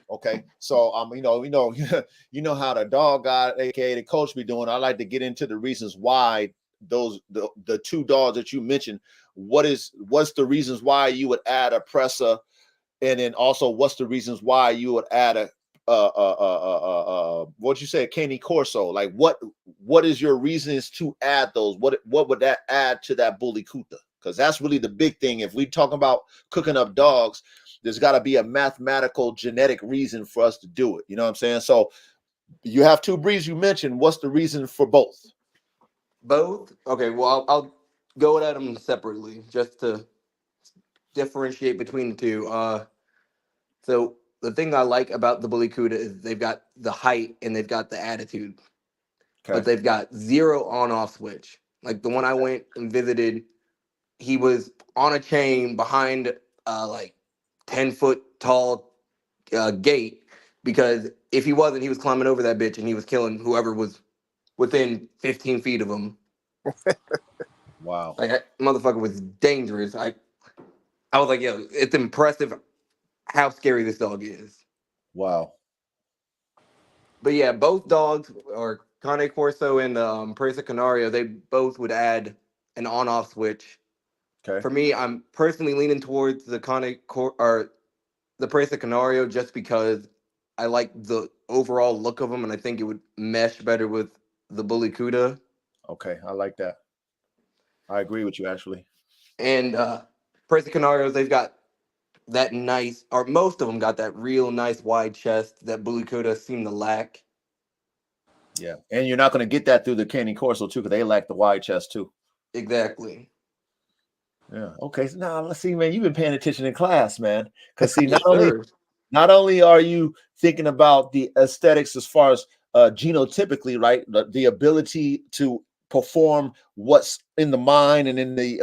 Okay, so you know how the dog guy, aka the coach, be doing. I like to get into the reasons why the two dogs that you mentioned. What's the reasons why you would add a presser, and then also what's the reasons why you would add a what you say, a Caney Corso? Like what is your reasons to add those? What would that add to that bully Kuta? Because that's really the big thing. If we talk about cooking up dogs, there's got to be a mathematical genetic reason for us to do it. You know what I'm saying? So you have two breeds you mentioned. What's the reason for both? Both? Okay, well, I'll go at them separately just to differentiate between the two. So the thing I like about the Bully Cuda is they've got the height and they've got the attitude, but Okay. they've got zero on-off switch. Like the one I went and visited, he was on a chain behind like 10-foot tall gate because if he wasn't, he was climbing over that bitch and he was killing whoever was within 15 feet of him. Wow. Like that motherfucker was dangerous. I was like, yo, it's impressive how scary this dog is. Wow. But yeah, both dogs, or Cane Corso and Presa Canario, they both would add an on-off switch. Okay. For me, I'm personally leaning towards or the Presa Canario just because I like the overall look of them, and I think it would mesh better with the Bully Cuda. Okay. I like that. I agree with you actually. And Presa Canarios, they've got that nice, or most of them got that real nice wide chest that Bully Cuda seem to lack. Yeah, and you're not going to get that through the Candy Corso too, because they lack the wide chest too. Exactly. Yeah. Okay. So now let's see, man. You've been paying attention in class, man. Because see, Yes, sir. not only are you thinking about the aesthetics as far as genotypically, right? The ability to perform what's in the mind and in the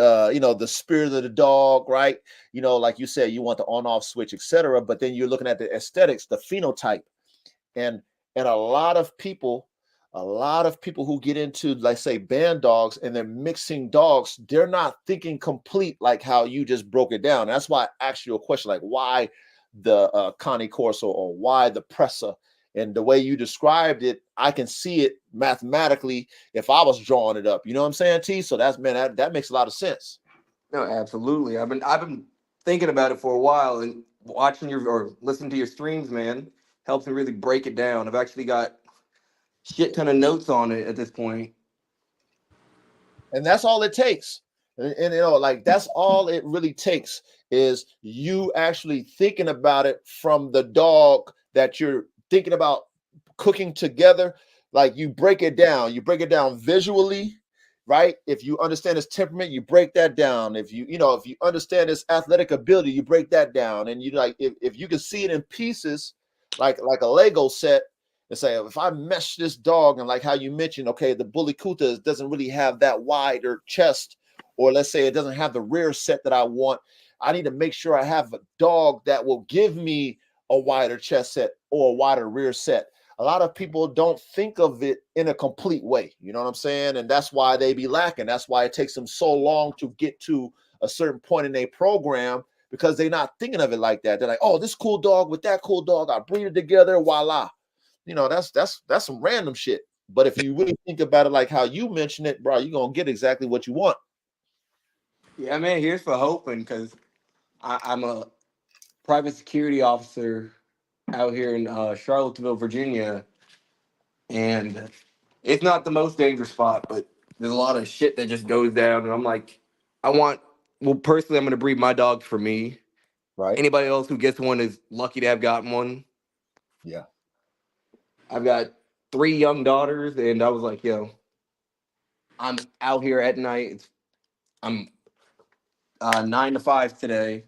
the spirit of the dog, right? Like you said, you want the on-off switch, etc. But then you're looking at the aesthetics, the phenotype, and a lot of people who get into, like, say, band dogs, and they're mixing dogs, they're not thinking complete like how you just broke it down. That's why I asked you a question like why the Connie Corso or why the Pressa, and the way you described it, I can see it mathematically if I was drawing it up. You know what I'm saying, T? So that's, man, that makes a lot of sense. No, absolutely. I've been thinking about it for a while, and watching your or listening to your streams, man, helps me really break it down. I've actually got shit ton of notes on it at this point. And that's all it takes. And like, that's all it really takes is you actually thinking about it from the dog that you're thinking about cooking together. Like, you break it down visually, right? If you understand his temperament, you break that down. If you understand his athletic ability, you break that down. And you, like, if you can see it in pieces, like a Lego set, and say, if I mesh this dog, and like how you mentioned, okay, the Bully Kuta doesn't really have that wider chest, or let's say it doesn't have the rear set that I want. I need to make sure I have a dog that will give me a wider chest set or a wider rear set. A lot of people don't think of it in a complete way. You know what I'm saying? And that's why they be lacking. That's why it takes them so long to get to a certain point in their program, because they're not thinking of it like that. They're like, oh, this cool dog with that cool dog, I breed it together, voila. That's some random shit. But if you really think about it like how you mentioned it, bro, you're gonna get exactly what you want. Yeah, man. Here's for hoping, because I'm a private security officer out here in Charlottesville, Virginia, and it's not the most dangerous spot, but there's a lot of shit that just goes down, and I'm like, well, personally, I'm gonna breed my dogs for me. Right? Anybody else who gets one is lucky to have gotten one. Yeah. I've got 3 young daughters, and I was like, yo, I'm out here at night. I'm 9 to 5 today,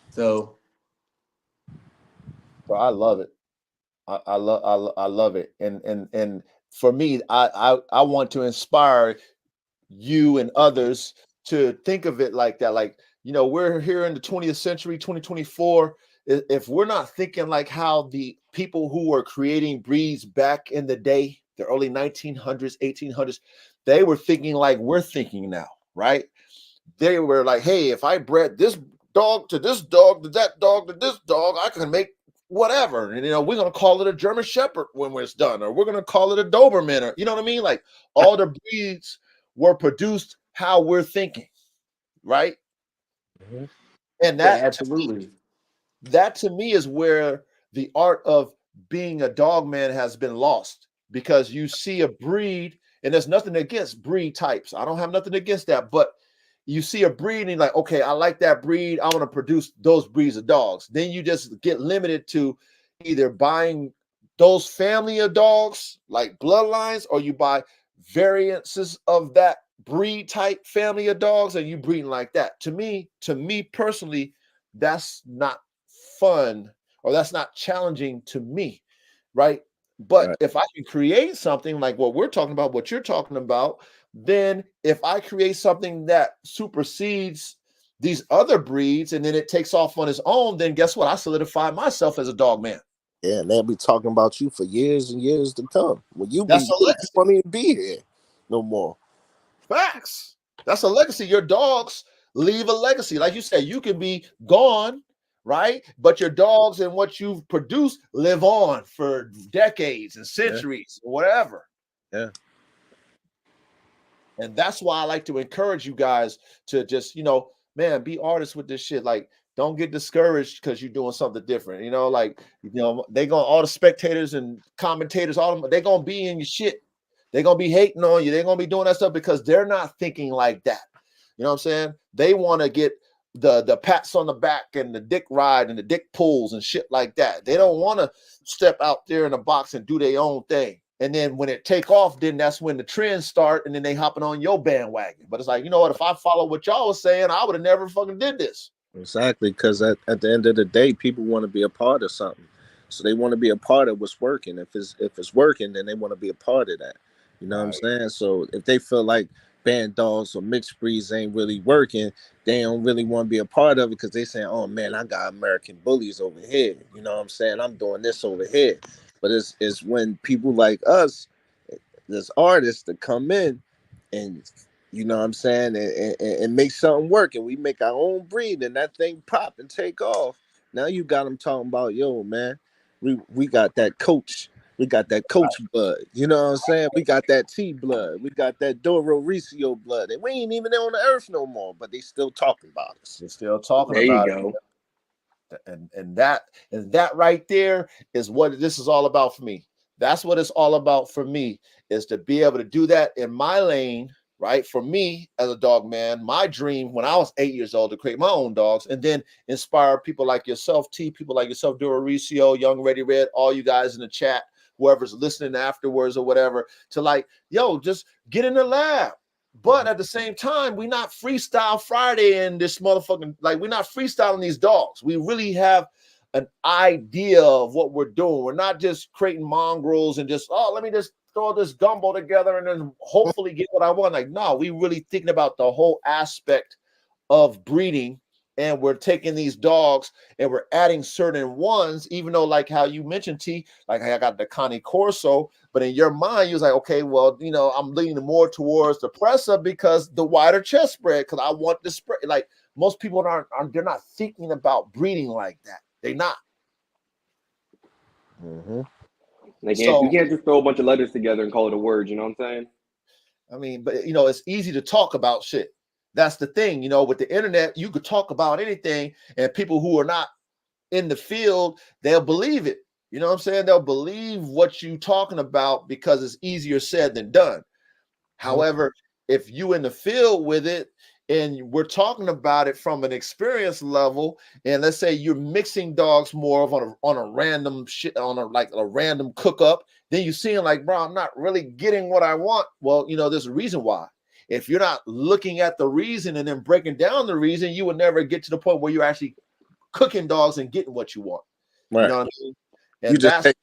so Bro, I love it. I love it. And for me, I want to inspire you and others to think of it like that. Like, we're here in the 20th century, 2024. If we're not thinking like how the people who were creating breeds back in the day, the early 1900s, 1800s, they were thinking like we're thinking now, right? They were like, hey, if I bred this dog to this dog to that dog to this dog, I can make whatever. And we're gonna call it a German Shepherd when it's done, or we're gonna call it a Doberman, or you know what I mean? Like, all the breeds were produced how we're thinking, right? Mm-hmm. And yeah, that absolutely. that to me is where the art of being a dog man has been lost, because you see a breed, and there's nothing against breed types. I don't have nothing against that, but you see a breed and you're like, okay, I like that breed. I want to produce those breeds of dogs. Then you just get limited to either buying those family of dogs, like bloodlines, or you buy variances of that breed type family of dogs, and you breeding like that. To me personally, that's not fun, or that's not challenging to me, right? But Right. if I can create something like what we're talking about, what you're talking about, then if I create something that supersedes these other breeds, and then it takes off on its own, then guess what? I solidify myself as a dog man. Yeah, and they'll be talking about you for years and years to come. When you be That's a you legacy. won't even be here no more. Facts. That's a legacy. Your dogs leave a legacy. Like you said, you can be gone, right? But your dogs and what you've produced live on for decades and Yeah, centuries, or whatever. yeah. And that's why I like to encourage you guys to just, man, be artists with this shit. Like, don't get discouraged because you're doing something different. Like, they going, all the spectators and commentators, all of them, they're gonna be in your shit. They're gonna be hating on you. They're gonna be doing that stuff because they're not thinking like that. You know what I'm saying? They want to get the pats on the back and the dick ride and the dick pulls and shit like that. They don't want to step out there in the box and do their own thing. And then when it take off, then that's when the trends start, and then they hopping on your bandwagon. But it's like, you know what? If I follow what y'all was saying, I would have never fucking did this. Exactly, because at the end of the day, people want to be a part of something, so they want to be a part of what's working. If it's working, then they want to be a part of that. You know what I'm Right. saying? So if they feel like band dogs or mixed breeds ain't really working, they don't really want to be a part of it because they saying, "Oh man, I got American bullies over here." You know what I'm saying? I'm doing this over here. But it's when people like us, there's artists that come in and you know what I'm saying, and make something work, and we make our own breed, and that thing pop and take off. Now you got them talking about, yo, man, we got that coach, we got that coach blood. You know what I'm saying? We got that T blood, we got that Doro Ricio blood, and we ain't even on the earth no more, but they still talking about us. They're still talking There you about it. go. And that right there is what this is all about for me. That's what it's all about for me, is to be able to do that in my lane, right? For me as a dog man, my dream when I was 8 years old to create my own dogs and then inspire people like yourself, T, people like yourself, Duracio, Young Ready Red, all you guys in the chat, whoever's listening afterwards or whatever, to like, yo, just get in the lab. But at the same time, we're not freestyle Friday in this motherfucking, like, we're not freestyling these dogs. We really have an idea of what we're doing. We're not just creating mongrels and just, oh, let me just throw this gumbo together and then hopefully get what I want. Like, no, we really thinking about the whole aspect of breeding, and we're taking these dogs and we're adding certain ones, even though, like how you mentioned, T, like I got the Cane Corso, but in your mind, you was like, okay, well, you know, I'm leaning more towards the Pressa because the wider chest spread, because I want the spread. Like most people aren't they're not thinking about breeding like that. They're not. Mm-hmm. You So, can't just throw a bunch of letters together and call it a word. You know what I'm saying? I mean, but you know, it's easy to talk about shit. That's the thing, you know, with the internet, you could talk about anything, and people who are not in the field, they'll believe it. You know what I'm saying? They'll believe what you talking about because it's easier said than done. However, if you in the field with it and we're talking about it from an experience level, and let's say you're mixing dogs more of on a random shit, on a like a random cook up, then you're seeing like, bro, I'm not really getting what I want. Well, you know, there's a reason why. If you're not looking at the reason and then breaking down the reason, you would never get to the point where you're actually cooking dogs and getting what you want. You Right. know what I mean? You And just that's take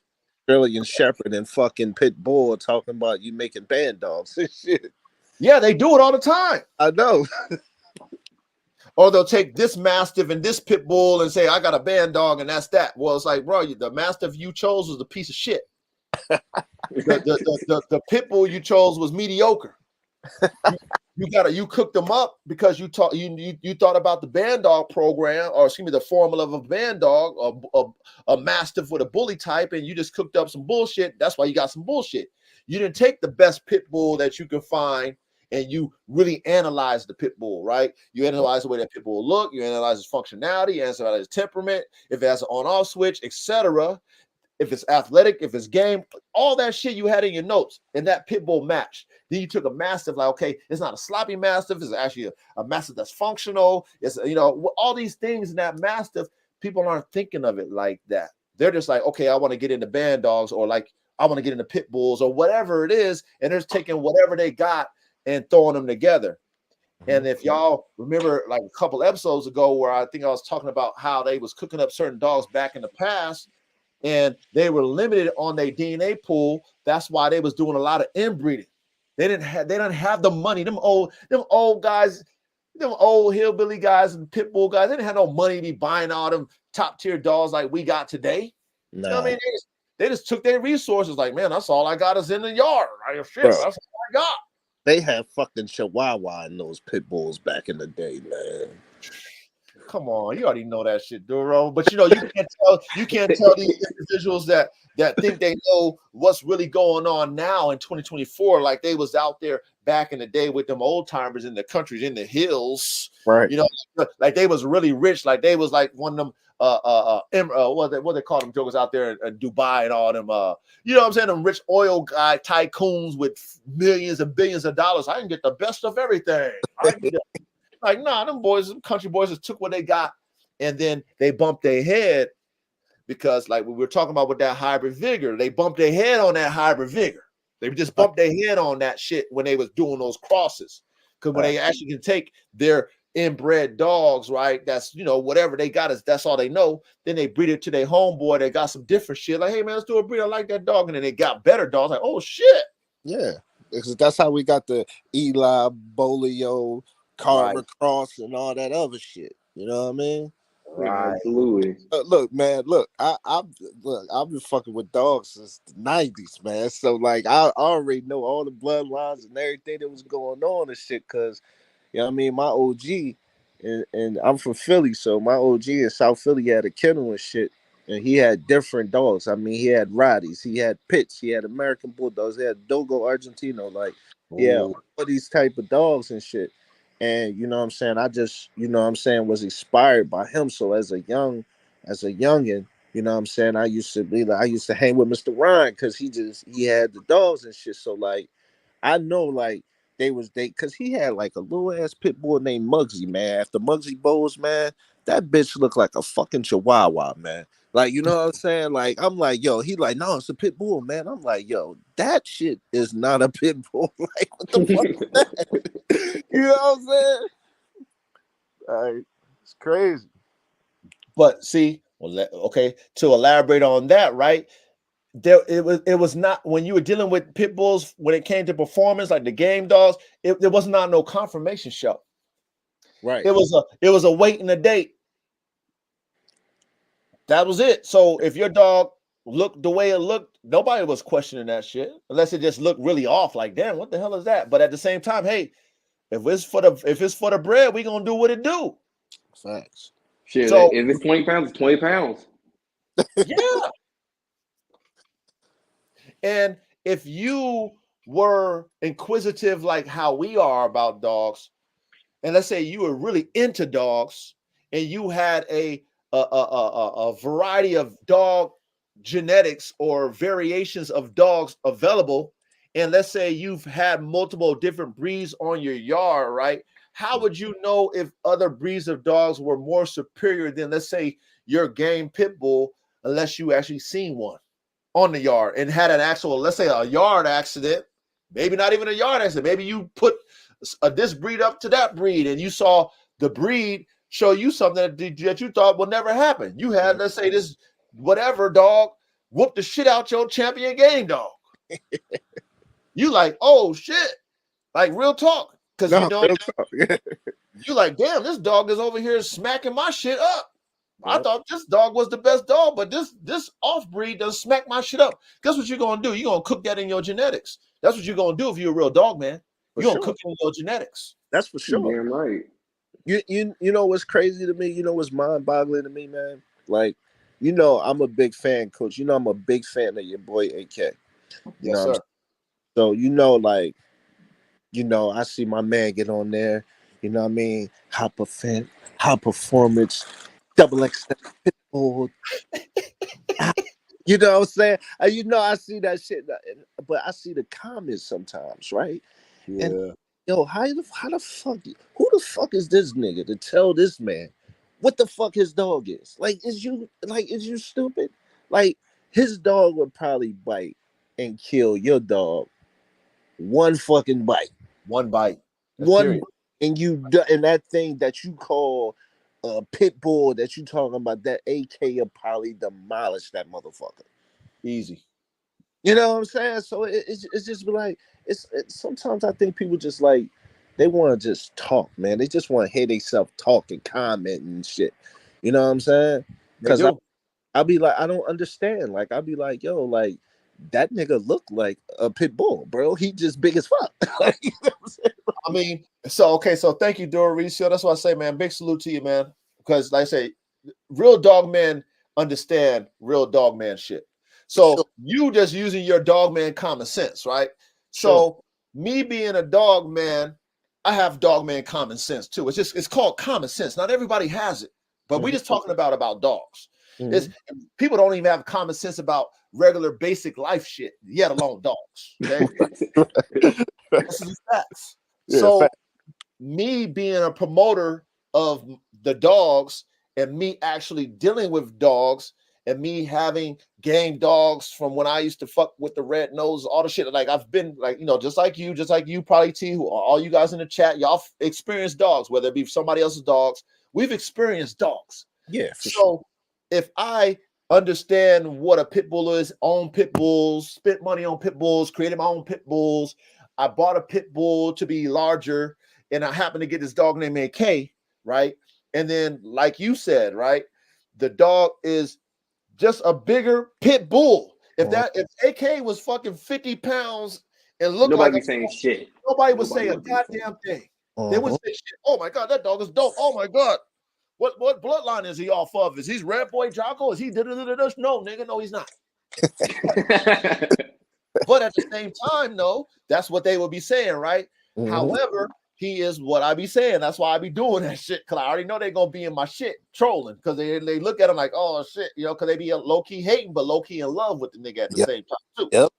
Australian Shepherd and fucking Pit Bull talking about you making band dogs and shit. yeah, they do it all the time. I know. Or they'll take this Mastiff and this Pit Bull and say, I got a band dog and that's that. Well, it's like, bro, the Mastiff you chose was a piece of shit. The Pit Bull you chose was mediocre. You cooked them up because you thought about the band dog program, or excuse me, the formula of a band dog, a Mastiff with a bully type, and you just cooked up some bullshit. That's why you got some bullshit. You didn't take the best Pit Bull that you can find and you really analyze the Pit Bull, right? You analyze the way that Pit Bull look, you analyze his functionality, you analyze his temperament, if it has an on-off switch, etc. If it's athletic, if it's game, all that shit you had in your notes, and that Pit Bull match. Then you took a Mastiff, like, okay, it's not a sloppy Mastiff, it's actually a Mastiff that's functional. It's, you know, all these things in that Mastiff, people aren't thinking of it like that. They're just like, okay, I want to get into band dogs, or like, I want to get into pit bulls, or whatever it is, and they're taking whatever they got and throwing them together. And if y'all remember, like a couple episodes ago, where I think I was talking about how they was cooking up certain dogs back in the past, and they were limited on their DNA pool. That's why they was doing a lot of inbreeding. They didn't have the money. Them old guys, them old hillbilly guys and pit bull guys, they didn't have no money to be buying all them top tier dogs like we got today. Nah. You know what I mean? They just took their resources. Like, man, that's all I got is in the yard. Shit, Bro, that's all I got. they had fucking Chihuahua in those pit bulls back in the day, man. Come on, you already know that shit, Duro. But you know, you can't tell these individuals that think they know what's really going on now in 2024, like they was out there back in the day with them old timers in the countries, in the hills. Right. You know, like they was really rich, like they was like one of them what they call them jokers out there in Dubai and all them you know what I'm saying, them rich oil guy tycoons with millions and billions of dollars. I can get the best of everything. Like, nah, them boys, them country boys just took what they got, and then they bumped their head because, like we were talking about with that hybrid vigor, they bumped their head on that hybrid vigor. They just bumped their head on that shit when they was doing those crosses. Because when they actually can take their inbred dogs, right? That's, whatever they got is that's all they know. Then they breed it to their homeboy. They got some different shit. Like, hey man, let's do a breed. I like that dog. And then they got better dogs. Like, oh shit. Yeah. Because that's how we got the Eli, Bolio, Carver Cross, and all that other shit. You know what I mean? Yeah, absolutely. Look, man. Look, I've been fucking with dogs since the '90s, man. So like, I already know all the bloodlines and everything that was going on and shit. Cause you know what I mean, my OG, and I'm from Philly, so my OG in South Philly had a kennel and shit, and he had different dogs. I mean, he had Rotties, he had Pits, he had American Bulldogs, he had Dogo Argentino, like all these type of dogs and shit. And you know what I'm saying, I just, was inspired by him. So as a youngin, you know what I'm saying, I used to hang with Mr. Ryan because he had the dogs and shit. So like, I know like because he had like a little ass pit bull named Muggsy, man. After Muggsy Bowles, man, that bitch looked like a fucking chihuahua, man. Like, you know what I'm saying? Like, I'm like, yo, he like, no, it's a pit bull, man. I'm like, yo, that shit is not a pit bull. Like, what the fuck is that? You know what I'm saying? Like, it's crazy. But see, okay, to elaborate on that, right? It was not when you were dealing with pit bulls when it came to performance, like the game dogs. There was not no confirmation show. Right. It was a wait and a date. That was it. So if your dog looked the way it looked, nobody was questioning that shit unless it just looked really off. Like, damn, what the hell is that? But at the same time, hey, if it's for the bread, we gonna do what it do. Facts. Shit, So if it's 20 pounds, it's 20 pounds. yeah. And if you were inquisitive like how we are about dogs, and let's say you were really into dogs and you had a variety of dog genetics or variations of dogs available, and let's say you've had multiple different breeds on your yard, right? How would you know if other breeds of dogs were more superior than, let's say, your game pit bull, unless you actually seen one on the yard and had an actual, let's say, a yard accident, maybe not even a yard accident. Maybe you put this breed up to that breed and you saw the breed show you something that you thought would never happen. You had, let's say, this whatever dog whoop the shit out your champion game dog. You like, oh shit, like real talk. Because No, real talk. you like, damn, this dog is over here smacking my shit up. I Yep. thought this dog was the best dog, but this off breed does smack my shit up. Guess what you're gonna do? You're gonna cook that in your genetics. That's what you're gonna do if you're a real dog, man. You're gonna cook it in your genetics. That's for sure. Damn right. You know what's crazy to me? You know what's mind-boggling to me, man? Like, I'm a big fan, Coach. I'm a big fan of your boy AK. Yes, sir. So, like, I see my man get on there. You know what I mean? High performance, double X pitbull. You know what I'm saying? I see that shit, but I see the comments sometimes, right? Yeah. And yo, how the fuck? Who the fuck is this nigga to tell this man what the fuck his dog is? Is you stupid? Like, his dog would probably bite and kill your dog. One fucking bite. One bite. That's One period. bite, and that thing that you call a pit bull that you talking about, that AK will probably demolish that motherfucker. Easy. You know what I'm saying? So it's just like it's sometimes I think people just like they want to just talk, man. They just want to hear themselves talk and comment and shit. You know what I'm saying? Because I'll be like, I don't understand. Like, I'll be like, yo, like, that nigga look like a pit bull, bro. He just big as fuck. Like, you know what I'm saying? I mean, so thank you, Dorisio. That's what I say, man. Big salute to you, man. Because like I say, real dog men understand real dog man shit. So you just using your dog man common sense, right? So me being a dog man, I have dog man common sense too. It's called common sense. Not everybody has it, but we just talking about dogs. It's people don't even have common sense about regular basic life shit, yet alone dogs. Okay, this is facts. So me being a promoter of the dogs and me actually dealing with dogs and me having game dogs from when I used to fuck with the red nose, all the shit. Like I've been like, just like you, probably T, who all you guys in the chat, y'all experienced dogs, whether it be somebody else's dogs. We've experienced dogs. Yeah, for sure. So if I understand what a pit bull is, own pit bulls, spent money on pit bulls, created my own pit bulls, I bought a pit bull to be larger, and I happened to get this dog named AK, right? And then, like you said, right, the dog is just a bigger pit bull. If AK was fucking 50 pounds and looked Nobody like be saying shit. nobody would say a goddamn thing. They would say shit. Oh my god, that dog is dope. Oh my god. What bloodline is he off of? Is he Red Boy Jocko? Is he da-da-da-da-da? No, nigga, no, he's not. But at the same time, no, that's what they would be saying, right? However, he is what I be saying. That's why I be doing that shit, because I already know they're gonna be in my shit trolling, because they look at him like, oh shit, because they be low-key hating, but low-key in love with the nigga at the same time too.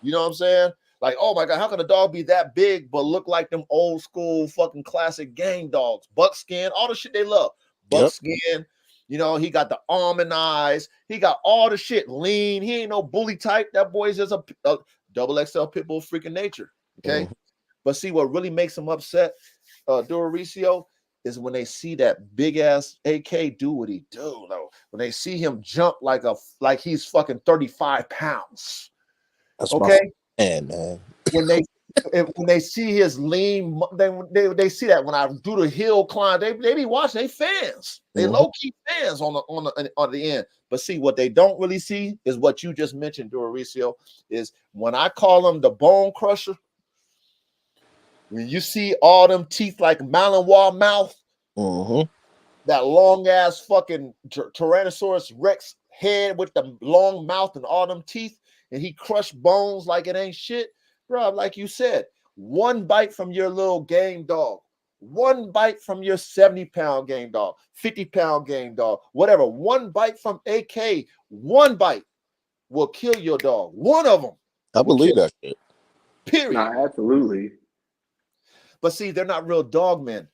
You know what I'm saying? Like, oh my god, how can a dog be that big but look like them old school fucking classic gang dogs? Buckskin, all the shit they love. Buckskin, he got the almond eyes, he got all the shit, lean, he ain't no bully type. That boy is just a double XL pit bull freaking nature. Okay. But see, what really makes him upset, Doricio, is when they see that big ass AK do what he do, though. When they see him jump like he's fucking 35 pounds. That's okay, man. When they see his lean, they see that when I do the hill climb, they be watching. They fans, they low key fans on the end. But see, what they don't really see is what you just mentioned, Doricio, is when I call him the bone crusher. When you see all them teeth like Malinois mouth, that long ass fucking Tyrannosaurus Rex head with the long mouth and all them teeth, and he crushed bones like it ain't shit, bro. Like you said, one bite from your little game dog, one bite from your 70-pound game dog, 50-pound game dog, whatever, one bite from AK, one bite will kill your dog. One of them. I believe that shit. Period. Nah, absolutely. But see, they're not real dog men.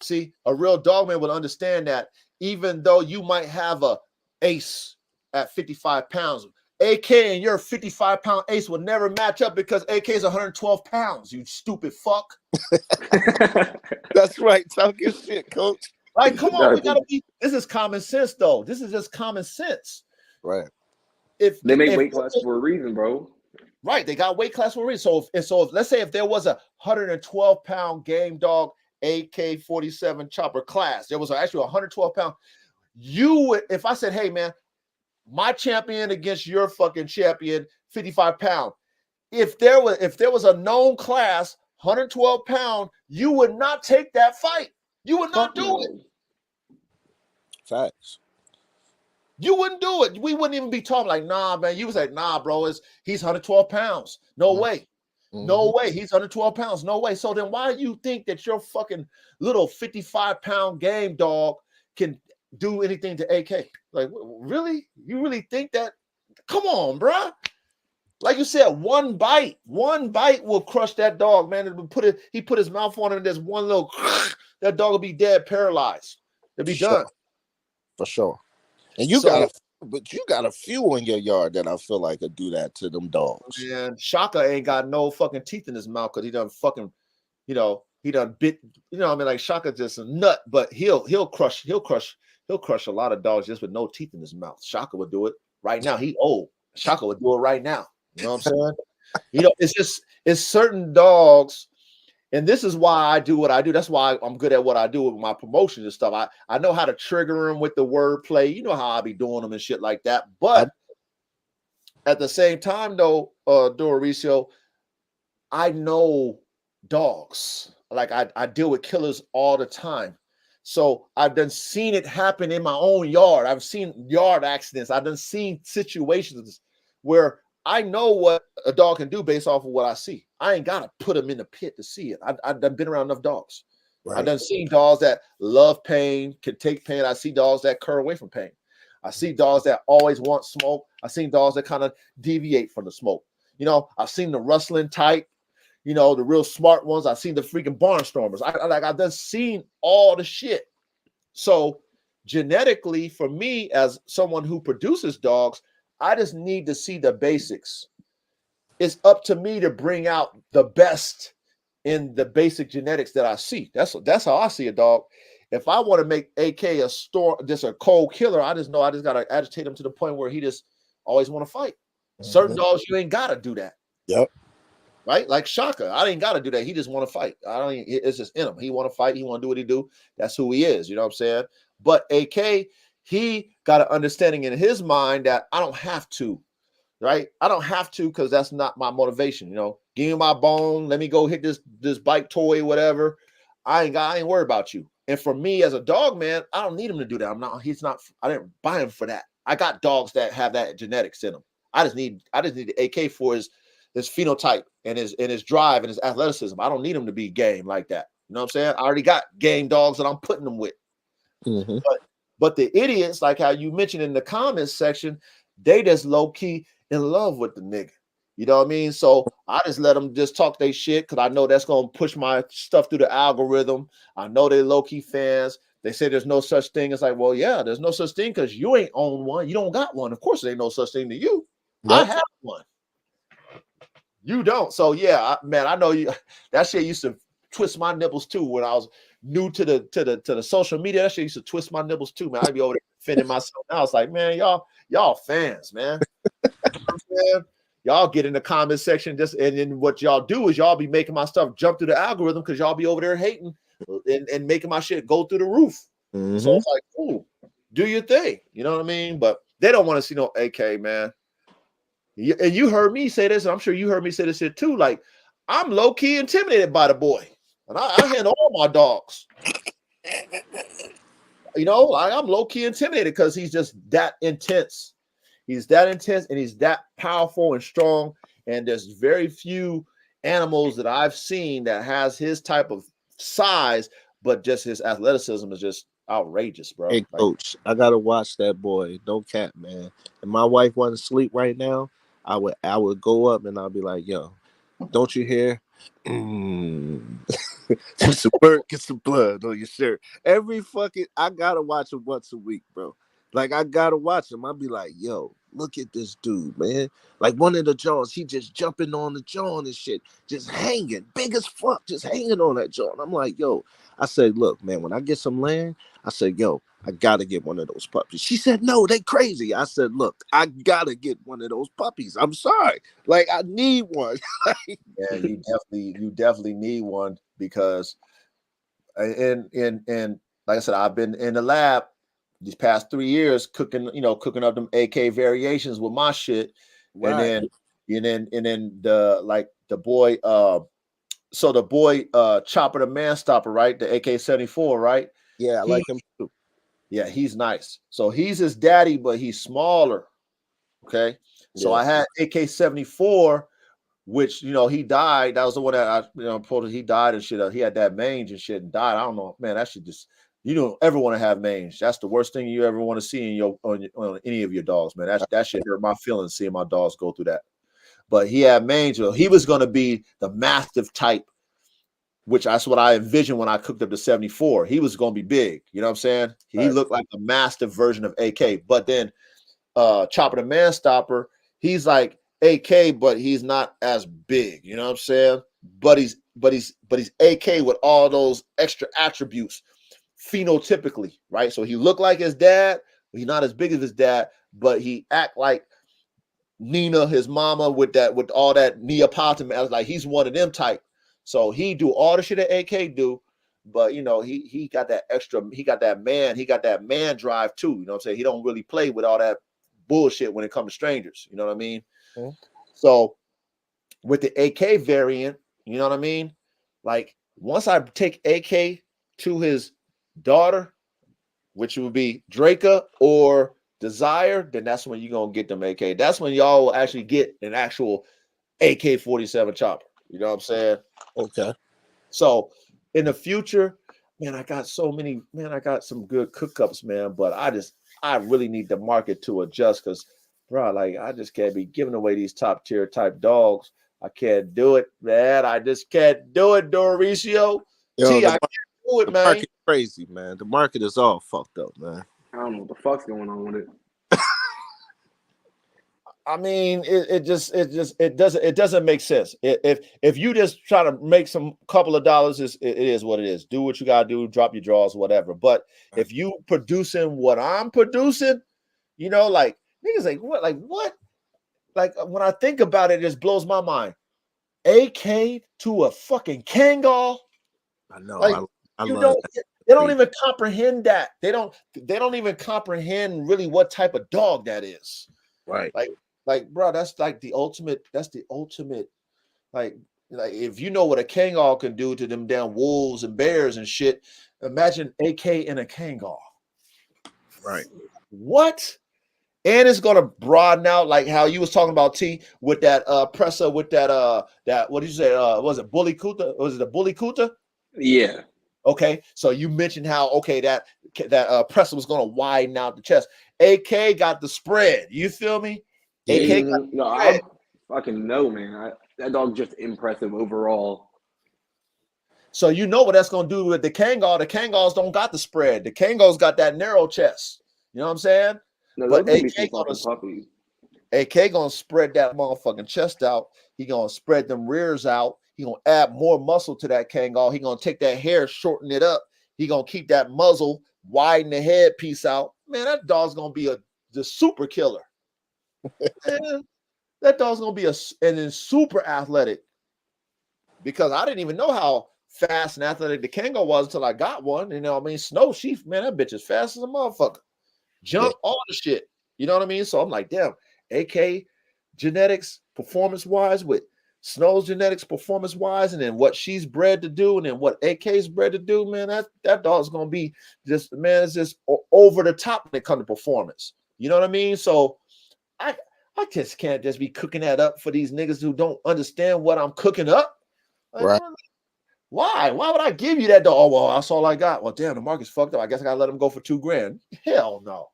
See, a real dog man will understand that even though you might have a ace at 55 pounds, AK and your 55-pound ace will never match up, because AK is 112 pounds, you stupid fuck. That's right. Talk your shit, coach. Like, come on, we gotta be. This is common sense, though. This is just common sense. Right. If they make weight class for a reason, bro. Right, they got weight class for a reason. So if let's say if there was a 112-pound game dog AK-47 chopper class, there was actually 112-pound. You would, if I said, hey man, my champion against your fucking champion, 55-pound. If there was a known class, 112-pound, you would not take that fight. You would not do it. Facts. You wouldn't do it. We wouldn't even be talking like, nah, man. You was like, nah, bro, he's 112 pounds. No way. No way. He's 112 pounds. No way. So then why do you think that your fucking little 55-pound game dog can do anything to AK? Like, really? You really think that? Come on, bro. Like you said, one bite will crush that dog, man. He put his mouth on it, and there's one little, that dog will be dead, paralyzed. It'll be done. For sure. And you got a few in your yard that I feel like could do that to them dogs. And Shaka ain't got no fucking teeth in his mouth because he done fucking, he done bit, I mean, like Shaka just a nut, but he'll crush a lot of dogs just with no teeth in his mouth. Shaka would do it right now. He old. Shaka would do it right now. You know what I'm saying? It's certain dogs. And this is why I do what I do. That's why I'm good at what I do with my promotions and stuff. I know how to trigger them with the wordplay. You know how I be doing them and shit like that. But at the same time, though, Doricio, I know dogs. Like I deal with killers all the time. So I've done seen it happen in my own yard. I've seen yard accidents. I've done seen situations where I know what a dog can do based off of what I see. I ain't got to put them in the pit to see it. I've been around enough dogs. Right. I've done seen dogs that love pain, can take pain. I see dogs that curl away from pain. I see dogs that always want smoke. I've seen dogs that kind of deviate from the smoke. I've seen the rustling type, the real smart ones. I've seen the freaking barnstormers. I've done seen all the shit. So genetically, for me as someone who produces dogs, I just need to see the basics. It's up to me to bring out the best in the basic genetics that I see. That's how I see a dog. If I want to make AK a just a cold killer, I just know I just gotta agitate him to the point where he just always want to fight. Certain dogs, you ain't gotta do that. Yep. Right? Like Shaka, I ain't gotta do that. He just want to fight. I don't. It's just in him. He want to fight. He want to do what he do. That's who he is. You know what I'm saying? But AK, he got an understanding in his mind that I don't have to. Right? I don't have to because that's not my motivation. You know, give me my bone. Let me go hit this bike toy, whatever. I ain't worried about you. And for me as a dog man, I don't need him to do that. I didn't buy him for that. I got dogs that have that genetics in them. I just need the AK for his phenotype and his drive and his athleticism. I don't need him to be game like that. You know what I'm saying? I already got game dogs that I'm putting them with. Mm-hmm. But the idiots, like how you mentioned in the comments section, they just low key in love with the nigga. You know what I mean? So I just let them just talk their shit because I know that's gonna push my stuff through the algorithm. I know they low key fans. They say there's no such thing. It's like, well, yeah, there's no such thing because you ain't own one. You don't got one. Of course, there ain't no such thing to you. Yep. I have one. You don't. So yeah, man, I know you. That shit used to twist my nipples too when I was new to the social media. That shit used to twist my nipples too, man. I'd be over there defending myself. Now it's like, man, y'all fans, man. Y'all get in the comment section and then what y'all do is y'all be making my stuff jump through the algorithm because y'all be over there hating and making my shit go through the roof. Mm-hmm. So it's like, cool, do your thing. You know what I mean? But they don't want to see no AK, man. And you heard me say this, and I'm sure you heard me say this shit too. Like, I'm low-key intimidated by the boy. And I handle all my dogs. You know, I'm low-key intimidated because he's just that intense. He's that intense and he's that powerful and strong. And there's very few animals that I've seen that has his type of size, but just his athleticism is just outrageous, bro. Hey, coach, I gotta watch that boy. No cap, man. If my wife wasn't asleep right now, I would go up and I'll be like, yo, don't you hear? Get some burnt, get some blood on your shirt. I gotta watch him once a week, bro. Like, I gotta watch him. I'll be like, yo, look at this dude, man. Like, one of the Johns, he just jumping on the John and shit, just hanging, big as fuck, just hanging on that John. I'm like, yo, I said, look, man, when I get some land, I said, yo, I gotta get one of those puppies. She said, no, they crazy. I said, look, I gotta get one of those puppies. I'm sorry. Like, I need one. Yeah, you definitely need one because and like I said, I've been in the lab these past 3 years cooking up them AK variations with my shit. Right. And then the boy Chopper the Man Stopper, right? The AK-74, right? Yeah, I like him too. Yeah, he's nice. So he's his daddy, but he's smaller. Okay. So I had AK-74, which he died. That was the one that he died and shit. He had that mange and shit and died. I don't know, man. That should just you don't ever want to have mange. That's the worst thing you ever want to see in on any of your dogs, man. That shit hurt my feelings seeing my dogs go through that. But he had mange. So he was going to be the mastiff type, which that's what I envisioned when I cooked up the 74. He was going to be big. You know what I'm saying? He looked like a mastiff version of AK. But then Chopper the Man Stopper, he's like AK, but he's not as big. You know what I'm saying? But he's AK with all those extra attributes phenotypically, right? So he looked like his dad, but he's not as big as his dad, but he act like Nina, his mama, with all that Neapolitan. Like he's one of them type. So he do all the shit that AK do, but he got that extra. He got that man drive too. You know what I'm saying? He don't really play with all that bullshit when it comes to strangers. You know what I mean? Mm-hmm. So with the AK variant, you know what I mean? Like once I take AK to his daughter, which would be Draca or Desire, then that's when you're gonna get them AK. That's when y'all will actually get an actual AK-47 chopper. You know what I'm saying? Okay. So in the future, man, I got some good cookups, man. But I really need the market to adjust because, bro, like I just can't be giving away these top tier type dogs. I can't do it, man. I just can't do it, Doricio. I can't do it, man. The market crazy, man. The market is all fucked up, man. I don't know what the fuck's going on with it. I mean, it doesn't make sense. If you just try to make some couple of dollars, it is what it is. Do what you gotta do, drop your draws, whatever. But if you producing what I'm producing, like niggas like what? Like when I think about it, it just blows my mind. AK to a fucking Kangol. I know. Like I you love don't that. they don't even comprehend that. They don't even comprehend really what type of dog that is. Right. Like, bro, that's like the ultimate. That's the ultimate. Like if you know what a Kangol can do to them damn wolves and bears and shit, imagine AK in a Kangol. Right. What? And it's gonna broaden out like how you was talking about T with that presser with that what did you say? Was it Bully Kuta? Was it the Bully Kuta? Yeah. Okay, so you mentioned how that presser was gonna widen out the chest. AK got the spread. You feel me? Yeah, AK got No, the spread. I fucking know, man. That dog's just impressive overall. So you know what that's gonna do with the Kangol. The Kangols don't got the spread. The Kangols got that narrow chest. You know what I'm saying? No, But those gonna be some fucking puppies. AK gonna spread that motherfucking chest out. He gonna spread them rears out. He gonna add more muscle to that Kangol. He gonna take that hair, shorten it up. He gonna keep that muzzle, widen the head piece out. Man, that dog's gonna be the super killer. Man, that dog's gonna be and then super athletic. Because I didn't even know how fast and athletic the Kangol was until I got one. You know what I mean? Snow Sheaf, man, that bitch is fast as a motherfucker. Jump, all the shit. You know what I mean? So I'm like, damn, AK genetics, performance-wise, with Snow's genetics, performance-wise, and then what she's bred to do, and then what AK's bred to do, man, that dog's gonna be just, man, it's just over the top when it comes to performance. You know what I mean? So I just can't just be cooking that up for these niggas who don't understand what I'm cooking up. Like, right. Why? Why would I give you that dog? Oh, well, that's all I got. Well, damn, the market's fucked up. I guess I gotta let him go for $2,000. Hell no.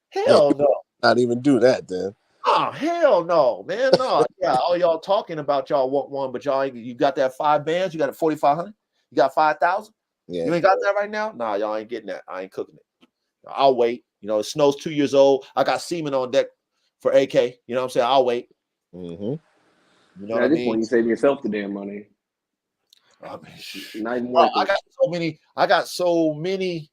Hell no. Not even do that then. Oh, hell no, man. No. Yeah, all y'all talking about y'all want one, but y'all ain't, you got that 5 bands, you got a 4,500, you got 5,000. Yeah. You ain't got that right now? Nah, y'all ain't getting that. I ain't cooking it. I'll wait. You know, it Snow's 2 years old. I got semen on deck for AK. You know what I'm saying? I'll wait. Mm-hmm. You know At what I this mean? point, you save yourself the damn money. I mean, Not even bro, worth it. I got so many,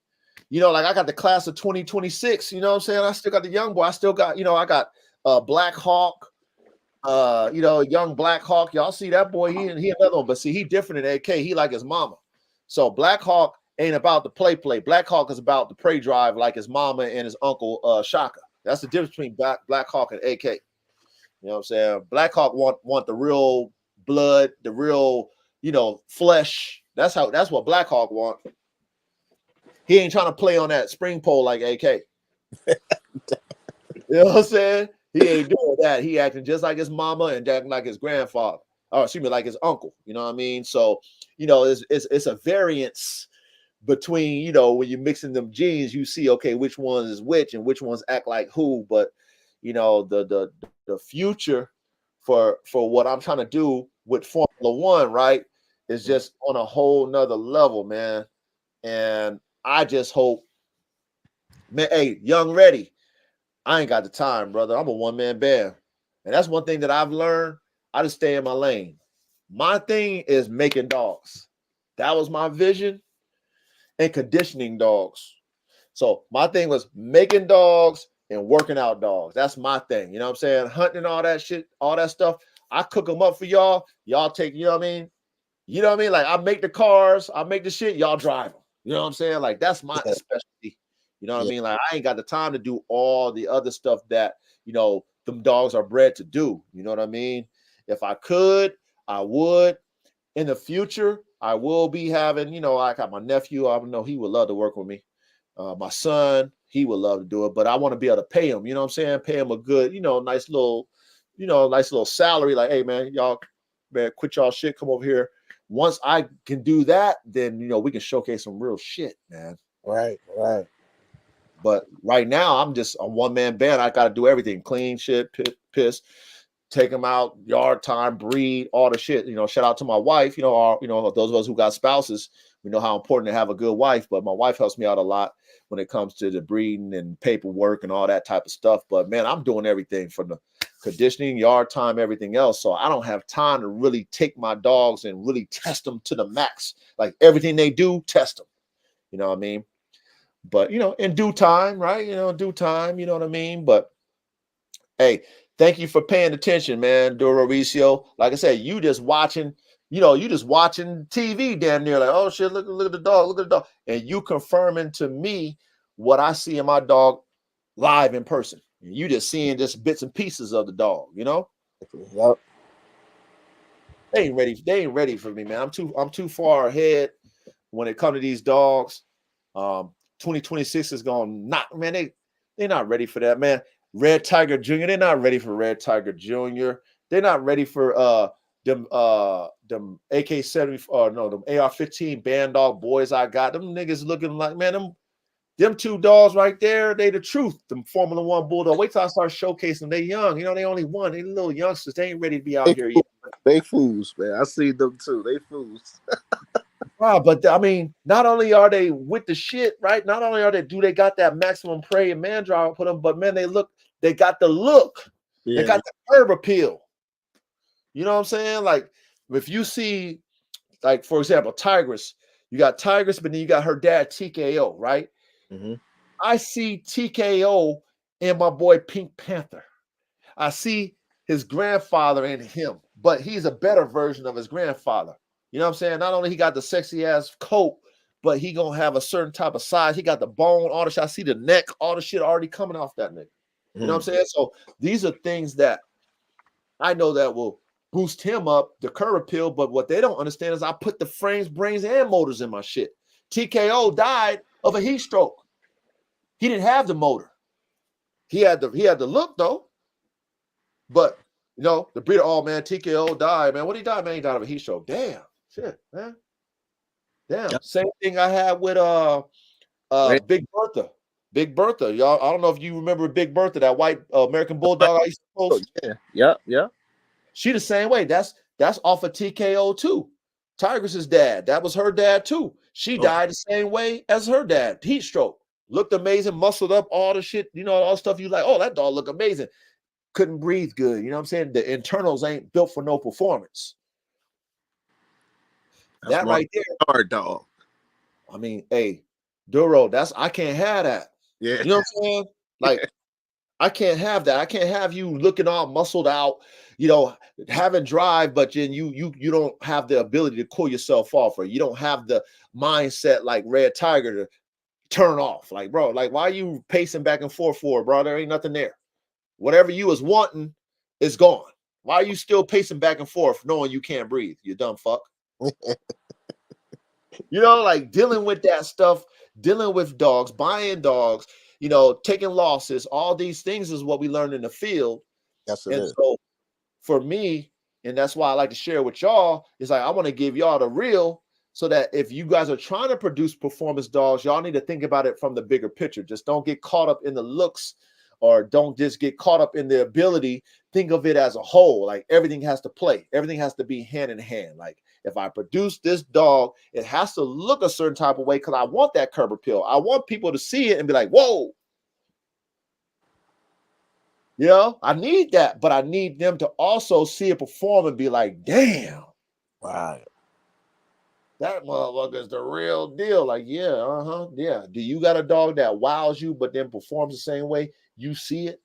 you know, like I got the class of 2026, you know what I'm saying? I still got the young boy. I still got, you know, I got Black Hawk, you know, young Black Hawk. Y'all see that boy, he another one, but see, he different than AK. He like his mama. So Black Hawk ain't about the play. Black Hawk is about the prey drive like his mama and his uncle Shaka. That's the difference between Black Hawk and AK. You know what I'm saying? Black Hawk want the real blood, the real, you know, flesh. That's what Black Hawk want. He ain't trying to play on that spring pole like AK. You know what I'm saying? He ain't doing that. He acting just like his mama and acting like his grandfather. Or excuse me, like his uncle. You know what I mean? So, you know, it's a variance between, you know, when you're mixing them genes, you see, okay, which ones is which and which ones act like who. But, you know, the future for what I'm trying to do with Formula One, right, is just on a whole nother level, man. And I just hope, man, hey, Young Ready, I ain't got the time, brother. I'm a one-man band. And that's one thing that I've learned. I just stay in my lane. My thing is making dogs. That was my vision, and conditioning dogs. So my thing was making dogs and working out dogs. That's my thing. You know what I'm saying? Hunting, all that shit, all that stuff. I cook them up for y'all. Y'all take, you know what I mean? You know what I mean? Like I make the cars, I make the shit, y'all drive them. You know what I'm saying? Like that's my specialty. You know what I mean? Like I ain't got the time to do all the other stuff that, you know, them dogs are bred to do. You know what I mean? If I could, I would. In the future, I will be having, you know, I got my nephew. I know he would love to work with me. My son, he would love to do it, but I want to be able to pay him. You know what I'm saying? Pay him a good, you know, nice little salary. Like, hey man, y'all, man, quit y'all shit. Come over here. Once I can do that, then, you know, we can showcase some real shit, man. Right. But right now, I'm just a one-man band. I got to do everything: clean shit, piss, take them out, yard time, breed, all the shit. You know, shout out to my wife. You know, those of us who got spouses, we know how important to have a good wife. But my wife helps me out a lot when it comes to the breeding and paperwork and all that type of stuff. But man, I'm doing everything from the conditioning, yard time, everything else. So I don't have time to really take my dogs and really test them to the max. Like everything they do, test them. You know what I mean? But in due time, right? In due time, you know what I mean? But hey, thank you for paying attention, man, Duro Ricio. Like I said, you just watching, you just watching TV damn near like, oh shit, look at the dog, look at the dog. And you confirming to me what I see in my dog live in person. You just seeing just bits and pieces of the dog, Yep. They ain't ready for me, man. I'm too far ahead when it comes to these dogs. 2026 is going not, man, they're not ready for that, man. Red Tiger Jr., they're not ready for Red Tiger Jr. They're not ready for them AK-70 no, them AR-15 Bandog boys I got. Them niggas looking like, man, them two dogs right there, they the truth. Them Formula One Bulldog. Wait till I start showcasing them. They young, they only one. They little youngsters. They ain't ready to be out here yet. They fools, man. I see them too. They fools. Wow, but I mean, not only are they with the shit, right? Not only they got that maximum prey and man drive put them, but man, they got the look. Yeah. They got the curb appeal. You know what I'm saying? Like, if you see, like, for example, Tigress, you got Tigress, but then you got her dad, TKO, right? Mm-hmm. I see TKO in my boy Pink Panther. I see his grandfather in him, but he's a better version of his grandfather. You know what I'm saying? Not only he got the sexy ass coat, but he gonna have a certain type of size. He got the bone, all the shit. I see the neck, all the shit already coming off that nigga. You know what I'm saying? So these are things that I know that will boost him up, the curb appeal. But what they don't understand is I put the frames, brains, and motors in my shit. TKO died of a heat stroke. He didn't have the motor. He had the look though. But the breeder, oh man, TKO died, man. What did he die, man? He died of a heat stroke. Damn, shit, man. Damn. Yep. Same thing I had with Big Bertha. Big Bertha. Y'all, I don't know if you remember Big Bertha, that white American bulldog I used to post. Yeah. She the same way. That's off of TKO too. Tigress's dad. That was her dad too. She died the same way as her dad. Heat stroke. Looked amazing, muscled up, all the shit, all the stuff you like. Oh, that dog look amazing. Couldn't breathe good. You know what I'm saying? The internals ain't built for no performance. That's that right there. Hard dog. I mean, hey, Duro, I can't have that. Yeah. You know what I'm saying? Like, I can't have that. I can't have you looking all muscled out, having drive, but then you don't have the ability to cool yourself off, or you don't have the mindset like Red Tiger to turn off. Like, bro, like, why are you pacing back and forth for, bro? There ain't nothing there. Whatever you was wanting is gone. Why are you still pacing back and forth knowing you can't breathe? You dumb fuck. Like dealing with that stuff, dealing with dogs, buying dogs, taking losses, all these things is what we learned in the field. Yes, it is. So for me, and that's why I like to share with y'all, is like I want to give y'all the real, so that if you guys are trying to produce performance dogs, y'all need to think about it from the bigger picture. Just don't get caught up in the looks, or don't just get caught up in the ability. Think of it as a whole. Like everything has to play. Everything has to be hand in hand. Like if I produce this dog, it has to look a certain type of way because I want that curb appeal. I want people to see it and be like, whoa. I need that, but I need them to also see it perform and be like, damn. Right. That motherfucker is the real deal. Like, yeah, yeah. Do you got a dog that wows you, but then performs the same way? You see it.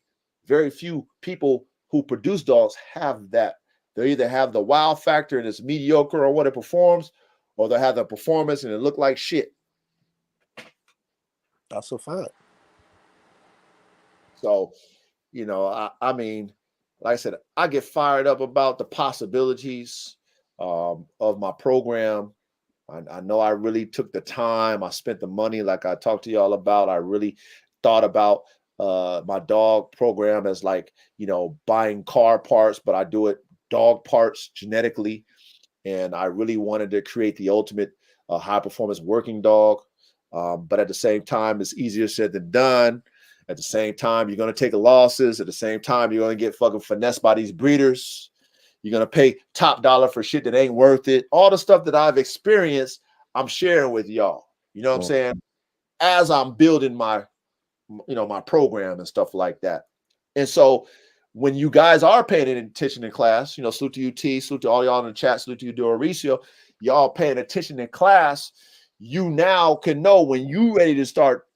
Very few people who produce dogs have that. They either have the wow factor and it's mediocre or what it performs, or they have the performance and it look like shit. That's a fact. So, I mean, like I said, I get fired up about the possibilities of my program. I know I really took the time. I spent the money, like I talked to y'all about. I really thought about my dog program as like, buying car parts, but I do it dog parts genetically. And I really wanted to create the ultimate high performance working dog. But at the same time, it's easier said than done. At the same time, you're going to take losses. At the same time, you're going to get fucking finessed by these breeders. You're going to pay top dollar for shit that ain't worth it. All the stuff that I've experienced, I'm sharing with y'all. You know what I'm saying? as I'm building my, my program and stuff like that. And so when you guys are paying attention in class, salute to UT, salute to all y'all in the chat, salute to you, Doricio, y'all paying attention in class, you now can know when you ready to start,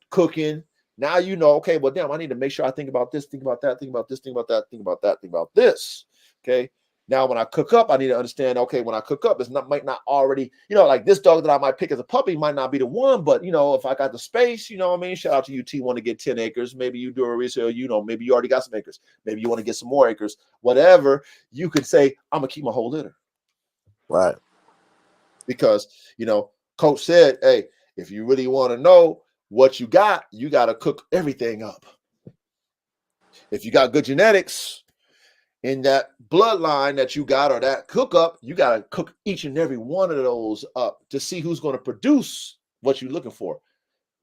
cooking. Now okay, well, damn, I need to make sure I think about this, think about that, think about this, think about that, think about that, think about this. Okay. Now, when I cook up, I need to understand, okay, when I cook up, might not already, like this dog that I might pick as a puppy might not be the one, but, if I got the space, what I mean? Shout out to UT, want to get 10 acres. Maybe you do a resale, maybe you already got some acres. Maybe you want to get some more acres, whatever. You could say, I'm going to keep my whole litter. Right. Because, coach said, hey, if you really want to know what you got to cook everything up. If you got good genetics, in that bloodline that you got or that cook up, you got to cook each and every one of those up to see who's going to produce what you're looking for.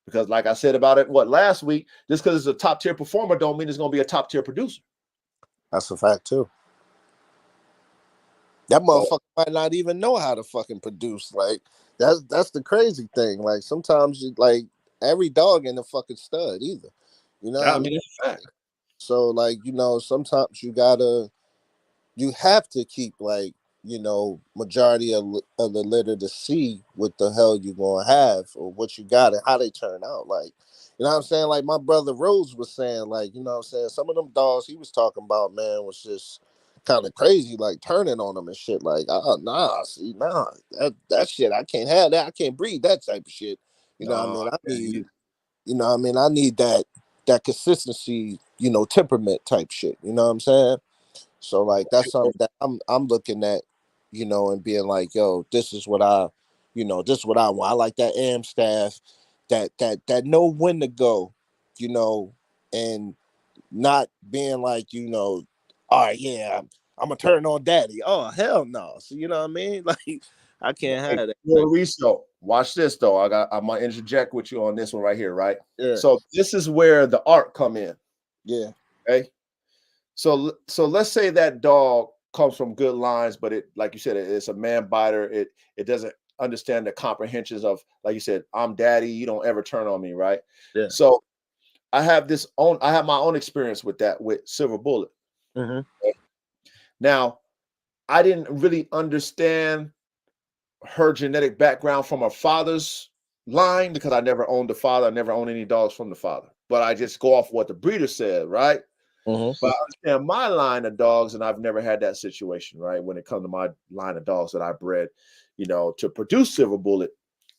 Because like I said about it, last week, just because it's a top tier performer don't mean it's going to be a top tier producer. That's a fact too. That motherfucker might not even know how to fucking produce. Like that's the crazy thing. Like sometimes like every dog ain't a fucking stud either. I mean, that's a fact. So like, sometimes you have to keep like, majority of the litter to see what the hell you're gonna have or what you got and how they turn out. Like, you know what I'm saying? Like my brother Rose was saying, like, you know what I'm saying, some of them dogs he was talking about, man, was just kind of crazy, like turning on them and shit. Like, that shit, I can't have that. I can't breed that type of shit. You know what I mean? I need that consistency, temperament type shit. You know what I'm saying? So like that's something that I'm looking at, and being like, yo, this is what I want. I like that AM staff that know when to go, and not being like, all right, yeah, I'm gonna turn on daddy. Oh hell no. So you know what I mean? Like I can't have that. Mauricio, watch this though. I'm gonna interject with you on this one right here, right? Yeah. So this is where the art come in. Yeah. Okay. So let's say that dog comes from good lines, but it, like you said, it's a man biter. It doesn't understand the comprehensions of, like you said, I'm daddy. You don't ever turn on me, right? Yeah. So I have my own experience with that with Silver Bullet. Mm-hmm. Okay? Now, I didn't really understand her genetic background from her father's line because I never owned the father. I never owned any dogs from the father, but I just go off what the breeder said, right? Mm-hmm. But I understand my line of dogs, and I've never had that situation, right? When it comes to my line of dogs that I bred, to produce Silver Bullet.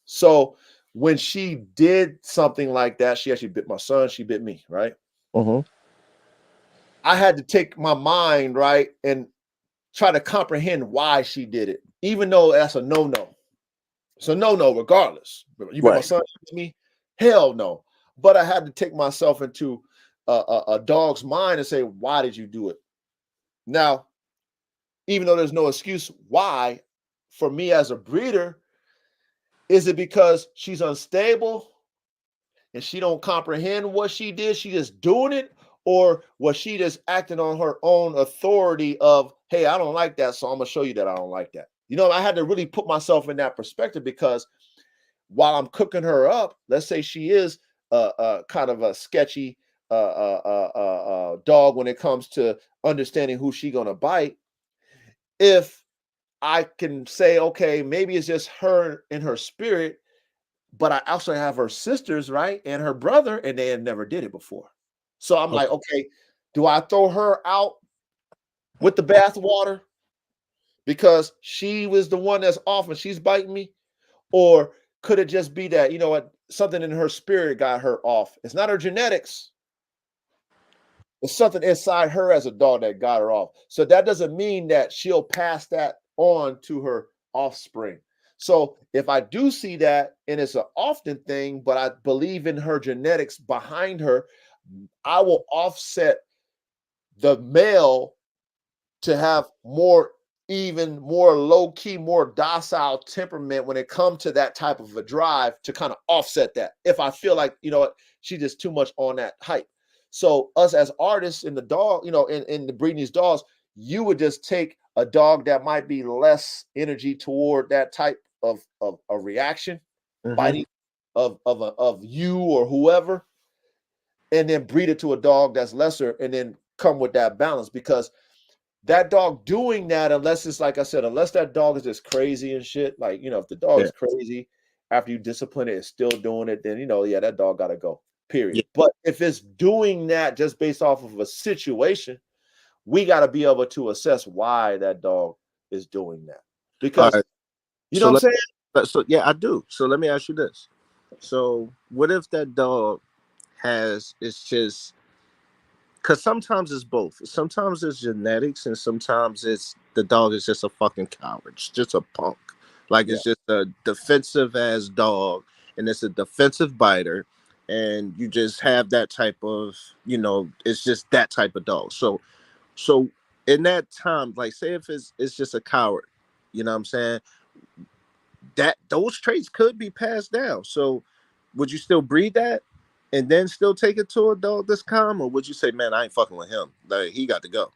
So when she did something like that, she actually bit my son, she bit me, right? Mm-hmm. I had to take my mind, right, and try to comprehend why she did it, even though that's a no-no. It's a no-no regardless. You bit my son, me? Hell no. But I had to take myself into a dog's mind and say, why did you do it? Now, even though there's no excuse why, for me as a breeder, is it because she's unstable and she don't comprehend what she did? She just doing it? Or was she just acting on her own authority of, hey, I don't like that, so I'm going to show you that I don't like that? I had to really put myself in that perspective because while I'm cooking her up, let's say she is kind of a sketchy dog when it comes to understanding who she going to bite. If I can say, okay, maybe it's just her in her spirit, but I also have her sisters, right? And her brother, and they had never did it before. So I'm like, okay, do I throw her out with the bathwater because she was the one that's off and she's biting me? Or could it just be that, something in her spirit got her off? It's not her genetics. It's something inside her as a dog that got her off. So that doesn't mean that she'll pass that on to her offspring. So if I do see that, and it's an often thing, but I believe in her genetics behind her, I will offset the male to have more even, more low-key, more docile temperament when it comes to that type of a drive to kind of offset that. If I feel like, she's just too much on that hype. So us as artists in the dog, in the breeding these dogs, you would just take a dog that might be less energy toward that type of a reaction, biting, of you or whoever, and then breed it to a dog that's lesser, and then come with that balance. Because that dog doing that, unless it's like I said, unless that dog is just crazy and shit, like, if the dog Yeah. is crazy after you discipline it, it's still doing it, then yeah, that dog gotta go. Period. Yeah. But if it's doing that just based off of a situation, we got to be able to assess why that dog is doing that. All Because right. you know So what I'm let saying? so yeah, I do. So let me ask you this. So what if that dog it's just because sometimes it's both. Sometimes it's genetics, and sometimes it's the dog is just a fucking coward, it's just a punk. Like Yeah. it's just a defensive ass dog, and it's a defensive biter, and you just have that type of, it's just that type of dog. So in that time, like say if it's just a coward, you know what I'm saying? That those traits could be passed down. So would you still breed that and then still take it to a dog that's calm, or would you say, man, I ain't fucking with him, like he got to go?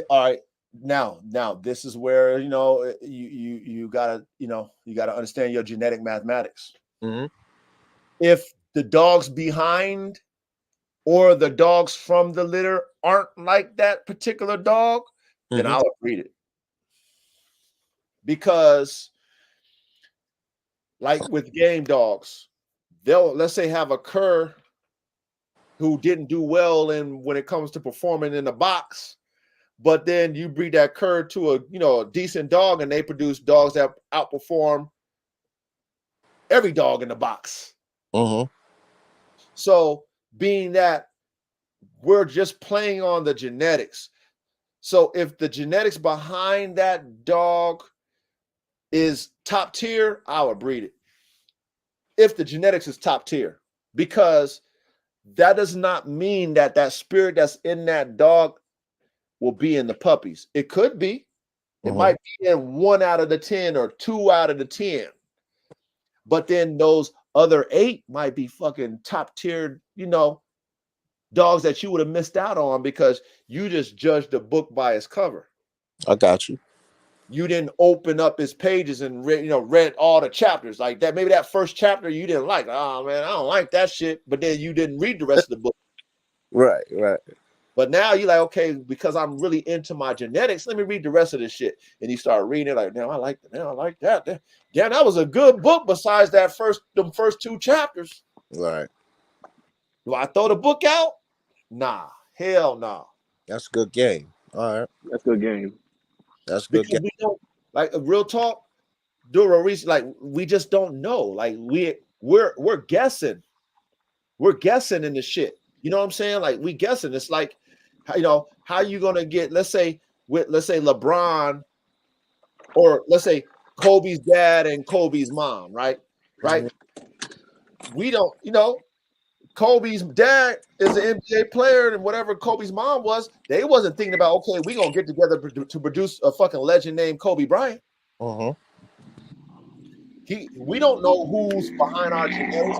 All right. Now this is where you gotta you gotta understand your genetic mathematics. Mm-hmm. If the dogs behind or the dogs from the litter aren't like that particular dog, then Mm-hmm. I'll breed it. Because like with game dogs, they'll, let's say, have a cur who didn't do well when it comes to performing in the box, but then you breed that cur to a decent dog, and they produce dogs that outperform every dog in the box. Mm-hmm. So being that we're just playing on the genetics, so if the genetics behind that dog is top tier, I would breed it. If the genetics is top tier, because that does not mean that that spirit that's in that dog will be in the puppies. It could be. It Mm-hmm. might be in 1 out of the 10 or 2 out of the 10. But then those other 8 might be fucking top tier, dogs that you would have missed out on because you just judged the book by its cover. I got you. You didn't open up its pages and read all the chapters like that. Maybe that first chapter you didn't like. Oh man, I don't like that shit. But then you didn't read the rest of the book. Right. But now you're like, okay, because I'm really into my genetics, let me read the rest of this shit. And you start reading it like, damn, I like that. Damn, I like that. Damn, that was a good book besides them first 2 chapters. Right. Do I throw the book out? Nah, hell no. Nah. That's good game. All right. That's good game. That's good Because game. we don't, like, a real talk, do a research, like, we just don't know. Like, we're guessing. We're guessing in the shit. You know what I'm saying? Like, we guessing. It's like, how you gonna get, let's say LeBron, or let's say Kobe's dad and Kobe's mom, right? Right? We don't, Kobe's dad is an NBA player, and whatever Kobe's mom was, they wasn't thinking about, okay, we're gonna get together to produce a fucking legend named Kobe Bryant. Mm-hmm. We don't know who's behind our genetics.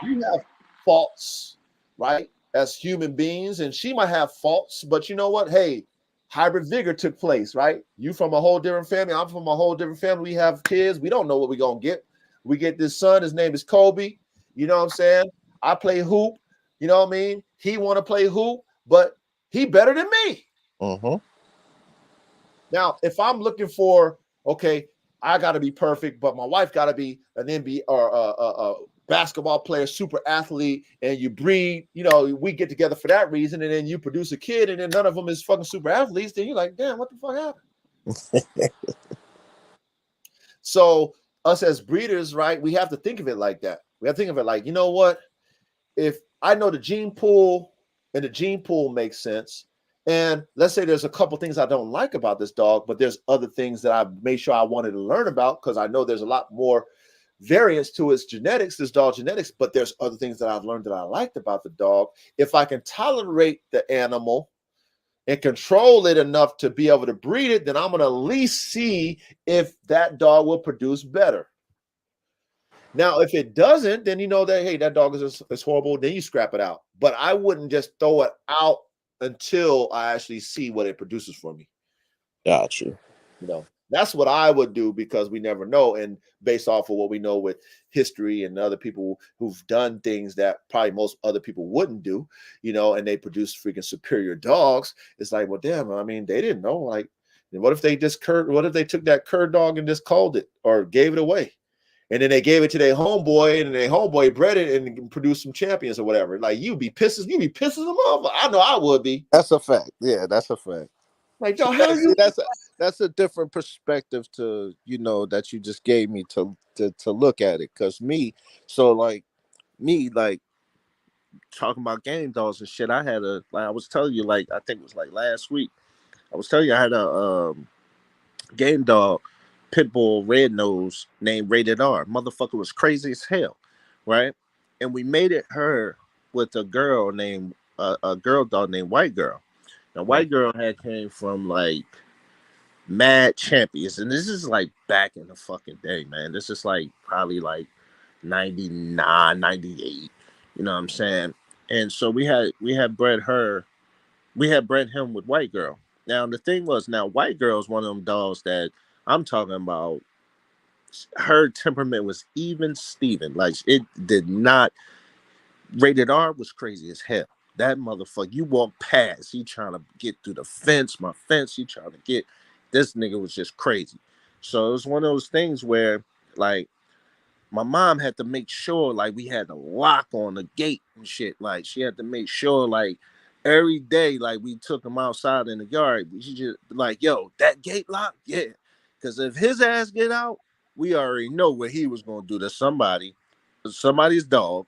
We have faults, right? As human beings, and she might have faults, but you know what? Hey, hybrid vigor took place, right? You from a whole different family, I'm from a whole different family. We have kids. We don't know what we're gonna get. We get this son, his name is Kobe. You know what I'm saying? I play hoop, you know what I mean? He want to play hoop, but he better than me. Mm-hmm. Now, if I'm looking for, okay, I got to be perfect, but my wife got to be an NBA or a basketball player, super athlete, and you breed, we get together for that reason, and then you produce a kid, and then none of them is fucking super athletes, then you're like, damn, what the fuck happened? So us as breeders, right, we have to think of it like that. We have to think of it like, you know what? If I know the gene pool and the gene pool makes sense, and let's say there's a couple things I don't like about this dog, but there's other things that I made sure I wanted to learn about because I know there's a lot more variance to its genetics, this dog genetics, but there's other things that I've learned that I liked about the dog. If I can tolerate the animal and control it enough to be able to breed it, then I'm going to at least see if that dog will produce better. Now, if it doesn't, then you know that, hey, that dog is horrible. Then you scrap it out. But I wouldn't just throw it out until I actually see what it produces for me. Got you. That's what I would do because we never know. And based off of what we know with history and other people who've done things that probably most other people wouldn't do, and they produce freaking superior dogs. It's like, well, damn, I mean, they didn't know. Like, what if they what if they took that cur dog and just culled it or gave it away? And then they gave it to their homeboy, and their homeboy bred it and produced some champions or whatever. Like, you'd be pissing them off. I know I would be. That's a fact. Yeah, that's a fact. Like, See, yo, how you? that's a different perspective to that you just gave me to look at it. Cause like talking about game dolls and shit. I was telling you, like, I think it was like last week. I was telling you I had a game dog, pit bull red nose named Rated R. Motherfucker was crazy as hell, right? And we made it her with a girl named a girl dog named White Girl. Now White Girl had came from like mad champions, and this is like back in the fucking day, man. This is like probably like 99, 98. You know what I'm saying? And so we had bred him with White Girl. Now the thing was, now White Girl is one of them dogs that I'm talking about. Her temperament was even Steven. Like, it did not. Rated R was crazy as hell. That motherfucker, you walk past, he trying to get through the fence, my fence, he trying to get. This nigga was just crazy. So it was one of those things where, like, my mom had to make sure, like, we had the lock on the gate and shit. Like, she had to make sure, like, every day, like, we took him outside in the yard. She just like, yo, that gate locked, yeah. Because if his ass get out, we already know what he was gonna do to somebody's dog,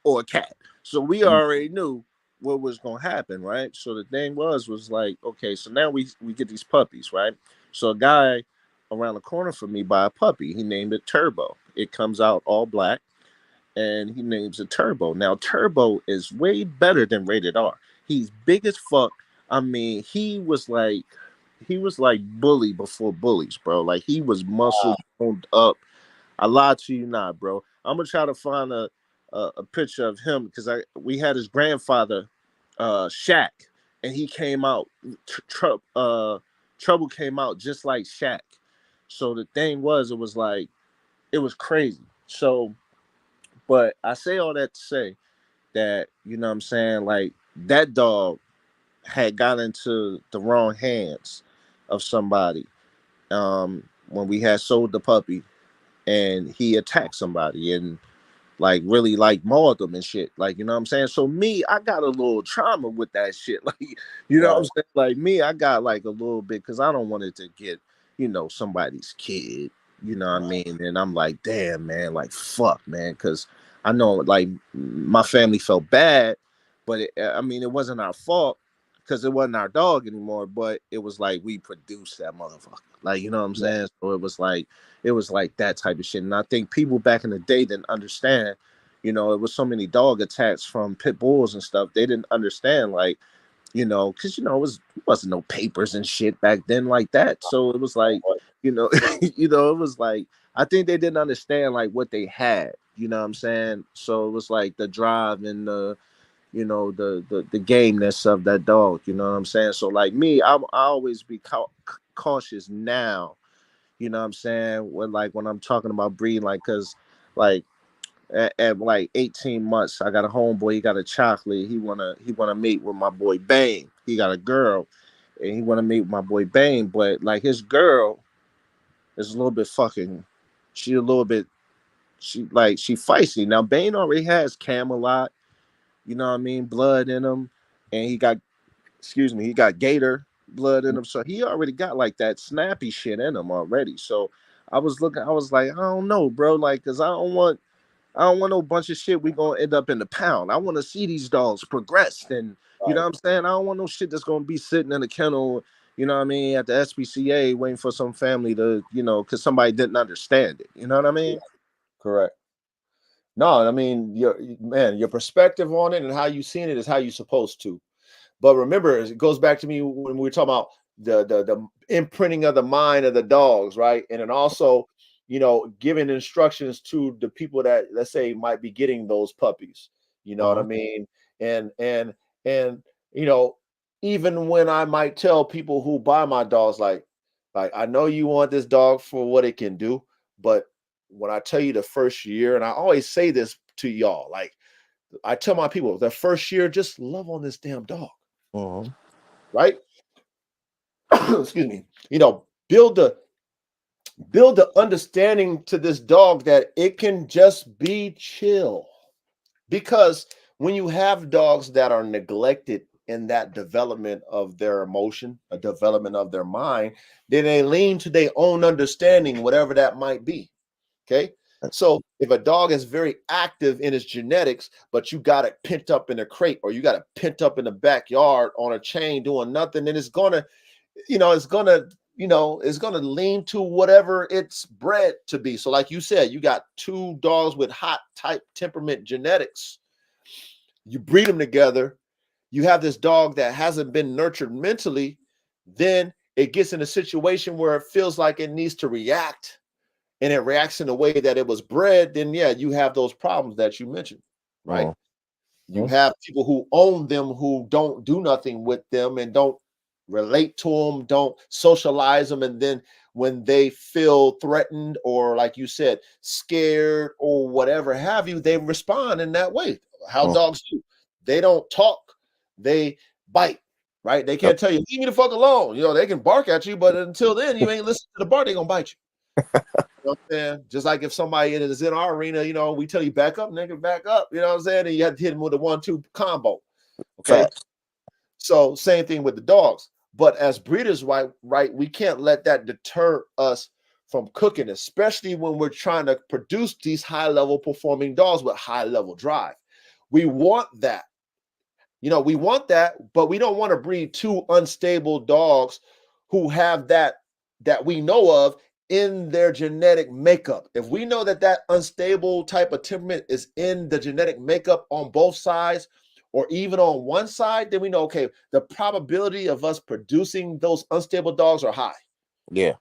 or a cat. So we already knew what was gonna happen, right? So the thing was like, okay, so now we get these puppies, right? So a guy around the corner from me buy a puppy. He named it Turbo. It comes out all black, and he names it Turbo. Now Turbo is way better than Rated R. He's big as fuck. I mean, he was like bully before bullies, bro. Like, he was muscle toned up. I lied to you not, bro. I'm gonna try to find a picture of him because we had his grandfather, Shaq, and he came out. Trouble came out just like Shaq. So the thing was, it was crazy. So, but I say all that to say that, you know what I'm saying, like, that dog had got into the wrong hands of somebody, when we had sold the puppy, and he attacked somebody and, like, really, like, mauled them and shit. Like, you know what I'm saying? So me, I got a little trauma with that shit. Like, you know what I'm saying? Like, me, I got like a little bit because I don't want it to get, somebody's kid. You know what I mean? And I'm like, damn, man, like, fuck, man, because I know, like, my family felt bad, but I mean, it wasn't our fault because it wasn't our dog anymore. But it was like we produced that motherfucker. Like, you know what I'm saying? So it was like that type of shit. And I think people back in the day didn't understand, it was so many dog attacks from pit bulls and stuff. They didn't understand, like, because, it wasn't no papers and shit back then like that. So it was like, it was like, I think they didn't understand, like, what they had, you know what I'm saying? So it was like the drive and the gameness of that dog, you know what I'm saying? So, like, me, I always be cautious now, you know what I'm saying, when I'm talking about breeding, like, because, like, at like 18 months, I got a homeboy. He got a chocolate. He wanna meet with my boy Bane. He got a girl, and he wanna meet with my boy Bane. But, like, his girl is a little bit fucking. She a little bit. She feisty. Now Bane already has Camelot. You know what I mean? Blood in him, and he got Gator blood in him. So he already got like that snappy shit in him already. So I was like, I don't know, bro. Like, cause I don't want no bunch of shit we gonna end up in the pound. I want to see these dogs progress, and you know what I'm saying. I don't want no shit that's gonna be sitting in the kennel, you know what I mean, at the SPCA waiting for some family to, because somebody didn't understand it. You know what I mean? Correct. No, I mean, your perspective on it and how you seen it is how you supposed to. But remember, it goes back to me when we were talking about the imprinting of the mind of the dogs, right? And then also, giving instructions to the people that, let's say, might be getting those puppies. You know what I mean? And you know, even when I might tell people who buy my dogs, like, Like, I know you want this dog for what it can do, but when I tell you the first year, and I always say this to y'all, like I tell my people, the first year, just love on this damn dog, Mm-hmm. right? Excuse me. You know, build the understanding to this dog that it can just be chill. Because when you have dogs that are neglected in that development of their emotion, a development of their mind, then they lean to their own understanding, whatever that might be. Okay. So if a dog is very active in its genetics, but you got it pent up in a crate or you got it pent up in the backyard on a chain doing nothing, then it's gonna, it's gonna lean to whatever it's bred to be. So, like you said, you got two dogs with hot type temperament genetics. You breed them together. You have this dog that hasn't been nurtured mentally. Then it gets in a situation where it feels like it needs to react and it reacts in the way that it was bred, then yeah, you have those problems that you mentioned, right? You have people who own them who don't do nothing with them and don't relate to them, don't socialize them. And then when they feel threatened or, like you said, scared or whatever have you, they respond in that way. How dogs do. They don't talk, they bite, right? They can't tell you, leave me the fuck alone. They can bark at you, but until then, you ain't listening to the bark, they're going to bite you. You know what I'm saying? Just like if somebody is in our arena, we tell you back up, nigga, back up. You know what I'm saying? And you have to hit him with a 1-2 combo. Okay. Facts. So same thing with the dogs. But as breeders, right, we can't let that deter us from cooking, especially when we're trying to produce these high-level performing dogs with high-level drive. We want that. We want that, but we don't want to breed two unstable dogs who have that we know of in their genetic makeup. If we know that unstable type of temperament is in the genetic makeup on both sides or even on one side, then we know, okay, the probability of us producing those unstable dogs are high. Yeah.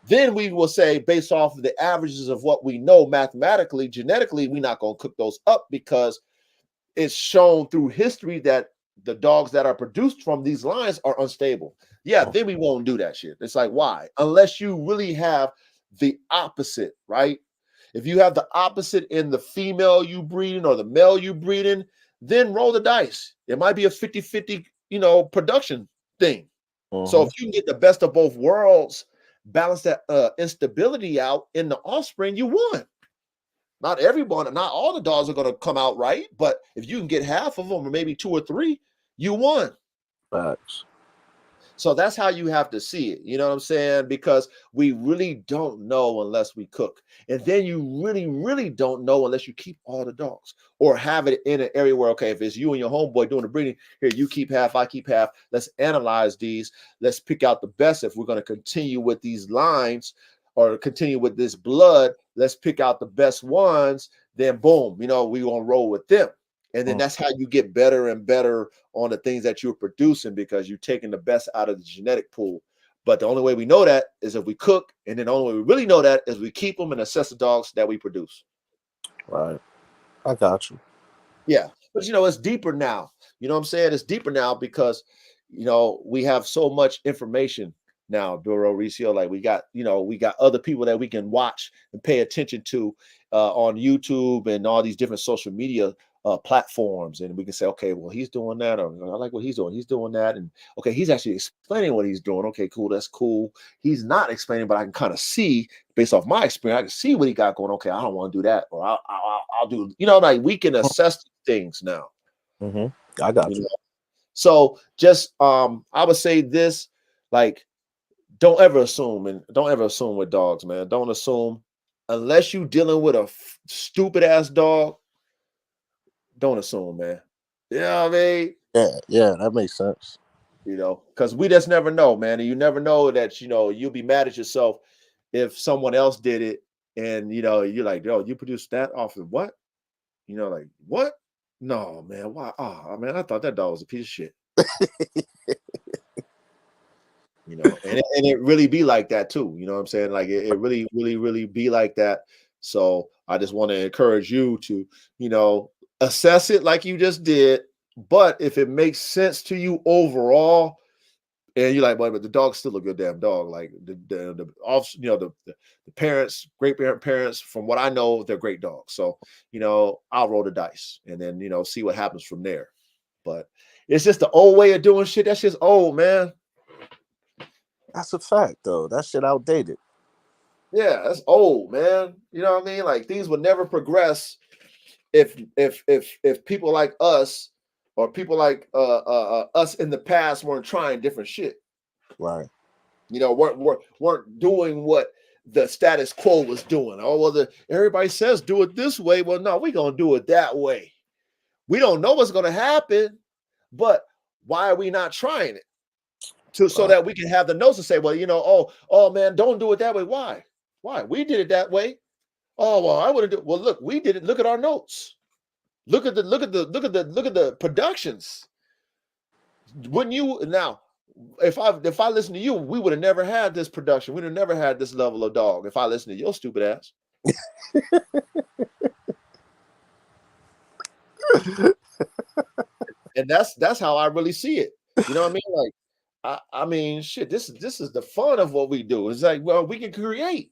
Then we will say, based off of the averages of what we know mathematically, genetically, we're not going to cook those up because it's shown through history that the dogs that are produced from these lines are unstable. Yeah, then we won't do that shit. It's like, why? Unless you really have the opposite, right? If you have the opposite in the female you breeding or the male you breeding, then roll the dice. It might be a 50-50, production thing. So if you can get the best of both worlds, balance that instability out in the offspring, you won. Not everyone, not all the dogs are going to come out right, but if you can get half of them or maybe 2 or 3, you won. Facts. So that's how you have to see it. You know what I'm saying? Because we really don't know unless we cook. And then you really, really don't know unless you keep all the dogs or have it in an area where, okay, if it's you and your homeboy doing the breeding, here, you keep half, I keep half. Let's analyze these. Let's pick out the best. If we're going to continue with these lines or continue with this blood, let's pick out the best ones. Then boom, we're going to roll with them. And then that's how you get better and better on the things that you're producing because you're taking the best out of the genetic pool. But the only way we know that is if we cook. And then the only way we really know that is we keep them and assess the dogs that we produce. Right. I got you. Yeah. But, it's deeper now. You know what I'm saying? It's deeper now because, we have so much information now, Duro Ricio. Like we got other people that we can watch and pay attention to on YouTube and all these different social media platforms, and we can say, okay, well, he's doing that, or I like what he's doing that, and okay, he's actually explaining what he's doing. Okay, cool, that's cool. He's not explaining, but I can kind of see based off my experience, I can see what he got going. Okay, I don't want to do that, or I'll do, like we can assess things now. I got you. So just I would say this, like, don't ever assume with dogs, man. Don't assume unless you're dealing with a stupid ass dog. Don't assume, man. You know what I mean? Yeah, that makes sense. Because we just never know, man. And you never know that, you'll be mad at yourself if someone else did it and, you're like, yo, you produced that off of what? Like, what? No, man. Why? Oh, man, I thought that dog was a piece of shit. And it really be like that too. You know what I'm saying? Like it really, really, really be like that. So I just want to encourage you to, assess it like you just did. But if it makes sense to you overall, And you're like, but the dog's still a good damn dog. Like the off, the parents, great parents, from what I know, they're great dogs. So, I'll roll the dice and then, see what happens from there. But it's just the old way of doing shit. That's just old, man. That's a fact, though. That shit outdated. Yeah, that's old, man. You know what I mean? Like things would never progress if people like us or people like us in the past weren't trying different shit. Right. Weren't doing what the status quo was doing. Oh, well, everybody says do it this way. Well, no, we're gonna do it that way. We don't know what's gonna happen, but why are we not trying it? So that we can have the notes to say, well, oh man, don't do it that way. Why? We did it that way. Oh, well, I wouldn't do it. Well, look, we did it. Look at our notes. Look at the productions. Wouldn't you now? If I listened to you, we would have never had this production. We'd have never had this level of dog. If I listened to your stupid ass. And that's how I really see it. You know what I mean? Like, I mean, shit. This is the fun of what we do. It's like, well, we can create.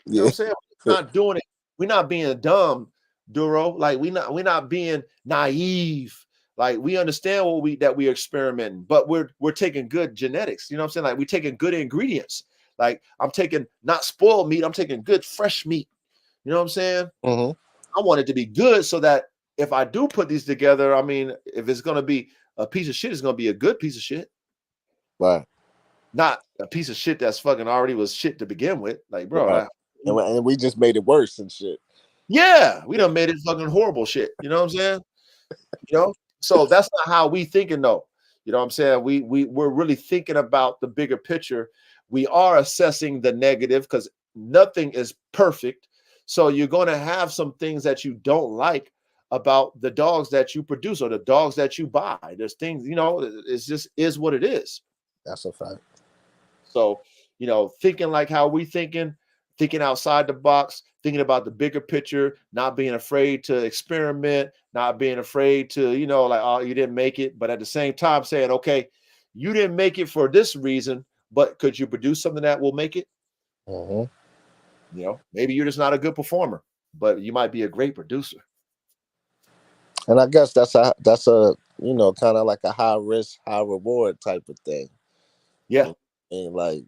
You know what I'm saying? We're not doing it. We're not being dumb, Duro. Like we're not being naive. Like we understand that we're experimenting, but we're taking good genetics. You know what I'm saying? Like we're taking good ingredients. Like I'm taking not spoiled meat. I'm taking good fresh meat. You know what I'm saying? Mm-hmm. I want it to be good so that if I do put these together, I mean, if it's going to be a piece of shit, it's going to be a good piece of shit. Right. Not a piece of shit that's fucking already was shit to begin with. Like, bro. Right. And we just made it worse and shit. Yeah, we done made it fucking horrible shit. You know what I'm saying? So that's not how we thinking though. You know what I'm saying? We're really thinking about the bigger picture. We are assessing the negative because nothing is perfect. So you're going to have some things that you don't like about the dogs that you produce or the dogs that you buy. There's things, it's just is what it is. That's a fact. So, thinking like how we thinking outside the box, thinking about the bigger picture, not being afraid to experiment, not being afraid to, like, oh, you didn't make it. But at the same time saying, okay, you didn't make it for this reason, but could you produce something that will make it? Mm-hmm. Maybe you're just not a good performer, but you might be a great producer. And I guess that's a kind of like a high risk, high reward type of thing. Yeah. And like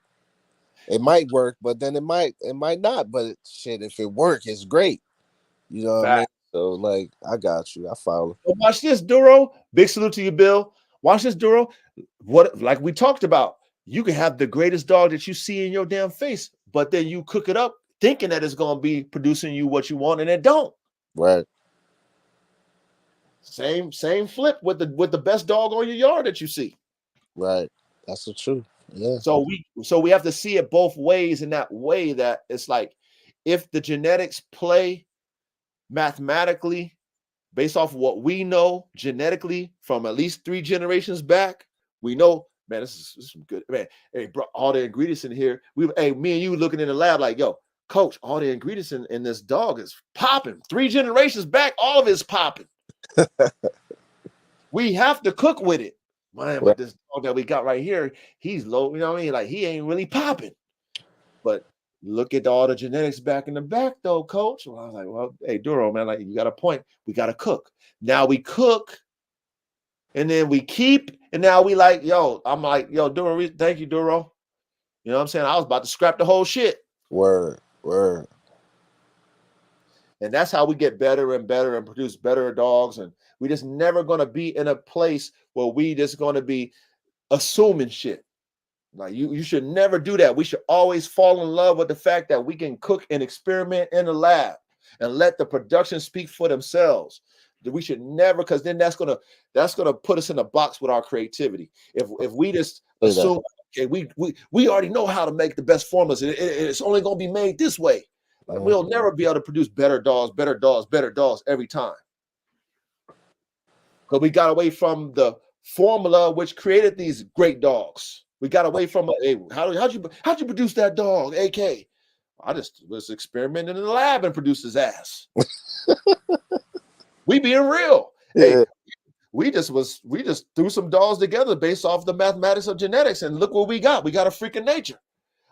it might work, but then it might not. But shit, if it works, it's great. You know what I mean? So like, I got you. I follow. Well, watch this, Duro. Big salute to you, Bill. Watch this, Duro. What, like we talked about, you can have the greatest dog that you see in your damn face, but then you cook it up thinking that it's going to be producing you what you want, and it don't. Right. Same flip with the best dog on your yard that you see. Right. That's the truth. Yeah. So we have to see it both ways, in that way that it's like if the genetics play mathematically based off of what we know genetically from at least 3 generations back, we know, man, this is some good, man. Hey, bro, all the ingredients in here. Me and you looking in the lab like, yo, coach, all the ingredients in this dog is popping. 3 generations back, all of it's popping. We have to cook with it. Man, but this dog that we got right here, he's low, you know what I mean? Like he ain't really popping. But look at all the genetics back in the back, though, coach. Well, I was like, well, hey, Duro, man, like you got a point. We got to cook. Now we cook, and then we keep, and now we like, yo, I'm like, yo, Duro, thank you, Duro. You know what I'm saying? I was about to scrap the whole shit. Word. And that's how we get better and better and produce better dogs. And we just never going to be in a place where we just going to be assuming shit. Like you should never do that. We should always fall in love with the fact that we can cook and experiment in the lab and let the production speak for themselves. We should never, because then that's gonna put us in a box with our creativity. If we just assume, okay, we already know how to make the best formulas, it's only gonna be made this way. Like, we'll never be able to produce better dogs every time. Because we got away from the formula which created these great dogs. We got away from, hey, how'd you produce that dog, AK? I just was experimenting in the lab and produced his ass. We being real. Yeah. Hey, We just threw some dogs together based off the mathematics of genetics, and look what we got. We got a freak of nature.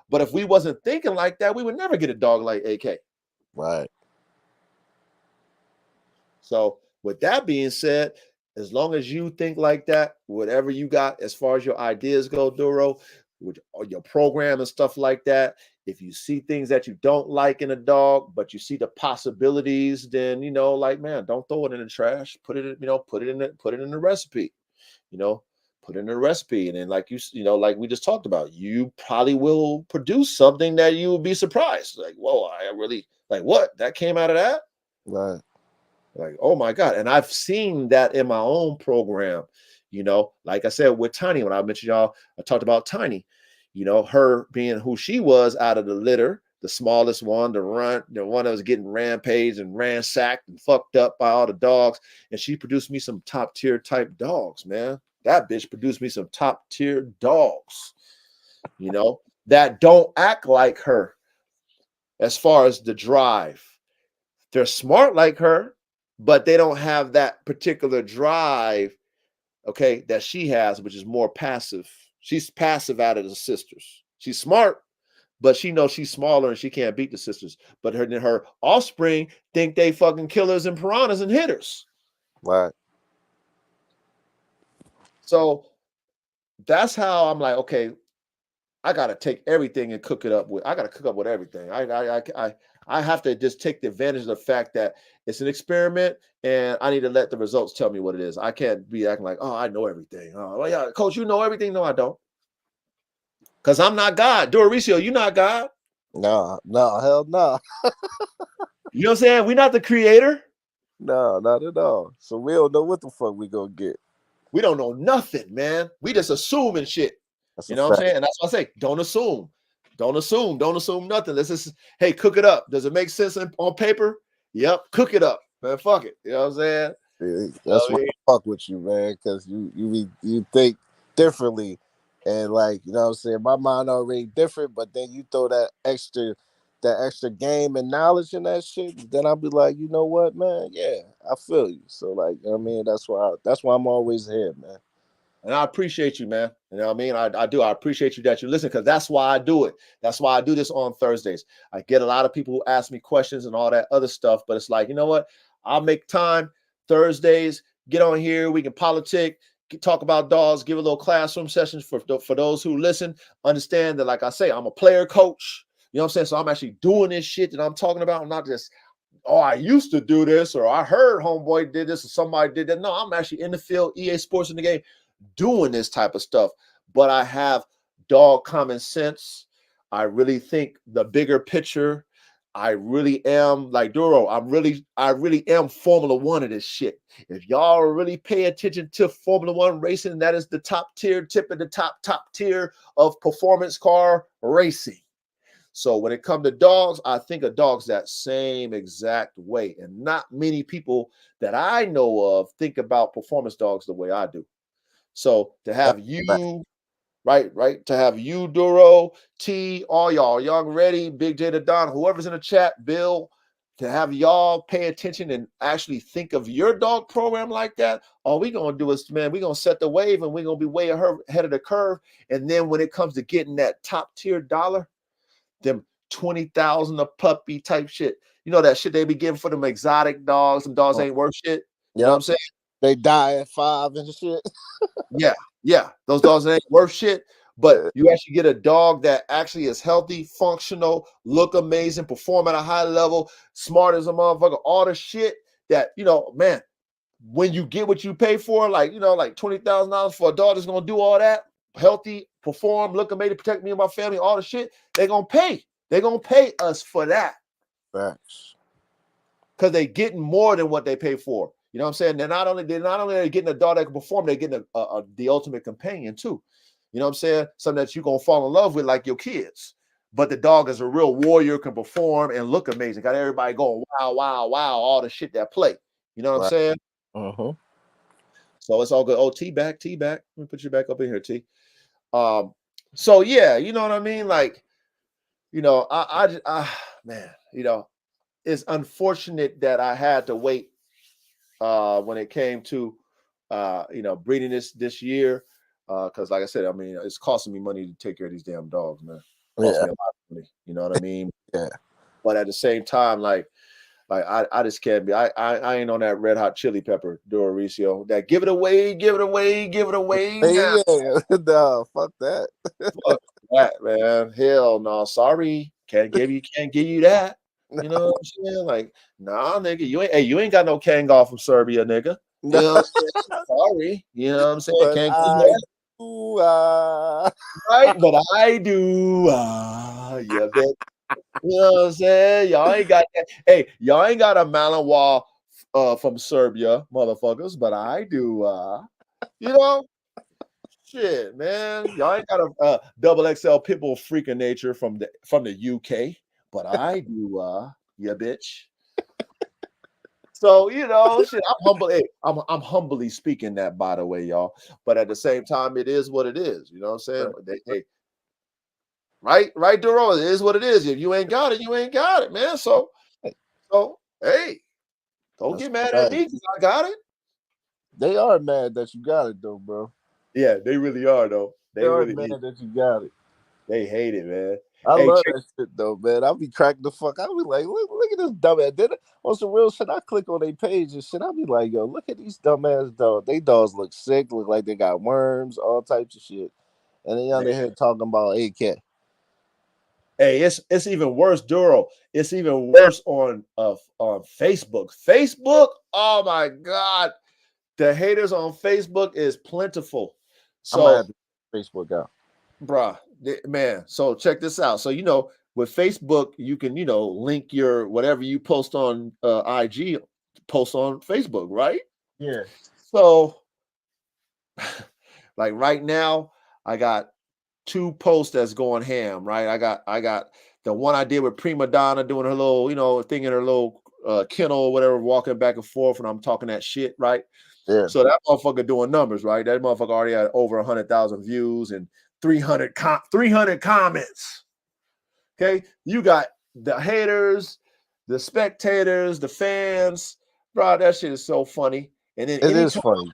But if we wasn't thinking like that, we would never get a dog like AK. Right. So with that being said, as long as you think like that, whatever you got as far as your ideas go, Duro, with your program and stuff like that, if you see things that you don't like in a dog, but you see the possibilities, then like, man, don't throw it in the trash. Put it in, put it in the recipe, you know, put it in the recipe. And then like like we just talked about, you probably will produce something that you will be surprised. Like, whoa, I really like what? That came out of that? Right. Like, oh my God. And I've seen that in my own program, like I said, with Tiny, when I mentioned y'all, I talked about Tiny, her being who she was out of the litter, the smallest one, the one that was getting rampaged and ransacked and fucked up by all the dogs. And she produced me some top tier type dogs, man. That bitch produced me some top tier dogs, that don't act like her as far as the drive. They're smart like her, but they don't have that particular drive, okay, that she has, which is more passive. She's passive out of the sisters. She's smart, but she knows she's smaller and she can't beat the sisters. But her offspring think they fucking killers and piranhas and hitters. Right. So that's how I'm like, okay, I gotta take everything and cook it up with. I gotta cook up with everything. I have to just take the advantage of the fact that it's an experiment, and I need to let the results tell me what it is. I can't be acting like, oh, I know everything. Oh, well, yeah, coach, you know everything. No, I don't, because I'm not God. Doricio, you're not God. No, hell no. You know what I'm saying? We're not the creator. No, not at all. So we don't know what the fuck we gonna get. We don't know nothing, man. We just assuming shit. That's You a know what I'm fact. saying? And that's what I say. Don't assume. Don't assume. Don't assume nothing. Let's just, hey, cook it up. Does it make sense on paper? Yep. Cook it up. Man, fuck it. You know what I'm saying? That's why I fuck with you, man, because you think differently, and like what I'm saying, my mind already different, but then you throw that extra game and knowledge in that shit, then I'll be like, you know what, man, yeah, I feel you. So like, I mean, that's why I'm always here, man. And I appreciate you, man. You know what I mean? I do. I appreciate you that you listen, because that's why I do it. That's why I do this on Thursdays. I get a lot of people who ask me questions and all that other stuff, but it's like, you know what? I'll make time Thursdays, get on here. We can politic, talk about dogs, give a little classroom sessions for those who listen. Understand that, like I say, I'm a player coach. You know what I'm saying? So I'm actually doing this shit that I'm talking about. I'm not just, oh, I used to do this, or I heard homeboy did this, or somebody did that. No, I'm actually in the field, EA Sports in the game, doing this type of stuff. But I have dog common sense. I really think the bigger picture. I really am like Duro. I really am Formula One of this shit. If y'all really pay attention to Formula One racing, that is the top tier, tip of the top tier of performance car racing. So when it comes to dogs, I think of dogs that same exact way. And not many people that I know of think about performance dogs the way I do. So to have you, right, to have you, Duro, T, all y'all ready, Big J to Don, whoever's in the chat, Bill, to have y'all pay attention and actually think of your dog program like that, all we gonna do is, man, we gonna set the wave and we gonna be way ahead of the curve. And then when it comes to getting that top tier dollar, them 20,000 a puppy type shit, that shit they be giving for them exotic dogs, some dogs ain't worth shit. You know what I'm saying? They die at 5 and shit. Yeah. Those dogs ain't worth shit. But you actually get a dog that actually is healthy, functional, look amazing, perform at a high level, smart as a motherfucker, all the shit that, man, when you get what you pay for, like, like $20,000 for a dog that's gonna do all that, healthy, perform, look amazing, protect me and my family, all the shit, they're gonna pay. They're gonna pay us for that. Facts. Because they're getting more than what they pay for. You know what I'm saying? They're not only getting a dog that can perform, they're getting the ultimate companion too. You know what I'm saying? Something that you're gonna fall in love with, like your kids. But the dog is a real warrior, can perform and look amazing. Got everybody going, wow, wow, wow, all the shit that play. You know what I'm saying? Uh-huh. So it's all good. Oh, T back. Let me put you back up in here, T. So yeah, you know what I mean? Like, man, it's unfortunate that I had to wait when it came to breeding this year. Because like I said, I mean, it's costing me money to take care of these damn dogs, man. It costs me a lot of money. You know what I mean? Yeah. But at the same time, like I just can't be. I ain't on that red hot chili pepper, Doricio. That give it away, give it away, give it away now. Yeah. No, fuck that. Fuck that, man. Hell no. Sorry. Can't give you that. You know what I'm saying? Like, nah, nigga, you ain't got no Kangol from Serbia, nigga. You know what I'm saying? Sorry. You know what I'm saying? But Can't give you I that. do, Right? But I do. Yeah, bet. You know what I'm saying? Y'all ain't got that. Hey, y'all ain't got a Malinois from Serbia, motherfuckers, but I do. You know, shit, man. Y'all ain't got a double XL pitbull freak of nature from the UK, but I do. Yeah, bitch. So shit. I'm humble. Hey, I'm humbly speaking that, by the way, y'all. But at the same time, it is what it is. You know what I'm saying? Hey, right, Duro. It is what it is. If you ain't got it, you ain't got it, man. So hey, don't get mad at me because I got it. They are mad that you got it though, bro. Yeah, they really are though. They are mad that you got it. They hate it, man. I Hey, love that shit though, man. I'll be cracking the fuck. I'll be like, look at this dumbass. Then on some real shit, I click on their page and shit. I'll be like, yo, look at these dumbass dogs. They dogs look sick, look like they got worms, all types of shit. And then y'all here talking about AK. Hey, it's even worse, Duro. It's even worse on Facebook. Facebook, oh my God. The haters on Facebook is plentiful. I'm gonna So have to Facebook out. bruh, man. So check this out. So with Facebook, you can link your whatever you post on IG, post on Facebook, right? Yeah. So like right now, I got 2 posts that's going ham, right? I got the one I did with Prima Donna doing her little, thing in her little kennel or whatever, walking back and forth, and I'm talking that shit, right? Yeah. So that motherfucker doing numbers, right? That motherfucker already had over 100,000 views and 300 comments. Okay, you got the haters, the spectators, the fans, bro. That shit is so funny. And then It is funny.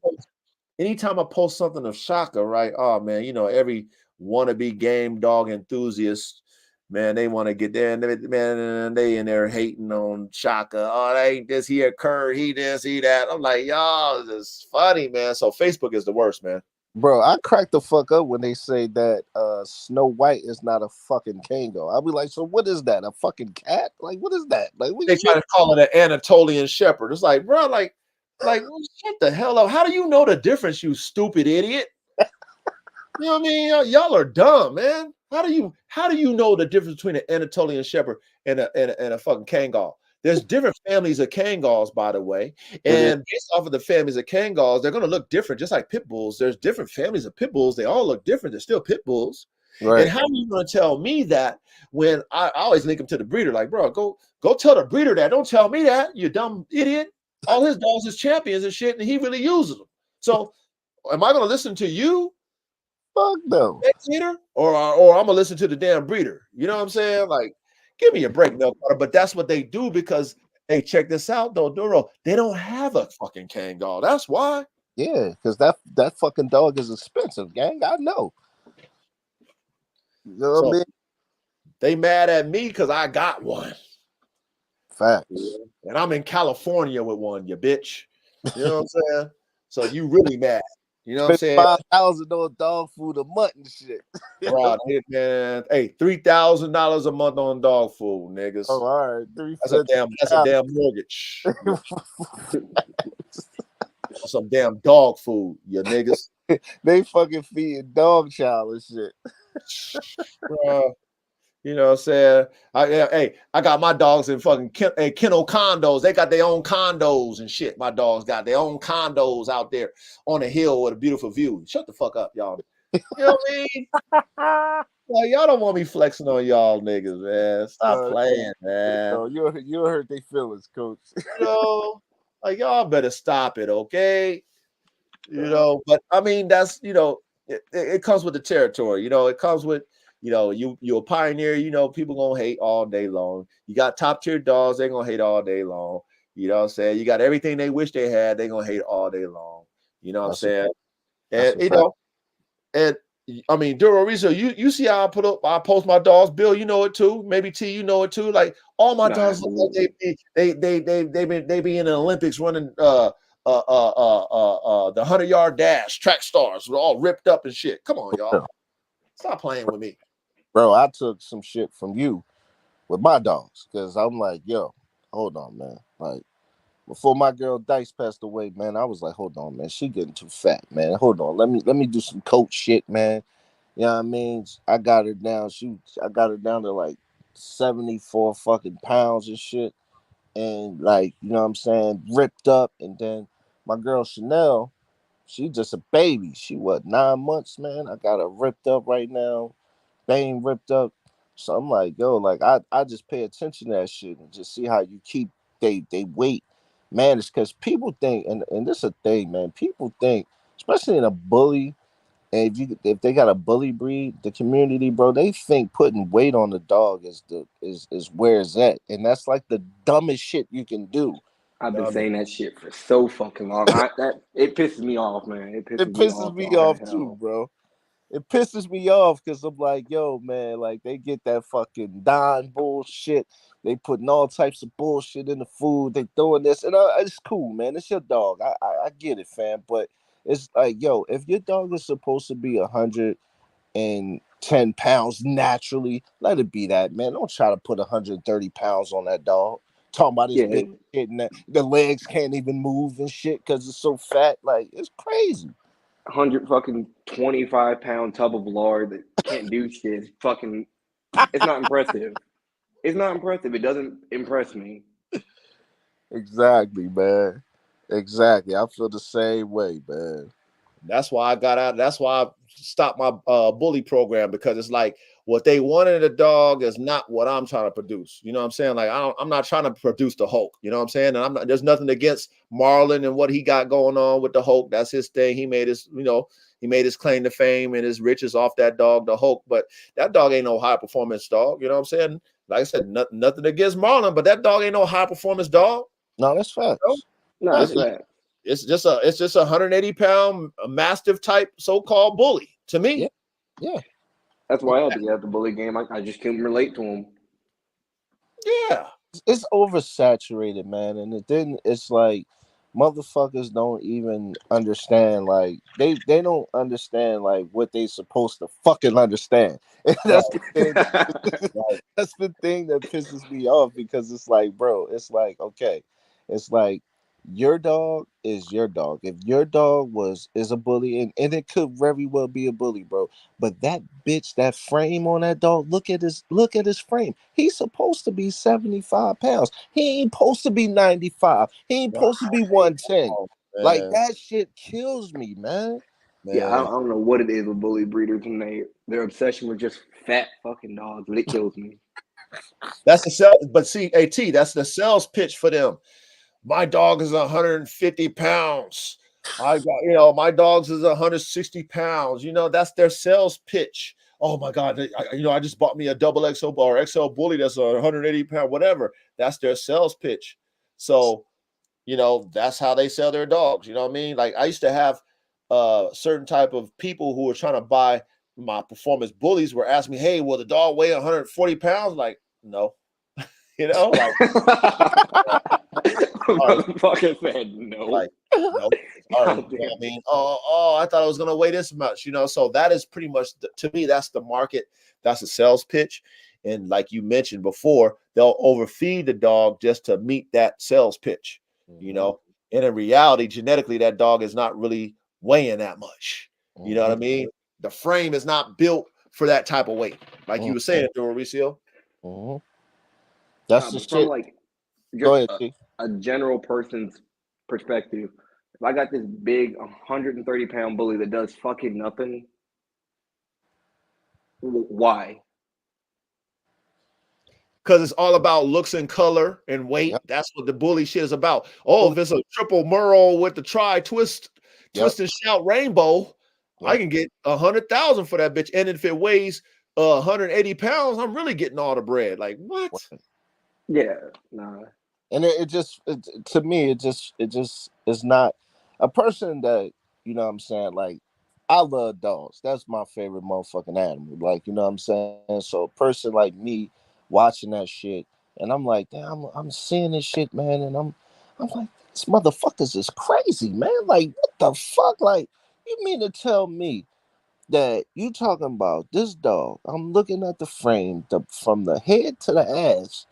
anytime I post something of Shaka, right? Oh man, every wannabe game dog enthusiast, man, they want to get there, and man, they in there hating on Shaka. Oh, they ain't this, he occurred, he this, he that. I'm like, y'all, this is funny, man. So Facebook is the worst, man. Bro, I crack the fuck up when they say that Snow White is not a fucking Kango. I'll be like, so what is that? A fucking cat? Like, what is that? Like, They try to call it an Anatolian Shepherd. It's like, bro, like, well, shut the hell up. How do you know the difference, you stupid idiot? You know what I mean? Y'all are dumb, man. How do you know the difference between an Anatolian Shepherd and a fucking Kangal? There's different families of Kangals, by the way, and based off of the families of Kangals, they're going to look different, just like pit bulls. There's different families of pit bulls. They all look different. They're still pit bulls. Right. And how are you going to tell me that when I always link them to the breeder? Like, bro, go tell the breeder that. Don't tell me that, you dumb idiot. All his dogs is champions and shit, and he really uses them. So, am I going to listen to you? Fuck no. Or I'm gonna listen to the damn breeder. You know what I'm saying? Like, give me a break, no. But that's what they do because, hey, check this out though, Duro. They don't have a fucking Kangal. That's why. Yeah, because that fucking dog is expensive, gang. I know. You know what I mean? They mad at me because I got one. Facts. And I'm in California with one, you bitch. You know what I'm saying? So you really mad. You know what I'm saying? 5,000 on dog food a month and shit. Right, man. Hey, $3,000 a month on dog food, niggas. Oh, all right. That's a damn mortgage. Some damn dog food, you niggas. They fucking feeding dog chow and shit. You know what I'm saying? I got my dogs in fucking kennel condos. They got their own condos and shit. My dogs got their own condos out there on a hill with a beautiful view. Shut the fuck up, y'all. You know what I mean? Like, y'all don't want me flexing on y'all niggas, man. Stop playing, man. No, you hurt their feelings, coach. Like, y'all better stop it, okay? But I mean, that's it comes with the territory. It comes with you're a pioneer. People gonna hate all day long. You got top tier dogs, they gonna hate all day long. You know what I'm saying? You got everything they wish they had, they gonna hate all day long. You know what I'm That's a saying? that's And a you fact. know, and I mean, Duro Rizzo, you see how I post my dogs. Bill, you know it too. Maybe T, you know it too. Like all my No, dogs look like absolutely. they be in the Olympics running the 100-yard dash, track stars, we're all ripped up and shit. Come on, y'all. Yeah. Stop playing with me. Bro, I took some shit from you with my dogs because I'm like, yo, hold on, man. Like before my girl Dice passed away, man, I was like, hold on, man, she getting too fat, man. Hold on, let me do some coach shit, man. You know what I mean? I got her down. I got her down to like 74 fucking pounds and shit. And like, you know what I'm saying, ripped up. And then my girl Chanel, she just a baby. She what, 9 months, man? I got her ripped up right now. Bane ripped up. So I'm like, yo, like I just pay attention to that shit and just see how you keep they weight. Man, it's because people think, and this is a thing, man. People think, especially in a bully, and if they got a bully breed, the community, bro, they think putting weight on the dog is where it's at, and that's like the dumbest shit you can do. I've been Dummy. saying that shit for so fucking long. That it pisses me off, man. It It pisses me pisses off me all the off too, hell. bro. It pisses me off because I'm like, yo, man, like they get that fucking Don bullshit. They putting all types of bullshit in the food. They throwing this, and it's cool, man. It's your dog. I get it, fam. But it's like, yo, if your dog is supposed to be 110 pounds naturally, let it be that, man. Don't try to put 130 pounds on that dog. Talking about his Yeah, big shit and the legs can't even move and shit because it's so fat. Like it's crazy. 100 fucking 25-pound tub of lard that can't do shit. Fucking, it's not impressive. It's not impressive. It doesn't impress me. Exactly, man. Exactly. I feel the same way, man. That's why I got out. That's why I stopped my bully program because it's like what they wanted in a dog is not what I'm trying to produce. You know what I'm saying? Like I'm not trying to produce the Hulk. You know what I'm saying? And I'm not. There's nothing against Marlon and what he got going on with the Hulk. That's his thing. He made his, he made his claim to fame and his riches off that dog, the Hulk. But that dog ain't no high performance dog. You know what I'm saying? Like I said, nothing against Marlon, but that dog ain't no high performance dog. No, that's You know? facts. No, that's It's, Facts. fact. it's just a 180-pound mastiff type so-called bully to Yeah, me. yeah. That's why I had to get out the bully game. I just couldn't relate to him. Yeah. It's oversaturated, man. And then it's like motherfuckers don't even understand. Like they don't understand like what they supposed to fucking understand. And Right. that's the thing. Right. That's the thing that pisses me off because it's like, bro, it's like, okay, it's like your dog is your dog. If your dog is a bully, and it could very well be a bully, bro. But that bitch, that frame on that dog, look at his frame. He's supposed to be 75 pounds. He ain't supposed to be 95. He ain't Right. supposed to be 110. Oh, Like man, that shit kills me, man. Yeah, I man. don't know what it is with bully breeders and their obsession with just fat fucking dogs, but it kills me. That's the sell. But see, AT, that's the sales pitch for them. My dog is 150 pounds. I got, my dog's is 160 pounds. That's their sales pitch. Oh my God. I just bought me a double XL or XL bully that's 180 pounds, whatever. That's their sales pitch. So, that's how they sell their dogs. You know what I mean? Like I used to have certain type of people who were trying to buy my performance bullies were asking me, hey, will the dog weigh 140 pounds? Like, no, like, all right. Motherfucker said no. Like, no, sorry. God damn. I mean, I thought I was going to weigh this much, So that is pretty much, to me, that's the market. That's a sales pitch. And like you mentioned before, they'll overfeed the dog just to meet that sales pitch, you Mhm, know. And in reality, genetically, that dog is not really weighing that much. You know what mhm, I mean? The frame is not built for that type of weight. Like you mhm, were saying, Mauricio. mhm. That's Nah, the but from shit. like Go just ahead, a, T. a general person's perspective, if I got this big 130-pound bully that does fucking nothing, why? Because it's all about looks and color and weight. Yep. That's what the bully shit is about. Oh, Bully. if it's a triple Merle with the Yep. twist and shout rainbow, I Yep. can get 100,000 for that bitch. And if it weighs 180 pounds, I'm really getting all the bread. Like what? Yeah, nah. And to me, it just is not a person that you know what I'm saying? Like, I love dogs. That's my favorite motherfucking animal. Like, you know what I'm saying? So a person like me watching that shit, and I'm like, damn, I'm seeing this shit, man, and I'm like, these motherfuckers is crazy, man. Like, what the fuck? Like, you mean to tell me that you talking about this dog? I'm looking at the frame, from the head to the ass,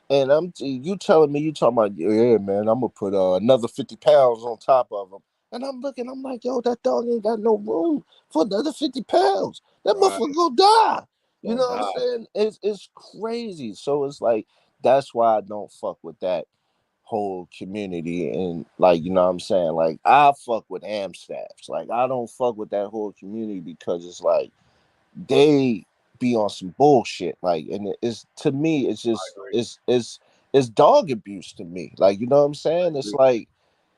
and you telling me, you talking about, yeah, man, I'm gonna put another 50 pounds on top of him. And I'm looking, I'm like, yo, that dog ain't got no room for another 50 pounds. That Right. motherfucker gonna die. You Gonna know what I'm die. saying? It's crazy. So it's like, that's why I don't fuck with that whole community. And like, you know what I'm saying? Like, I fuck with am staffs. Like, I don't fuck with that whole community because it's like, they be on some bullshit. Like, and it's, to me, it's I just, agree. it's dog abuse to me. Like, you know what I'm saying? It's like,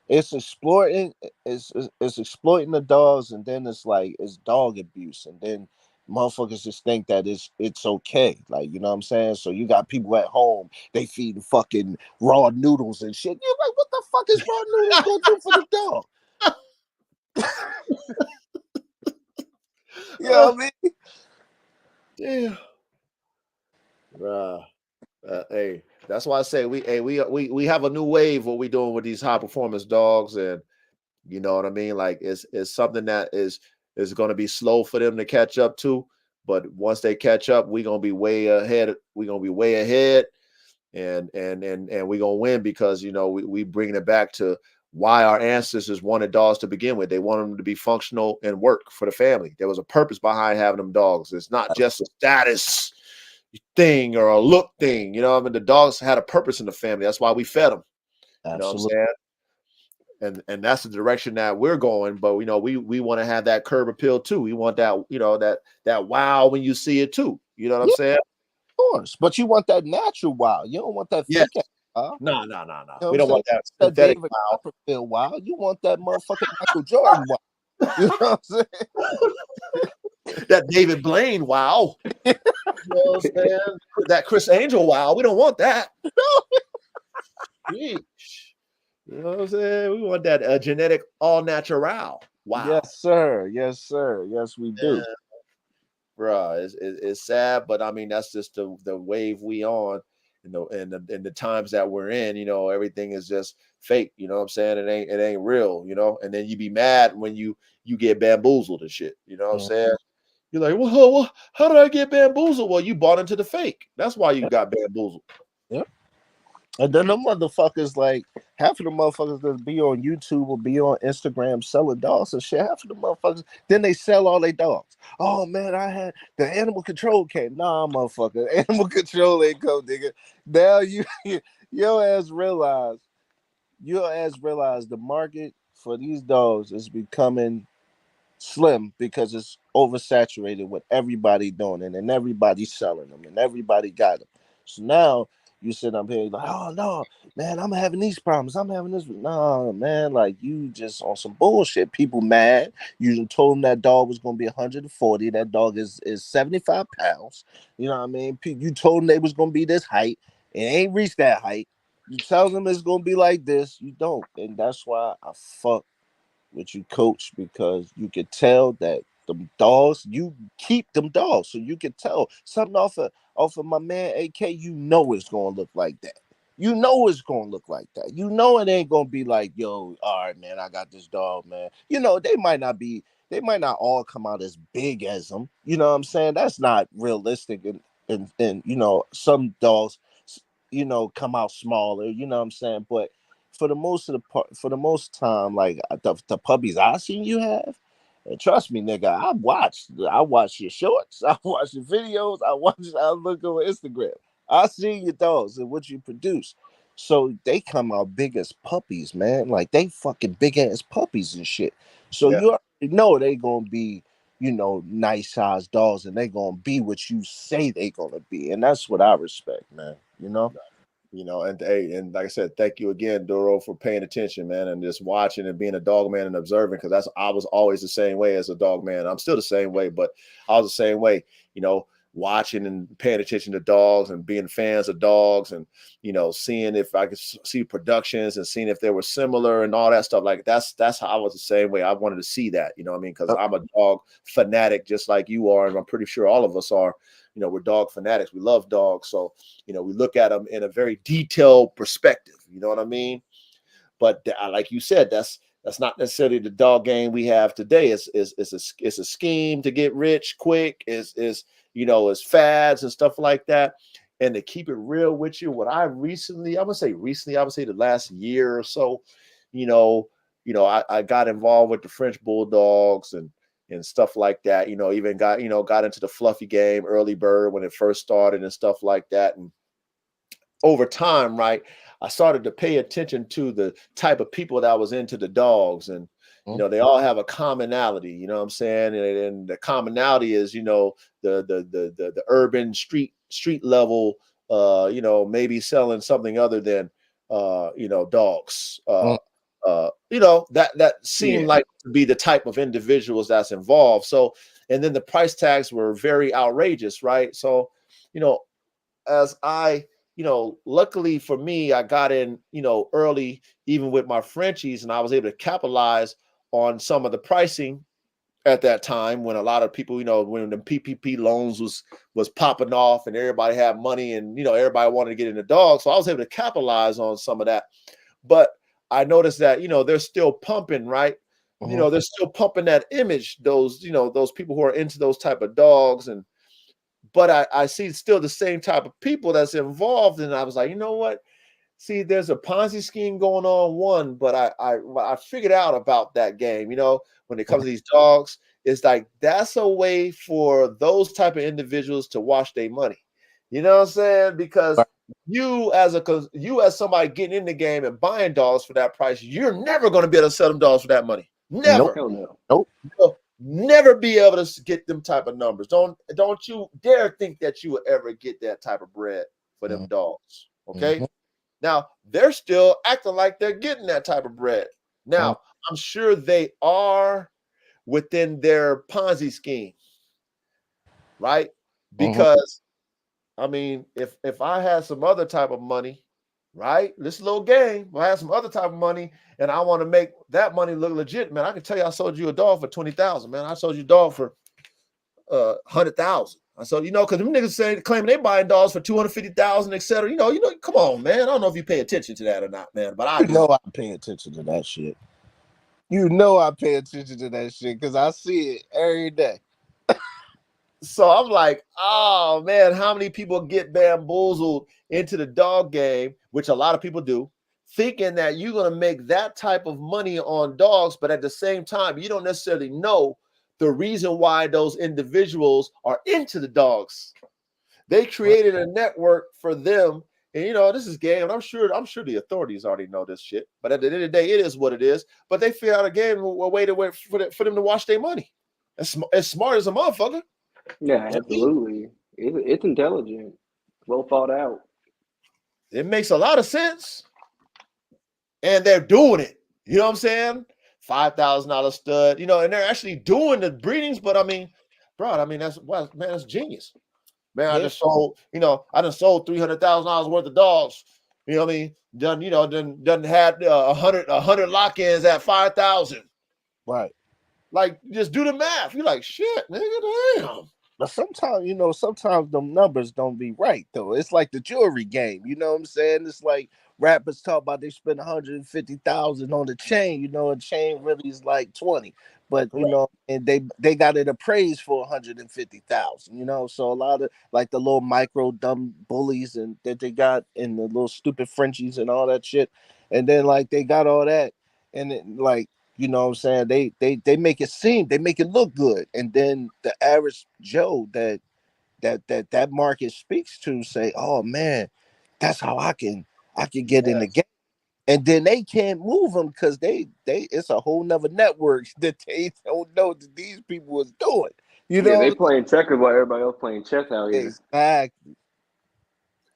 it's exploiting, it's exploiting the dogs, and then it's like, it's dog abuse, and then motherfuckers just think that it's okay. Like, you know what I'm saying? So you got people at home, they feeding fucking raw noodles and shit. You're like, what the fuck is raw noodles gonna do for the dog? You know Oh, what I mean? damn. Bruh. Hey, that's why I say we have a new wave what we doing with these high performance dogs, and you know what I mean. Like, it's something that is going to be slow for them to catch up to, but once they catch up, we gonna be way ahead. We gonna be way ahead, and we gonna win because you know we bringing it back to why our ancestors wanted dogs to begin with. They wanted them to be functional and work for the family. There was a purpose behind having them dogs. It's not just a status thing or a look thing. You know, I mean, the dogs had a purpose in the family. That's why we fed them. You know what I'm Absolutely. saying? And that's the direction that we're going. But you know, we want to have that curb appeal too. We want that, you know, that wow when you see it too. You know what I'm Yeah, saying? of course. But you want that natural wow. You don't want that Yes. fake ass wow. No, no, no, no. You know what We I'm don't saying? want that That synthetic David wow. Copperfield wow. You want that motherfucking Michael Jordan wow. You know what I'm That David Blaine wow. saying? You know what I'm saying? That Chris Angel wow. We don't want that. Yeesh. You know what I'm saying? We want that genetic all natural. Wow. Yes, sir. Yes, sir. Yes, we do. Bruh, it's sad, but I mean that's just the wave we on, in the times that we're in. You know, everything is just fake. You know what I'm saying? It ain't real. You know, and then you be mad when you get bamboozled and shit. You know what I'm Mm. saying? You're like, well, how did I get bamboozled? Well, you bought into the fake. That's why you Yeah, got bamboozled. yeah. And then the motherfuckers, like, half of the motherfuckers that be on YouTube or be on Instagram selling dogs and shit. Half of the motherfuckers, then they sell all their dogs. Oh man, I had the animal control came. Nah, motherfucker, animal control ain't come, nigga. Now your ass realize the market for these dogs is becoming slim because it's oversaturated with everybody doing it and everybody selling them and everybody got them. So now you sit up here like, oh no, man, I'm having these problems. I'm having this. No, man, like you just on some bullshit. People mad. You done told them that dog was gonna be 140. That dog is 75 pounds. You know what I mean? You told them they was gonna be this height. It ain't reached that height. You tell them it's gonna be like this. You don't, and that's why I fuck with you, coach, because you could tell that them dogs, you keep them dogs, so you could tell something off of my man AK. You know it's gonna look like that. You know it's gonna look like that. You know it ain't gonna be like, yo, all right, man, I got this dog, man. You know they might not be, they might not all come out as big as them. You know what I'm saying? That's not realistic, and you know some dogs, come out smaller. You know what I'm saying? But for the most time, like the puppies I seen you have, and trust me, nigga, I watched your shorts, I watched your videos, I look on Instagram, I see your dogs and what you produce. So they come out big as puppies, man. Like they fucking big ass puppies and shit. So Yeah. you already know they gonna be, nice sized dogs, and they gonna be what you say they gonna be, and that's what I respect, man. You know. You know, and hey, and like I said, thank you again, Duro, for paying attention, man, and just watching and being a dog man and observing, because I was always the same way as a dog man. I'm still the same way, but I was the same way. You know, watching and paying attention to dogs and being fans of dogs, and seeing if I could see productions and seeing if they were similar and all that stuff. Like that's how I was the same way. I wanted to see that, you know what I mean? Because I'm a dog fanatic just like you are, and I'm pretty sure all of us are. We're dog fanatics. We love dogs, so we look at them in a very detailed perspective. You know what I mean? But like you said, that's not necessarily the dog game we have today. It's a scheme to get rich quick. Is it's fads and stuff like that. And to keep it real with you, what I would say the last year or so, I got involved with the French Bulldogs and stuff like that. Even got into the fluffy game, early bird when it first started and stuff like that. And over time, right, I started to pay attention to the type of people that was into the dogs, and they all have a commonality. You know what I'm saying? And the commonality is the urban street level. Maybe selling something other than dogs. That seemed like to be the type of individuals that's involved. So, and then the price tags were very outrageous, right? So, as I luckily for me, I got in, early, even with my Frenchies, and I was able to capitalize on some of the pricing at that time when a lot of people, when the PPP loans was popping off and everybody had money and, everybody wanted to get into dogs. So I was able to capitalize on some of that. But I noticed that, they're still pumping, right? They're still pumping that image, those people who are into those type of dogs. But I see still the same type of people that's involved. And I was like, you know what? See, there's a Ponzi scheme going on, but I figured out about that game, when it comes to these dogs, it's like that's a way for those type of individuals to wash their money. You know what I'm saying? Because you as somebody getting in the game and buying dogs for that price, you're never going to be able to sell them dogs for that money. Never. Nope. Never be able to get them type of numbers. Don't you dare think that you will ever get that type of bread for them dogs. Okay. Now they're still acting like they're getting that type of bread. Now I'm sure they are within their Ponzi scheme, right? Because I mean, if I had some other type of money, right? This little game, if I had some other type of money and I want to make that money look legit, man, I can tell you I sold you a dog for 20,000, man. I sold you a dog for 100,000. I sold, because them niggas claiming they buying dogs for 250,000, etc. Come on, man. I don't know if you pay attention to that or not, man, but I do. I pay attention to that shit. I pay attention to that shit because I see it every day. So I'm like, oh man, how many people get bamboozled into the dog game, which a lot of people do, thinking that you're going to make that type of money on dogs, but at the same time, you don't necessarily know the reason why those individuals are into the dogs. They created a network for them, and this is game. And I'm sure the authorities already know this shit. But at the end of the day, it is what it is. But they figure out a game, a way for them to wash their money. As smart as a motherfucker. Yeah, absolutely. It's intelligent, well thought out. It makes a lot of sense, and they're doing it. You know what I'm saying? $5,000 stud. And they're actually doing the breedings. But I mean, bro, that's genius. Man, I just sold. I just sold $300,000 worth of dogs. You know what I mean? Done had 100 lock-ins at 5,000. Right. Like, just do the math. You're like, shit, nigga, damn. But sometimes them numbers don't be right though. It's like the jewelry game. You know what I'm saying? It's like rappers talk about they spend 150,000 on the chain. A chain really is like 20, but and they got it appraised for 150,000. So a lot of like the little micro dumb bullies and that they got and the little stupid Frenchies and all that shit, and then like they got all that, and it, like. You know what I'm saying? They make it look good. And then the average Joe that market speaks to say, oh man, that's how I can get in the game. And then they can't move them because they it's a whole nother network that they don't know that these people is doing. They playing checkers while everybody else playing chess out here.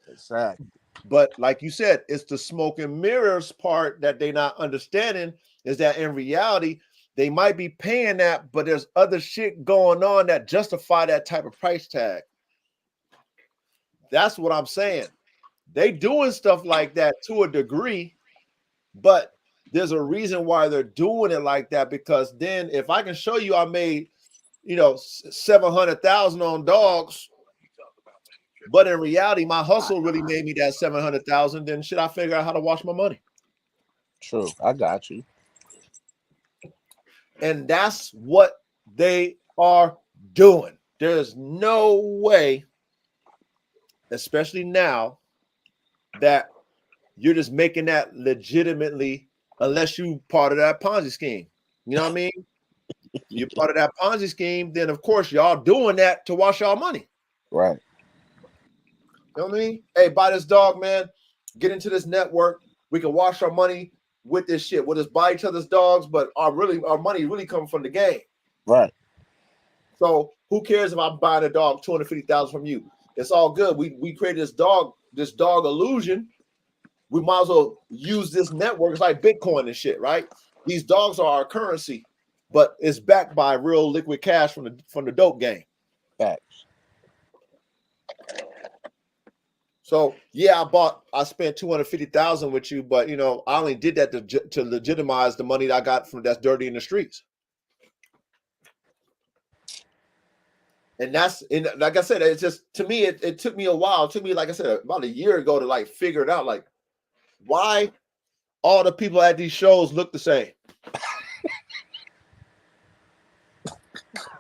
Exactly. But like you said, it's the smoke and mirrors part that they're not understanding is that in reality, they might be paying that, but there's other shit going on that justify that type of price tag. That's what I'm saying. They doing stuff like that to a degree, but there's a reason why they're doing it like that, because then if I can show you I made, 700,000 on dogs, but in reality my hustle really made me that 700,000, then should I figure out how to wash my money? True, I got you. And that's what they are doing. There's no way, especially now, that you're just making that legitimately unless you part of that Ponzi scheme. You know what I mean? You're part of that Ponzi scheme, then of course y'all doing that to wash y'all money. Right. You know what I mean? Hey, buy this dog, man. Get into this network. We can wash our money with this shit. We'll just buy each other's dogs, but our money really comes from the game. Right. So who cares if I'm buying a dog 250,000 from you? It's all good. We created this dog illusion. We might as well use this network. It's like Bitcoin and shit, right? These dogs are our currency, but it's backed by real liquid cash from the dope game. Facts. So yeah, I spent 250,000 with you, but I only did that to legitimize the money that I got from that's dirty in the streets. And like I said, it's just, to me, it took me a while. It took me, like I said, about a year ago to like figure it out, like why all the people at these shows look the same.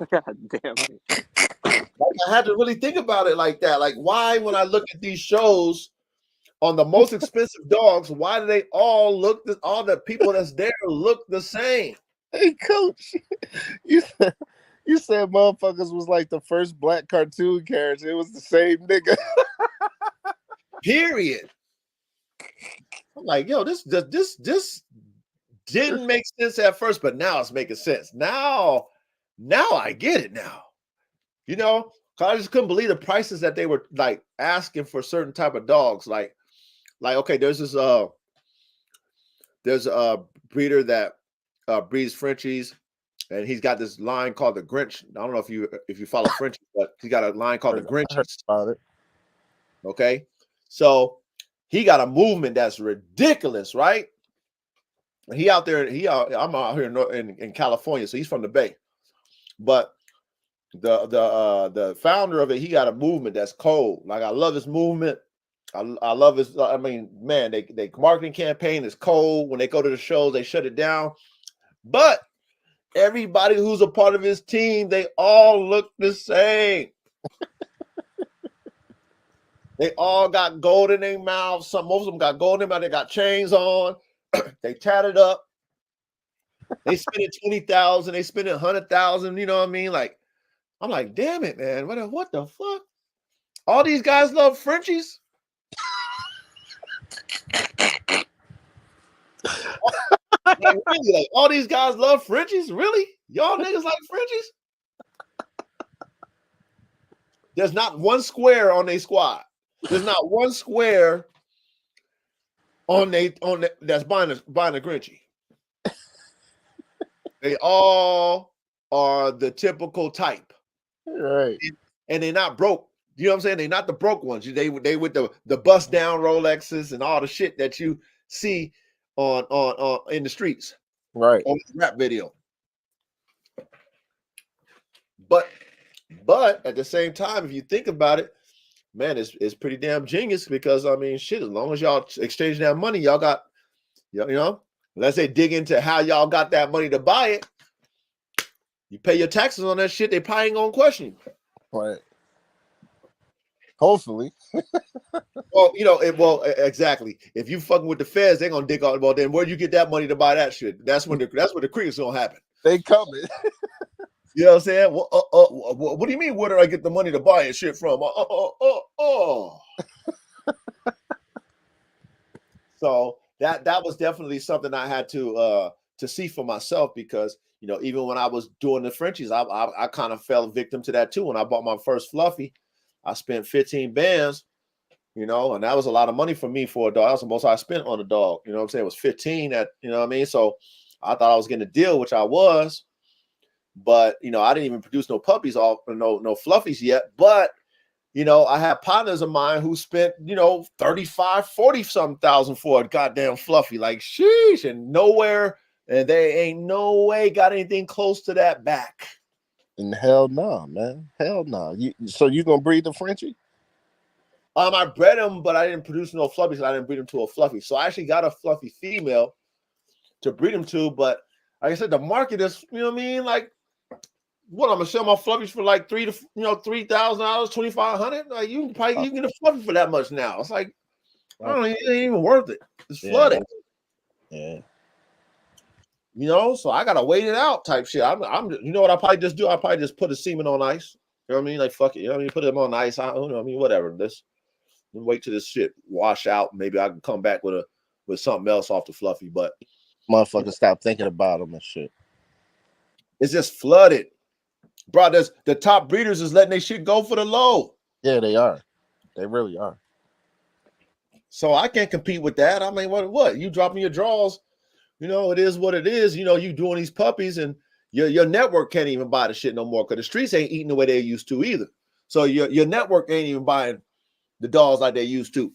God damn it. Like, I had to really think about it like that. Like, why, when I look at these shows on the most expensive dogs, why do they all all the people that's there look the same? Hey, Coach, you said motherfuckers was like the first black cartoon character. It was the same nigga. Period. I'm like, yo, this didn't make sense at first, but now it's making sense. Now I get it now. I just couldn't believe the prices that they were like asking for certain type of dogs. Like, okay, there's a breeder that breeds Frenchies, and he's got this line called the Grinch. I don't know if you follow Frenchies, but he got a line called the Grinches. About it. Okay, so he got a movement that's ridiculous, right? He out there. I'm out here in California, so he's from the Bay, but the founder of it, he got a movement that's cold. Like, I love his movement. I love his. I mean, man, they marketing campaign is cold. When they go to the shows, they shut it down. But everybody who's a part of his team, they all look the same. They all got gold in their mouths. Most of them got gold in their mouth. They got chains on. They tatted up. They spending 20,000. They spending 100,000. You know what I mean? Like, I'm like, damn it, man. What the fuck? All these guys love Frenchies. Like, really, like, all these guys love Frenchies? Really? Y'all niggas like Frenchies? There's not one square on their squad. There's not one square that's buying a Grinchie. They all are the typical type. Right. And they're not broke. You know what I'm saying? They're not the broke ones. They with the bust down Rolexes and all the shit that you see on in the streets. Right. On the rap video. But at the same time, if you think about it, man, it's pretty damn genius, because I mean, shit, as long as y'all exchange that money, y'all got, unless they dig into how y'all got that money to buy it, you pay your taxes on that shit, they probably ain't gonna question you. Right. Hopefully. Well, exactly. If you fucking with the feds, they're gonna dig out. Well, then where'd you get that money to buy that shit? That's when the cricket's gonna happen. They coming. You know what I'm saying? What do you mean? Where did I get the money to buy it shit from? So that was definitely something I had to see for myself, because even when I was doing the Frenchies, I kind of fell victim to that too. When I bought my first Fluffy, I spent 15 bands, and that was a lot of money for me for a dog. That was the most I spent on a dog. You know what I'm saying? It was 15 at, you know what I mean? So I thought I was getting a deal, which I was. But I didn't even produce no puppies, no fluffies yet. But I have partners of mine who spent, 35, 40 something thousand for a goddamn fluffy. Like, sheesh, and nowhere, and they ain't no way got anything close to that back. And hell no, man. Hell no. So you gonna breed the Frenchie? I bred them, but I didn't produce no fluffies. I didn't breed them to a fluffy. So I actually got a fluffy female to breed them to. But like I said, the market is, you know what I mean? Like, what, I'm gonna sell my fluffies for like $3,000, $2,500. Like, you can get a fluffy for that much now. It's like, I don't know, it ain't even worth it. It's flooded. Yeah. So I gotta wait it out type shit. I'm you know what I probably just do? I probably just put a semen on ice. You know what I mean? Like, fuck it. You know what I mean? Put them on ice. Whatever. This wait till this shit wash out. Maybe I can come back with something else off the fluffy. But motherfuckers stop thinking about them and shit. It's just flooded. Bro, the top breeders is letting their shit go for the low. Yeah, they are. They really are. So I can't compete with that. I mean, what? You dropping your draws, it is what it is. You doing these puppies, and your network can't even buy the shit no more because the streets ain't eating the way they used to either. So your network ain't even buying the dogs like they used to.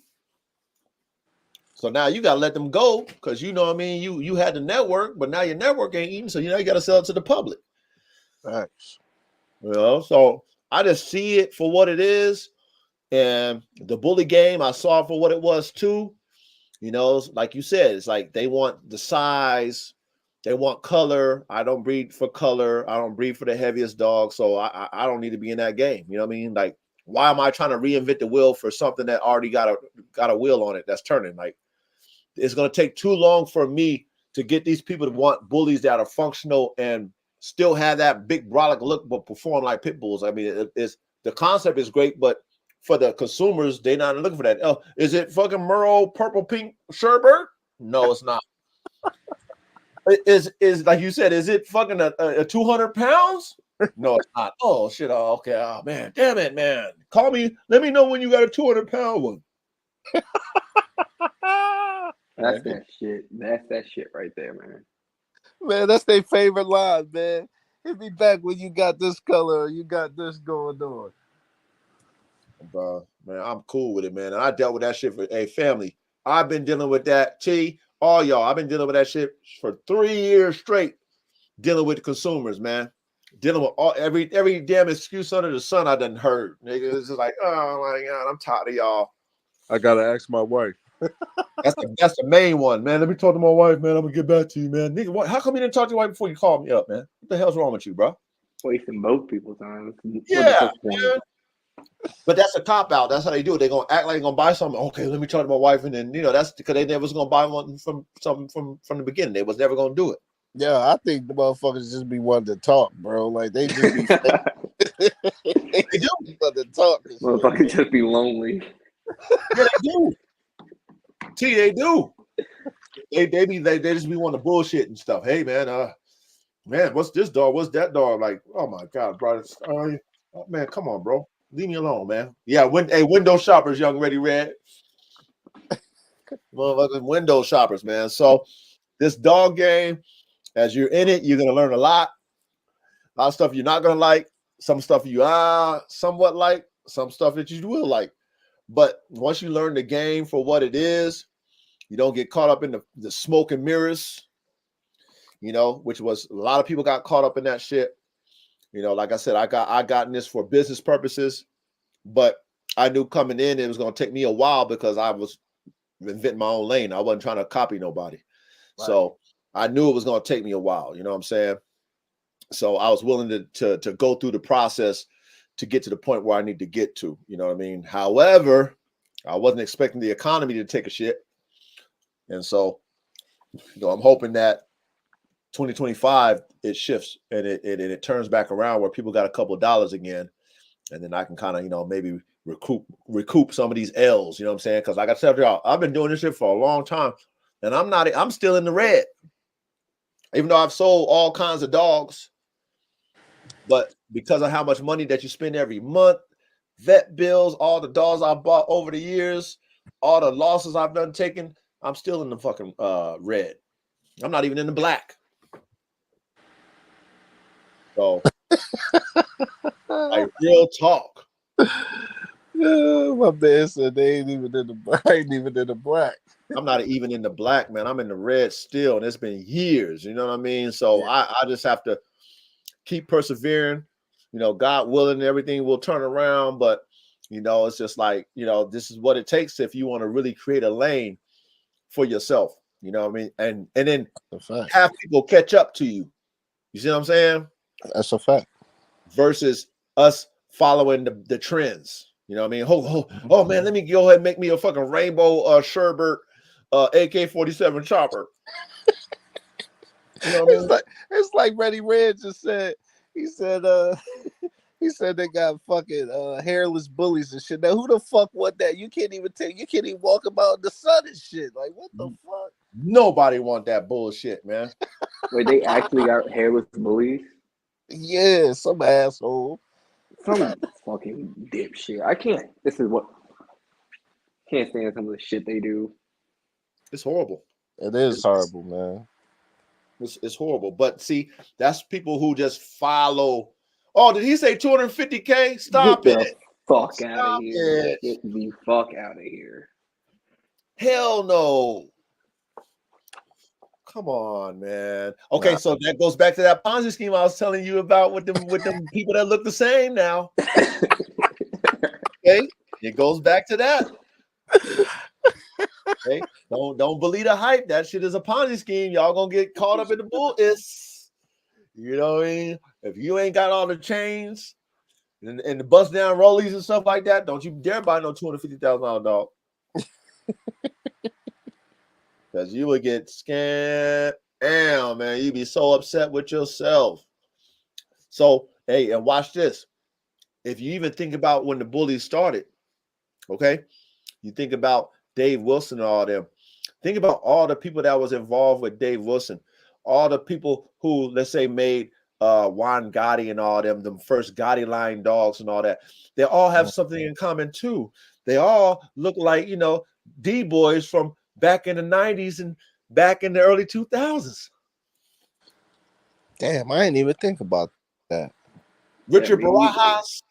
So now you gotta let them go because you had the network, but now your network ain't eating, so you gotta sell it to the public. Thanks. So I just see it for what it is, and the bully game I saw for what it was too. Like you said, it's like they want the size, they want color. I don't breed for color. I don't breed for the heaviest dog, so I don't need to be in that game. You know what I mean? Like, why am I trying to reinvent the wheel for something that already got a wheel on it that's turning? Like, it's going to take too long for me to get these people to want bullies that are functional and still have that big brolic look but perform like pit bulls. I mean, the concept is great, but for the consumers, they're not looking for that. Oh, is it fucking Merle purple pink sherbert? No, it's not. Is like you said, is it fucking a 200 pounds? No, it's not. Oh shit. Oh, okay. Oh man, damn it, man. Call me. Let me know when you got a 200-pound one. That's that shit. That's that shit right there, man. Man, that's their favorite line, man. Hit me back when you got this color or you got this going on. Bro, man, I'm cool with it, man. And I dealt with that shit for family. I've been dealing with that. All y'all, I've been dealing with that shit for 3 years straight. Dealing with the consumers, man. Dealing with every damn excuse under the sun I done heard. Nigga, it's just like, oh my God, I'm tired of y'all. I gotta ask my wife. That's the main one, man. Let me talk to my wife, man. I'm gonna get back to you, man. Nigga, how come you didn't talk to your wife before you called me up, man? What the hell's wrong with you, bro? Wasting both people's time. Yeah, man. But that's a cop out. That's how they do it. They're gonna act like they're gonna buy something. Okay, let me talk to my wife, and then that's because they never was gonna buy one from the beginning. They was never gonna do it. Yeah, I think the motherfuckers just be wanting to talk, bro. Like they just be they do want to talk. Motherfuckers just be lonely. Yeah, they do. They do. They just be wanting to bullshit and stuff. Hey man, what's this dog? What's that dog? Like, oh my God, bro. Man, come on, bro. Leave me alone, man. Yeah, window shoppers, young Ready Red. Motherfucking window shoppers, man. So this dog game, as you're in it, you're gonna learn a lot. A lot of stuff you're not gonna like. Some stuff you somewhat like. Some stuff that you will like. But once you learn the game for what it is, you don't get caught up in the smoke and mirrors, which was a lot of people got caught up in that shit. Like I said, I got in this for business purposes, but I knew coming in it was going to take me a while because I was inventing my own lane. I wasn't trying to copy nobody. Right. So I knew it was going to take me a while. You know what I'm saying? So I was willing to go through the process to get to the point where I need to get to. You know what I mean? However, I wasn't expecting the economy to take a shit. And so, I'm hoping that 2025 it shifts and it turns back around where people got a couple of dollars again, and then I can kind of maybe recoup some of these L's. You know what I'm saying? Because like I said, y'all, I've been doing this shit for a long time, and I'm still in the red, even though I've sold all kinds of dogs. But because of how much money that you spend every month, vet bills, all the dogs I bought over the years, all the losses I've done taken, I'm still in the fucking red. I'm not even in the black. So, like real talk. My man said they ain't even in the I ain't even in the black. I'm not even in the black, man. I'm in the red still, and it's been years. You know what I mean? So Yeah. I just have to keep persevering. God willing, everything will turn around. But it's just like this is what it takes if you want to really create a lane for yourself. You know what I mean? And then That's a fact. have people catch up to you. You see what I'm saying? That's a fact. Versus us following the trends. You know what I mean? Oh man, let me go ahead and make me a fucking rainbow Sherbert AK-47 chopper. You know what I mean? It's like Reddy Red just said. He said he said they got fucking hairless bullies and shit. Now who the fuck want that? You can't even walk about in the sun and shit. Like what the fuck? Nobody want that bullshit, man. Wait, they actually got hairless bullies? Yeah, some asshole. Some fucking dipshit. I can't. This is what. Can't stand some of the shit they do. It's horrible. It is horrible, man. It's horrible. But see, that's people who just follow. Oh, did he say 250K? Stop Get the it. fuck out of Stop here. it. Get the fuck out of here. Hell no. Come on, man. Okay, Nah. so that goes back to that Ponzi scheme I was telling you about with them people that look the same now. Okay, it goes back to that. Okay, don't believe the hype. That shit is a Ponzi scheme. Y'all gonna get caught up in the bull. You know what I mean? If you ain't got all the chains and the bust down rollies and stuff like that, don't you dare buy no $250,000 dog. Because you would get scammed. Damn, man, you'd be so upset with yourself. So, hey, and watch this. If you even think about when the bullies started, okay, you think about Dave Wilson and all them. Think about all the people that was involved with Dave Wilson, all the people who, let's say, made Juan Gotti and all them first Gotti line dogs and all that. They all have something in common too. They all look like D boys from back in the 90s and back in the early 2000s. Damn, I didn't even think about that. Richard Yeah, me neither. Barajas.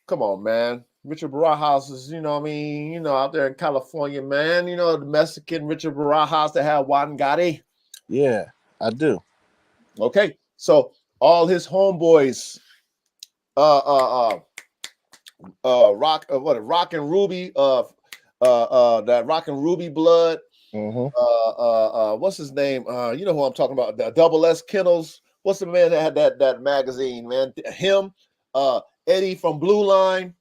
Come on, man. Richard Barajas is, out there in California, man. The Mexican Richard Barajas that had Juan Gotti. Yeah, I do. Okay, so all his homeboys, Rock and Ruby, that Rock and Ruby blood. What's his name? You know who I'm talking about? The Double S Kennels. What's the man that had that magazine, man? Him, Eddie from Blue Line.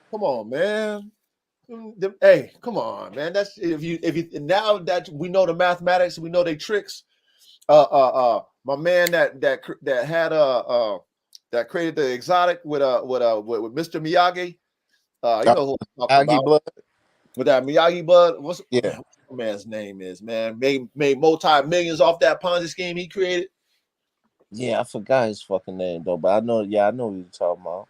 Come on, man. Hey, come on, man. That's if you now that we know the mathematics, we know they tricks. My man that had that created the exotic with Mr. Miyagi. You know who I'm talking Aggie about. blood. With that Miyagi blood. What's Yeah. the man's name is, man? Made multi-millions off that Ponzi scheme he created. Yeah, I forgot his fucking name though, but I know what you're talking about.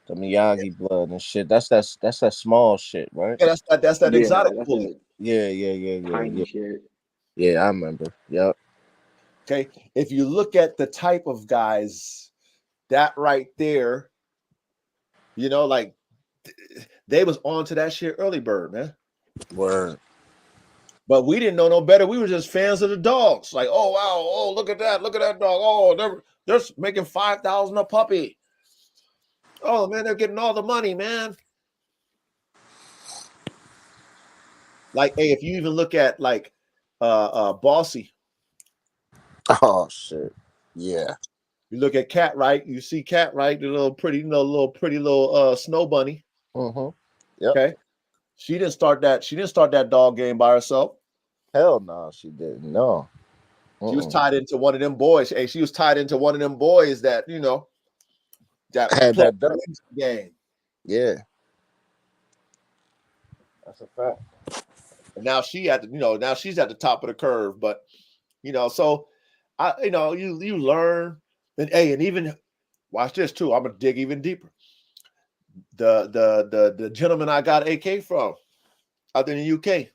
The Miyagi blood and shit. That's that small shit, right? Yeah, that's that Yeah, exotic that's bully. a tiny Yeah. shit. Yeah, I remember. Yep. Okay. If you look at the type of guys, that right there, like they was on to that shit early bird, man. Word. But we didn't know no better. We were just fans of the dogs. Like, oh wow, oh look at that dog. Oh, they're making $5,000 a puppy. Oh man, they're getting all the money, man. Like, hey, if you even look at like Bossy, Oh shit. Yeah. you look at Cat Right, you see Cat Right, the little pretty little snow bunny. Yep. Okay. She didn't start that dog game by herself. Hell no, she didn't. No. She was tied into one of them boys. Hey, she was tied into one of them boys that that Had play that dirt. the game. Yeah. That's a fact. And now she's at the top of the curve. But so you learn. And hey, and even watch this too. I'm gonna dig even deeper. The gentleman I got AK from out in the UK,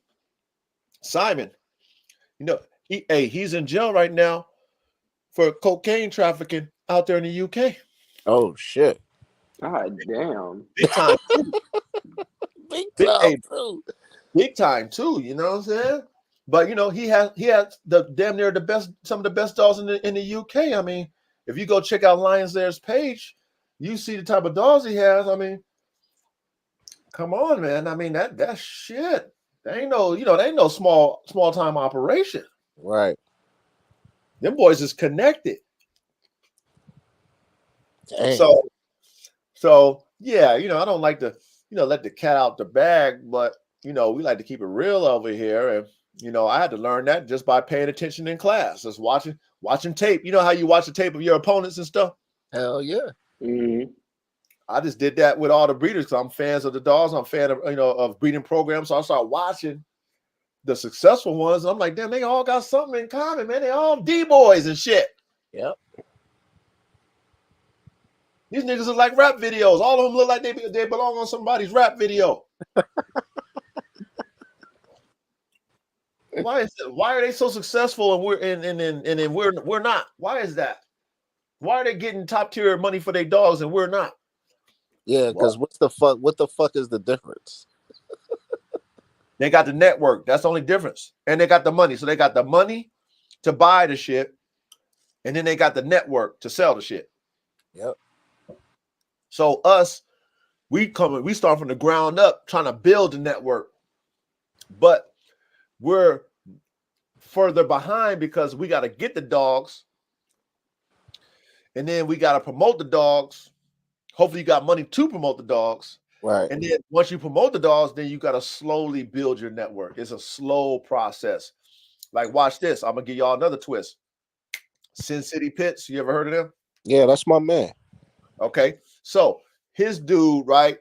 Simon. He's in jail right now for cocaine trafficking out there in the UK. Oh shit. God damn. Big time. Big Big, time hey, too. big time too, you know what I'm saying? But you know, he has the damn near the best, some of the best dogs in the UK. I mean, if you go check out Lions Lair's page, you see the type of dogs he has. I mean, come on, man. I mean, that shit. They ain't no, they ain't no small time operation. Right. Them boys is connected. Damn. So yeah, I don't like to, let the cat out the bag, but we like to keep it real over here. And I had to learn that just by paying attention in class, just watching tape. You know how you watch the tape of your opponents and stuff? Hell yeah. Mm-hmm. I just did that with all the breeders because I'm fans of the dogs. I'm a fan of of breeding programs. So I started watching the successful ones. And I'm like, damn, they all got something in common, man. They all D-boys and shit. Yep. These niggas look like rap videos. All of them look like they belong on somebody's rap video. Why are they so successful and we're not? Why is that? Why are they getting top tier money for their dogs and we're not? Yeah, because what the fuck is the difference? They got the network. That's the only difference. And they got the money. So they got the money to buy the shit, and then they got the network to sell the shit. Yep. So us, we start from the ground up trying to build the network. But we're further behind because we got to get the dogs, and then we got to promote the dogs. Hopefully you got money to promote the dogs. Right. And then once you promote the dogs, then you got to slowly build your network. It's a slow process. Like, watch this. I'm going to give y'all another twist. Sin City Pits. You ever heard of them? Yeah, that's my man. Okay. So his dude, right,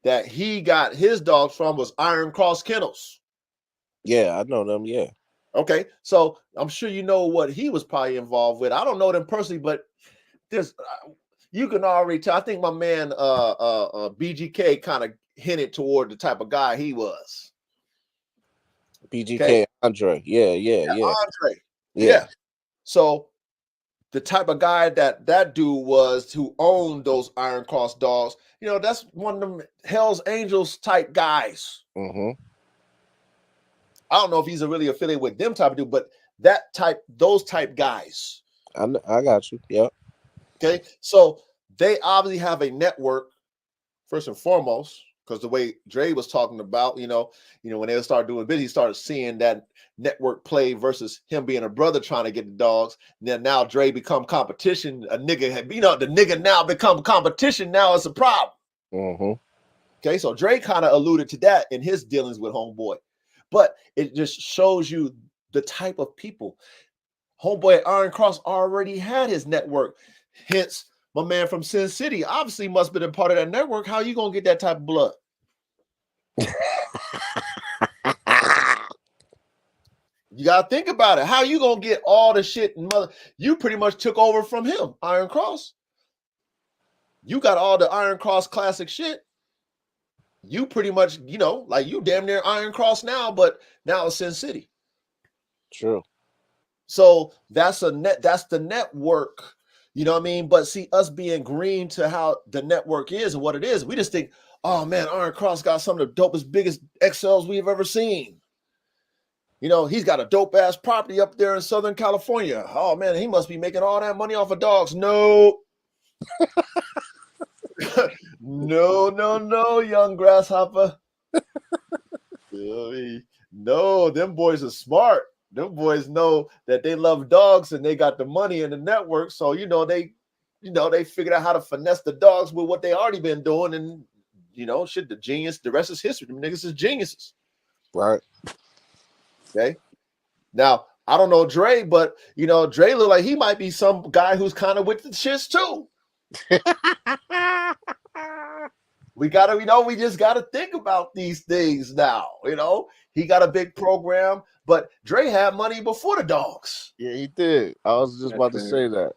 that he got his dogs from was Iron Cross Kennels. Yeah, I know them. Yeah. Okay. So I'm sure you know what he was probably involved with. I don't know them personally, but there's you can already tell. I think my man BGK kind of hinted toward the type of guy he was. BGK Okay. Andre. Yeah. Andre. Yeah. So the type of guy that dude was who owned those Iron Cross dogs, that's one of them Hell's Angels type guys. Mm-hmm. I don't know if he's really affiliated with them type of dude, but those type guys. I got you. Yep. Okay, so they obviously have a network first and foremost, because the way Dre was talking about, when they started doing business, he started seeing that network play versus him being a brother trying to get the dogs. And then now Dre become competition. A nigga had, the nigga now become competition. Now it's a problem. Mm-hmm. Okay, so Dre kind of alluded to that in his dealings with Homeboy, but it just shows you the type of people. Homeboy at Iron Cross already had his network. Hence, my man from Sin City obviously must have been a part of that network. How you gonna get that type of blood? You gotta think about it. How you gonna get all the shit and you pretty much took over from him, Iron Cross. You got all the Iron Cross classic shit. You pretty much, like you damn near Iron Cross now, but now it's Sin City. True. So that's the network. You know what I mean? But see, us being green to how the network is and what it is, we just think, oh man, Iron Cross got some of the dopest, biggest XLs we've ever seen. He's got a dope ass property up there in Southern California. Oh man, he must be making all that money off of dogs. No. No, young grasshopper. No, them boys are smart. Them boys know that they love dogs and they got the money and the network. So, they figured out how to finesse the dogs with what they already been doing. And, shit, the rest is history. Them niggas is geniuses. Right. Okay. Now, I don't know Dre, but, Dre look like he might be some guy who's kind of with the shits too. We just gotta think about these things now. He got a big program, but Dre had money before the dogs. Yeah, he did. I was just about to say that.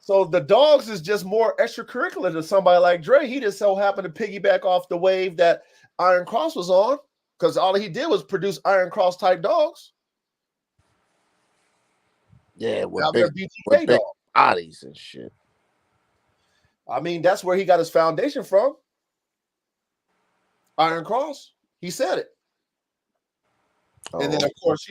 So the dogs is just more extracurricular to somebody like Dre. He just so happened to piggyback off the wave that Iron Cross was on, because all he did was produce Iron Cross type dogs. Yeah, Now they're BTK with big dogs. bodies and shit. I mean, that's where he got his foundation from. Iron Cross. He said it. And then, of course,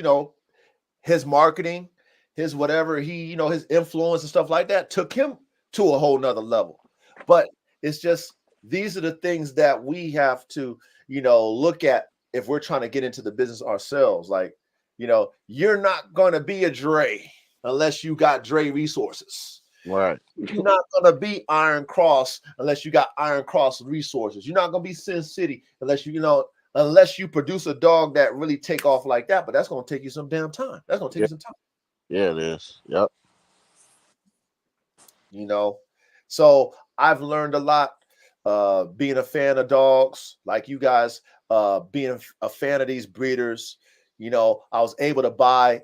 his marketing, his whatever, his influence and stuff like that took him to a whole nother level. But it's just, these are the things that we have to, look at if we're trying to get into the business ourselves. Like, you're not going to be a Dre unless you got Dre resources. Right. You're not going to be Iron Cross unless you got Iron Cross resources. You're not going to be Sin City unless unless you produce a dog that really take off like that. But that's going to take you some damn time. That's going to take you some time. Yeah, it is. Yep. So I've learned a lot being a fan of dogs, like you guys, being a fan of these breeders. I was able to buy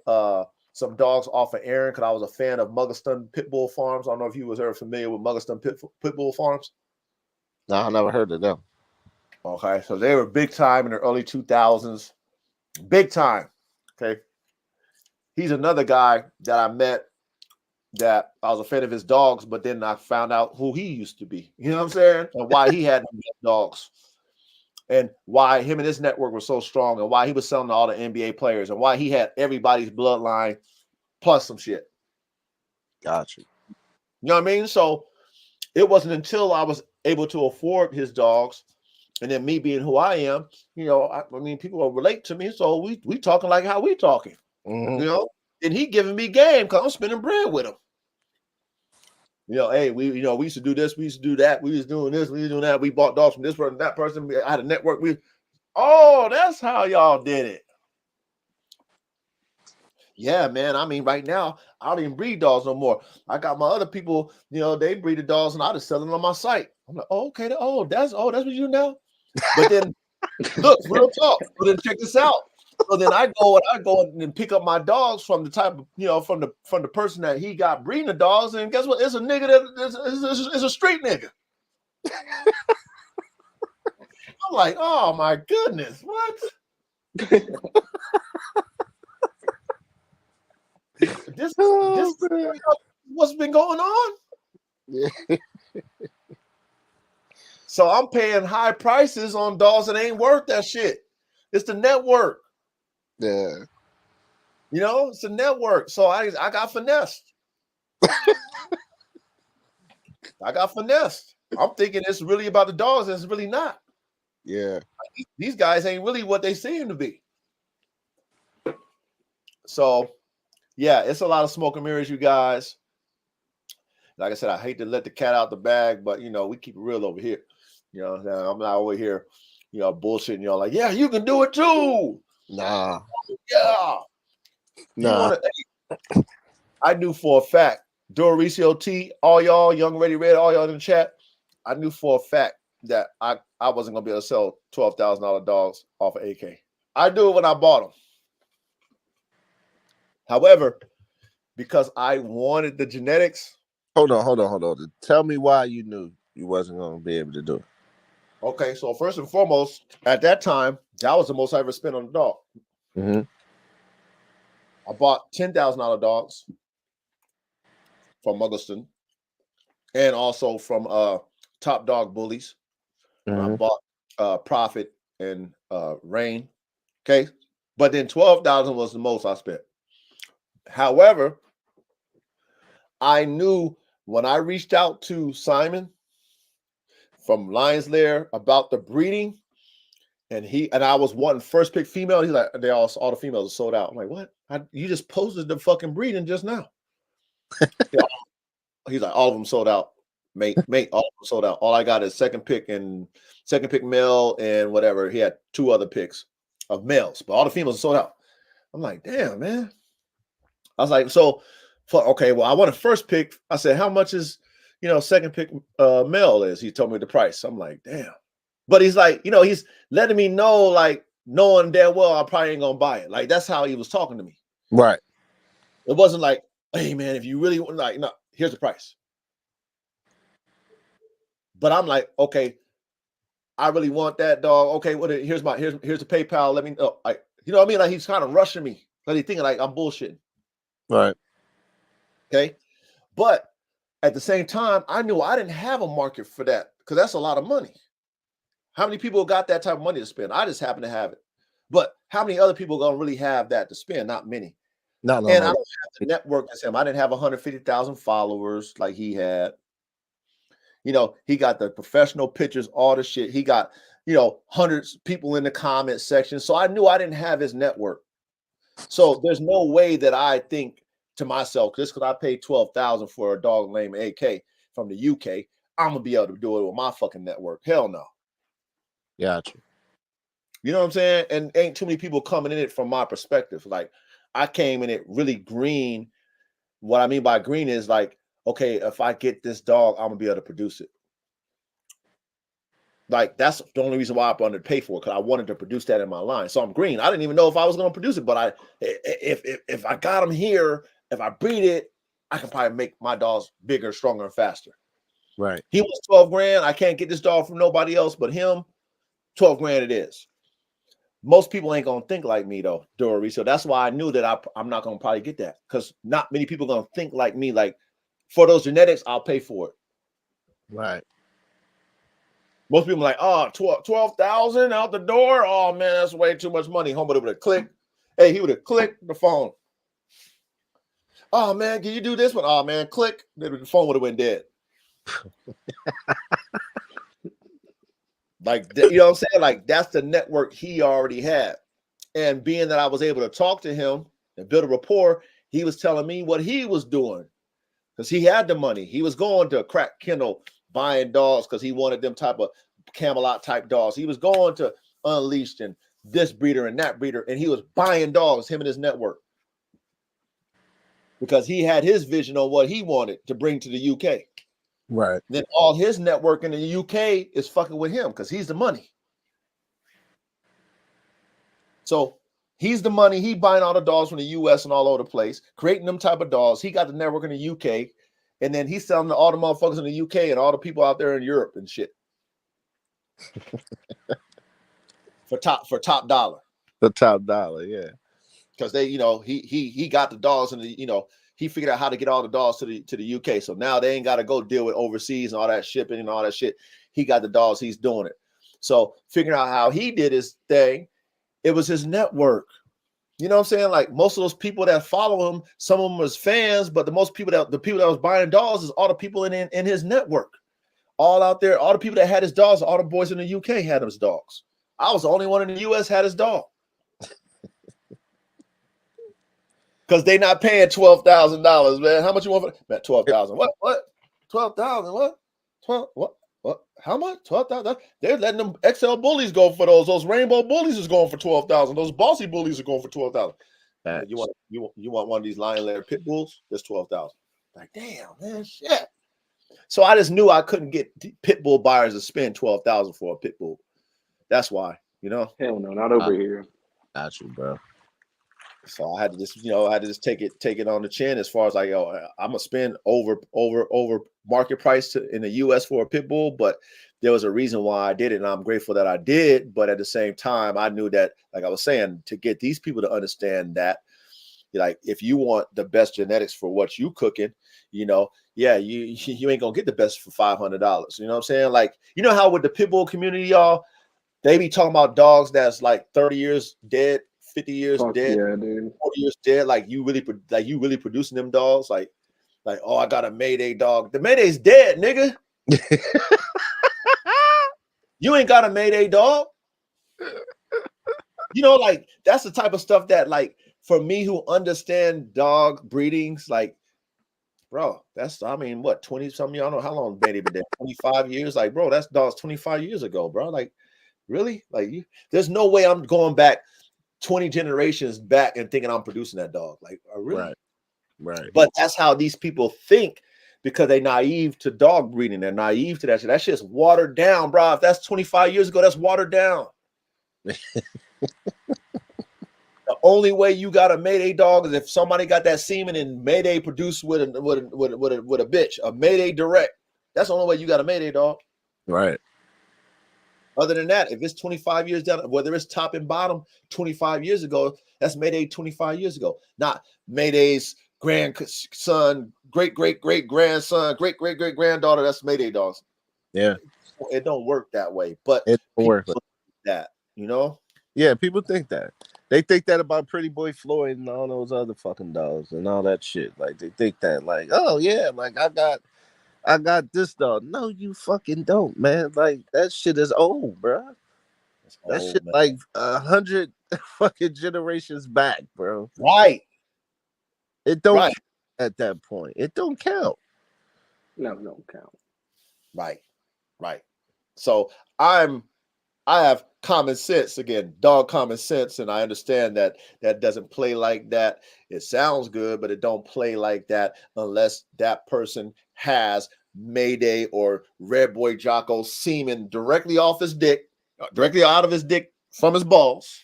some dogs off of Aaron because I was a fan of Muggleston Pit Bull Farms. I don't know if you was ever familiar with Muggleston Pit Bull Farms. No, I never heard of them. Okay, so they were big time in the early 2000s. Big time. Okay. He's another guy that I met that I was a fan of his dogs, but then I found out who he used to be. You know what I'm saying? And why he had dogs. And why him and his network were so strong, and why he was selling to all the NBA players, and why he had everybody's bloodline plus some shit. Gotcha. You know what I mean? So it wasn't until I was able to afford his dogs, and then me being who I am, I mean, people will relate to me. So we talking like how we talking, and he giving me game because I'm spending bread with him. Hey, we used to do this, we used to do that, we was doing this, we was doing that. We bought dogs from this person, that person. I had a network. That's how y'all did it. Yeah, man. I mean, right now, I don't even breed dogs no more. I got my other people, they breed the dogs and I just sell them on my site. I'm like, okay, that's what you do now. But then look, real talk. But then check this out. So then I go and pick up my dogs from the type of, from the person that he got breeding the dogs, and guess what? It's a nigga that is a street nigga. I'm like, oh my goodness, what? This what's been going on? Yeah. So I'm paying high prices on dogs that ain't worth that shit. It's the network. Yeah. It's a network. So I got finessed. I got finessed. I'm thinking it's really about the dogs, and it's really not. Yeah. These guys ain't really what they seem to be. So, yeah, it's a lot of smoke and mirrors, you guys. Like I said, I hate to let the cat out the bag, but we keep it real over here. I'm not over here, bullshitting y'all like, yeah, you can do it too. Nah. Yeah. Nah. I knew for a fact, Doricio T, all y'all, Young Ready Red, all y'all in the chat, I knew for a fact that I wasn't gonna be able to sell $12,000 dogs off of AK. I knew it when I bought them. However, because I wanted the genetics. Hold on. Tell me why you knew you wasn't gonna be able to do it. Okay, so first and foremost, at that time, that was the most I ever spent on a dog. Mm-hmm. I bought $10,000 dogs from Muggleston and also from Top Dog Bullies. Mm-hmm. I bought Profit and Rain. Okay, but then $12,000 was the most I spent. However, I knew when I reached out to Simon from Lions Lair about the breeding, and I was wanting first pick female. He's like, all the females are sold out. I'm like, what? You just posted the fucking breeding just now. He's like, all of them sold out. Mate, all of them sold out. All I got is second pick male and whatever. He had 2 other picks of males, but all the females are sold out. I'm like, damn, man. I was like, okay, well, I want a first pick. I said, how much is, second pick male is? He told me the price. I'm like, damn. But he's like, he's letting me know, like, knowing damn well I probably ain't gonna buy it. Like, that's how he was talking to me. Right. It wasn't like, hey man, if you really want, like, no, here's the price. But I'm like, okay, I really want that dog. Okay, here's the PayPal. Let me know. Like, you know what I mean? Like, he's kind of rushing me. Like, he's thinking like I'm bullshitting. Right. Okay. But at the same time, I knew I didn't have a market for that because that's a lot of money. How many people got that type of money to spend? I just happen to have it. But how many other people gonna really have that to spend? Not many. No, no, And I no. don't have the network as him. I didn't have 150,000 followers like he had. You know, he got the professional pictures, all the shit. He got, hundreds of people in the comment section. So I knew I didn't have his network. So there's no way that I think to myself, just because I paid 12,000 for a dog named AK from the UK, I'm gonna be able to do it with my fucking network. Hell no. Gotcha. You know what I'm saying? And ain't too many people coming in it from my perspective. Like I came in it really green. What I mean by green is like, okay, if I get this dog, I'm gonna be able to produce it. Like that's the only reason why I wanted to pay for it, because I wanted to produce that in my line. So I'm green. I didn't even know if I was going to produce it, but if I got them here, if I breed it, I can probably make my dogs bigger, stronger, and faster. Right. He was 12 grand. I can't get this dog from nobody else but him. 12 grand it is. Most people ain't gonna think like me though, Dory. So that's why I knew that I'm not gonna probably get that, because not many people gonna think like me. Like for those genetics, I'll pay for it. Right. Most people are like, oh, 12,000 out the door. Oh man, that's way too much money. Homebody would have clicked. Hey, he would have clicked the phone. Oh man, can you do this one? Oh man, click. The phone would have went dead. Like, you know what I'm saying? Like, that's the network he already had. And being that I was able to talk to him and build a rapport, he was telling me what he was doing because he had the money. He was going to Crack Kennel buying dogs because he wanted them type of Camelot type dogs. He was going to Unleashed and this breeder and that breeder, and he was buying dogs, him and his network, because he had his vision on what he wanted to bring to the UK. Right. Then all his network in the UK is fucking with him because he's the money. So he's the money. He buying all the dogs from the US and all over the place, creating them type of dogs. He got the network in the UK, and then he's selling to all the motherfuckers in the UK and all the people out there in Europe and shit. for top dollar. The top dollar, yeah. Because they, he got the dogs and he figured out how to get all the dogs to the UK. So now they ain't got to go deal with overseas and all that shipping and all that shit. He got the dogs, he's doing it. So figuring out how he did his thing, it was his network. You know what I'm saying? Like most of those people that follow him, some of them was fans, but the people that was buying dogs is all the people in his network. All out there, all the people that had his dogs, all the boys in the UK had his dogs. I was the only one in the US had his dog. Because they not paying $12,000, man. How much you want for that? 12,000. What? 12,000? What? 12? What? How much? 12,000? They're letting them XL bullies go for those. Those rainbow bullies is going for 12,000. Those bossy bullies are going for 12,000. You want one of these lion layer pit bulls? That's 12,000. Like, damn, man, shit. So I just knew I couldn't get pit bull buyers to spend 12,000 for a pit bull. That's why, Hell no, not over here. Got you, bro. So I had to just take it on the chin as far as like, I'm gonna spend over market price in the US for a pit bull, but there was a reason why I did it, and I'm grateful that I did. But at the same time, I knew that, like I was saying, to get these people to understand that, like, if you want the best genetics for what you cooking, you ain't gonna get the best for $500. You know what I'm saying? Like, how with the pit bull community, y'all, they be talking about dogs that's like 30 years dead, 50 years dead, yeah, dude. 40 years dead. Like you really producing them dogs. Like, oh, I got a Mayday dog. The Mayday's dead, nigga. You ain't got a Mayday dog. Like that's the type of stuff that, like, for me who understand dog breedings, like, bro, that's, I mean, what, 20 something? I don't know how long Mayday been dead. 25 years. Like, bro, that's dogs 25 years ago, bro. Like, really? Like, there's no way I'm going back 20 generations back and thinking I'm producing that dog. Like, really? Right. But that's how these people think, because they're naive to dog breeding. They're naive to that shit. That shit's watered down, bro. If that's 25 years ago, that's watered down. The only way you got a Mayday dog is if somebody got that semen and Mayday produced with a bitch, a Mayday direct. That's the only way you got a Mayday dog. Right. Other than that, if it's 25 years down, whether it's top and bottom 25 years ago, that's Mayday 25 years ago. Not Mayday's grandson, great grandson, great granddaughter. That's Mayday dogs. Yeah, It don't work that way, but it don't people work. believe that, you know. Yeah, people think that. They think that about Pretty Boy Floyd and all those other fucking dogs and all that shit. Like they think that, like, oh yeah, like I got this dog. No, you fucking don't, man. Like that shit is old, bro. It's That shit old, man. like 100 fucking generations back, bro. Right, It don't right, count at that point. It don't count. No, don't count. right, right. So I have common sense again, dog common sense, and I understand that that doesn't play like that. It sounds good, but it don't play like that unless that person has Mayday or Red Boy Jocko semen directly off his dick, directly out of his dick from his balls,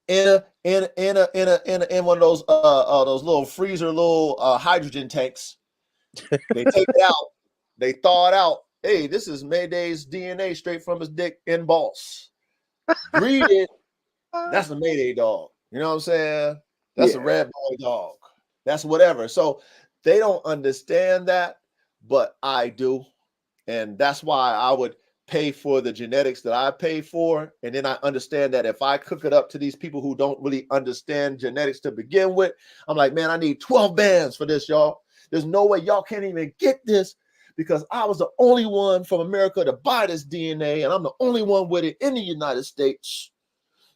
in one of those little freezer little hydrogen tanks. They take it out, they thaw it out. Hey, this is Mayday's DNA straight from his dick in balls. Breed it. That's a Mayday dog. You know what I'm saying? That's a Yeah. red boy dog. That's whatever. So they don't understand that, but I do. And that's why I would pay for the genetics that I pay for. And then I understand that if I cook it up to these people who don't really understand genetics to begin with, I'm like, man, I need 12 bands for this, y'all. There's no way y'all can't even get this because I was the only one from America to buy this DNA, and I'm the only one with it in the United States.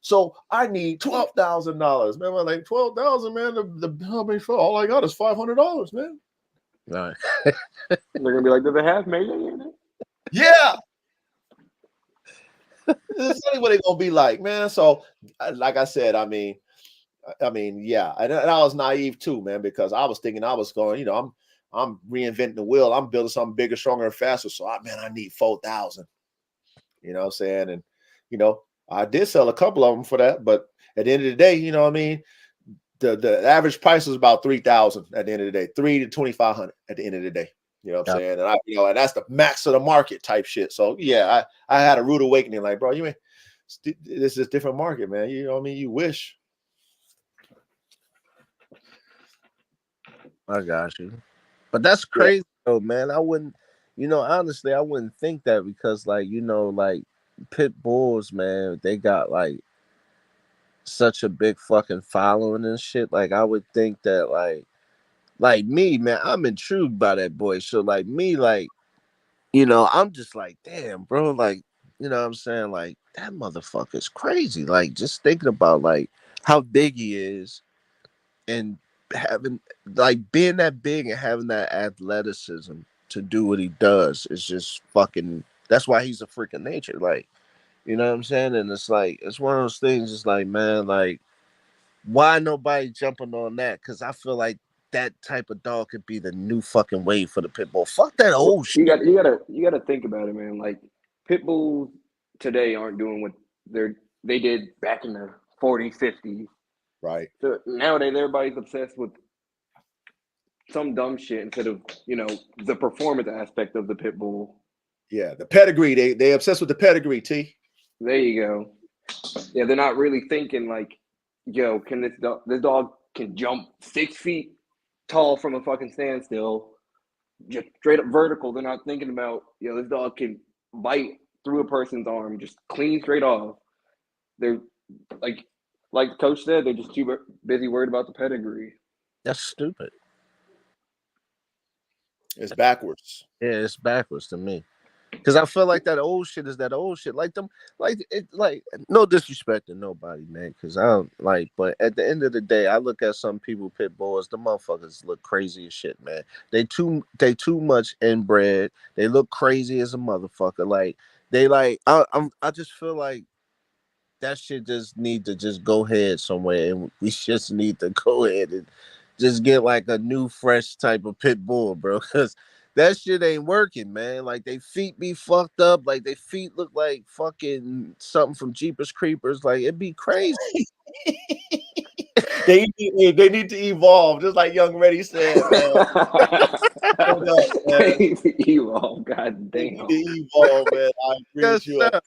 So I need $12,000, man. I'm like 12,000, man. All I got is $500, man. Right. They're gonna be like, "Does it have Mayday in it?" Yeah, this is what it's gonna be like, man. So, like I said, yeah, and I was naive too, man, because I was thinking I was going, I'm reinventing the wheel. I'm building something bigger, stronger, and faster. So, I need 4,000. You know what I'm saying? And I did sell a couple of them for that, but at the end of the day, you know what I mean. The average price was about 3,000 at the end of the day, 3 to 2,500 at the end of the day. You know what I'm Yeah. saying? And that's the max of the market type shit. So yeah, I had a rude awakening. Like, bro, this is a different market, man. You know what I mean? You wish. I got you. But that's Yeah, crazy though, man. I wouldn't, honestly, I wouldn't think that because, like, like pit bulls, man, they got like such a big fucking following and shit. Like, I would think that, like me, man, I'm intrigued by that boy. So, like me, like, I'm just like, damn, bro, like, you know what I'm saying? Like, that motherfucker's crazy. Like, just thinking about like how big he is and having like being that big and having that athleticism to do what he does is just fucking that's why he's a freak of nature. Like, you know what I'm saying? And it's like it's one of those things, it's like, man, like why nobody jumping on that? Cause I feel like that type of dog could be the new fucking wave for the pit bull. Fuck that Well, old shit. you gotta think about it, man. Like pit bulls today aren't doing what they did back in the 40s, 50s. right. So nowadays everybody's obsessed with some dumb shit instead of the performance aspect of the pit bull. Yeah, the pedigree. They obsessed with the pedigree. T. There you go. Yeah, they're not really thinking like, yo, can this dog can jump 6 feet tall from a fucking standstill, just straight up vertical. They're not thinking about, this dog can bite through a person's arm, just clean straight off. They're like the coach said, they're just too busy worried about the pedigree. That's stupid. It's backwards. Yeah, it's backwards to me. Cause I feel like that old shit is that old shit. Like them, like it, like no disrespect to nobody, man. Cause I don't like, but at the end of the day, I look at some people pit bulls. The motherfuckers look crazy as shit, man. They too much inbred. They look crazy as a motherfucker. Like they like I just feel like that shit just need to just go ahead somewhere, and we just need to go ahead and just get like a new, fresh type of pit bull, bro. Because that shit ain't working, man. Like they feet be fucked up, like they feet look like fucking something from Jeepers Creepers. Like it'd be crazy. They need to evolve, just like Young Reddy said, man. Hold up, man. Evolve, god They need damn. to evolve, man. I agree Yes, with you sir.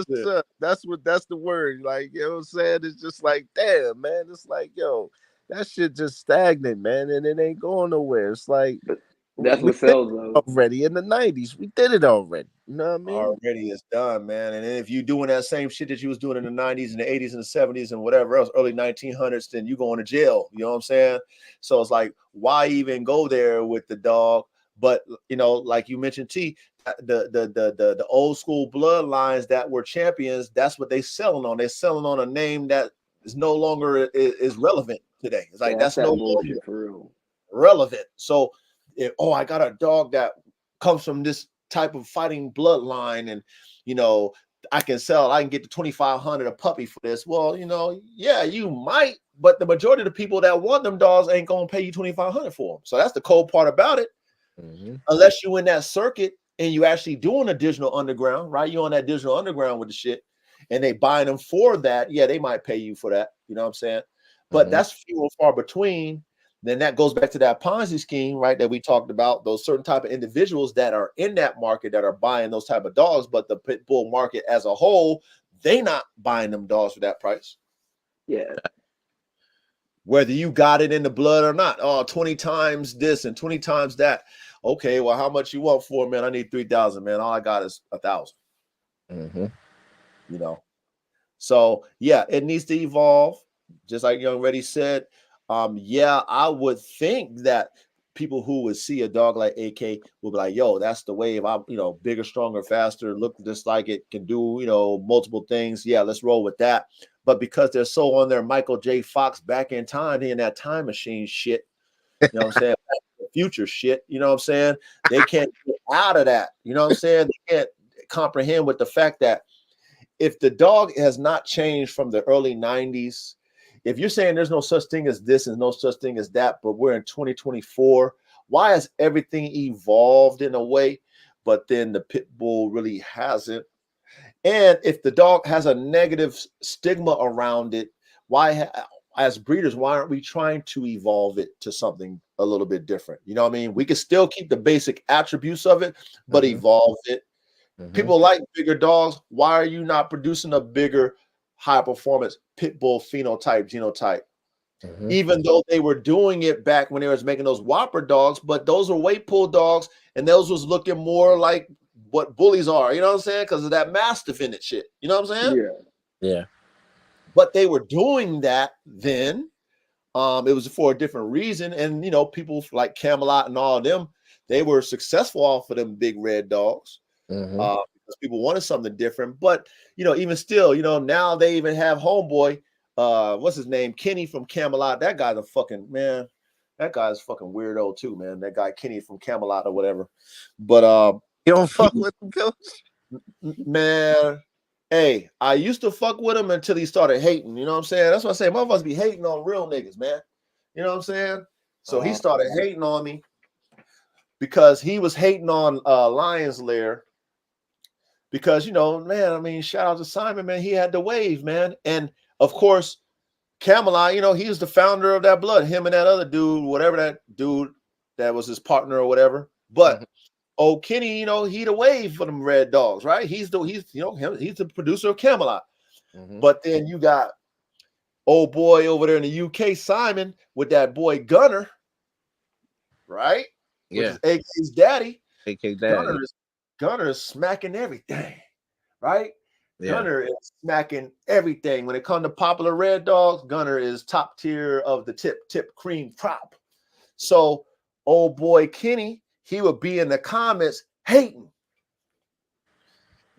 1,000%. That's the word. Like, you know what I'm saying? It's just like, damn, man. It's like, yo, that shit just stagnant, man, and it ain't going nowhere. It's like But that's we what did sells it though. already in the '90s. We did it already. You know what I mean? Already it's done, man. And if you doing that same shit that you was doing in the 90s and the 80s and the 70s and whatever else, early 1900s, then you going to jail. You know what I'm saying? So it's like, why even go there with the dog? But like you mentioned, T, the old school bloodlines that were champions, that's what they selling on. They're selling on a name that is no longer is relevant today. It's like That's that's no that longer bullshit for real. relevant. So, I got a dog that comes from this type of fighting bloodline, and I can get the 2,500 a puppy for this. Well, yeah, you might, but the majority of the people that want them dogs ain't gonna pay you 2,500 for them. So that's the cold part about it. Mm-hmm. Unless you in that circuit and you actually doing a digital underground, right? You on that digital underground with the shit, and they buying them for that. Yeah, they might pay you for that. You know what I'm saying? But Mm-hmm. that's few and far between. Then that goes back to that Ponzi scheme, right? That we talked about, those certain type of individuals that are in that market that are buying those type of dogs, but the pit bull market as a whole, they not buying them dogs for that price. Yeah. Whether you got it in the blood or not. Oh, 20 times this and 20 times that. Okay, well, how much you want for it, man? I need 3,000, man. All I got is 1,000. Mm-hmm. So yeah, it needs to evolve. Just like Young Reddy said. Yeah, I would think that people who would see a dog like AK would be like, yo, that's the wave. I'm, bigger, stronger, faster, look just like it, can do, multiple things. Yeah, let's roll with that. But because they're so on their Michael J. Fox back in time, in that time machine shit, you know what I'm saying? Future shit, you know what I'm saying? They can't get out of that. You know what I'm saying? They can't comprehend with the fact that if the dog has not changed from the early 90s, if you're saying there's no such thing as this and no such thing as that, but we're in 2024, why has everything evolved in a way, but then the pit bull really hasn't? And if the dog has a negative stigma around it, as breeders, why aren't we trying to evolve it to something a little bit different? You know what I mean? We can still keep the basic attributes of it, but Mm-hmm. evolve it. Mm-hmm. People like bigger dogs. Why are you not producing a bigger, high performance pit bull phenotype, genotype? Mm-hmm. Even though they were doing it back when they was making those Whopper dogs, but those were weight pull dogs, and those was looking more like what bullies are. You know what I'm saying? Because of that mastiff in it, shit. You know what I'm saying? Yeah. Yeah. But they were doing that then. It was for a different reason, and people like Camelot and all of them, they were successful off of them big red dogs. Mm-hmm. Because people wanted something different. But even still, now they even have homeboy, what's his name, Kenny from Camelot. That guy's a fucking man. That guy's fucking weirdo too, man. That guy Kenny from Camelot or whatever. But You don't fuck with him, coach? man, hey, I used to fuck with him until he started hating. You know what I'm saying? That's what I say. Motherfuckers be hating on real niggas, man. You know what I'm saying? So he started hating on me because he was hating on Lion's Lair. Because man, I mean, shout out to Simon, man. He had the wave, man. And of course, Camelot, he's the founder of that blood, him and that other dude, whatever that dude that was his partner or whatever. But Kenny, he the wave for them red dogs, right? He's the producer of Camelot. Mm-hmm. But then you got old boy over there in the UK, Simon, with that boy Gunner, right? Which is AK's daddy. AK Daddy. Gunner is smacking everything, right? Yeah. Gunner is smacking everything. When it comes to popular red dogs, Gunner is top tier of the tip cream crop. So old boy Kenny, he would be in the comments hating.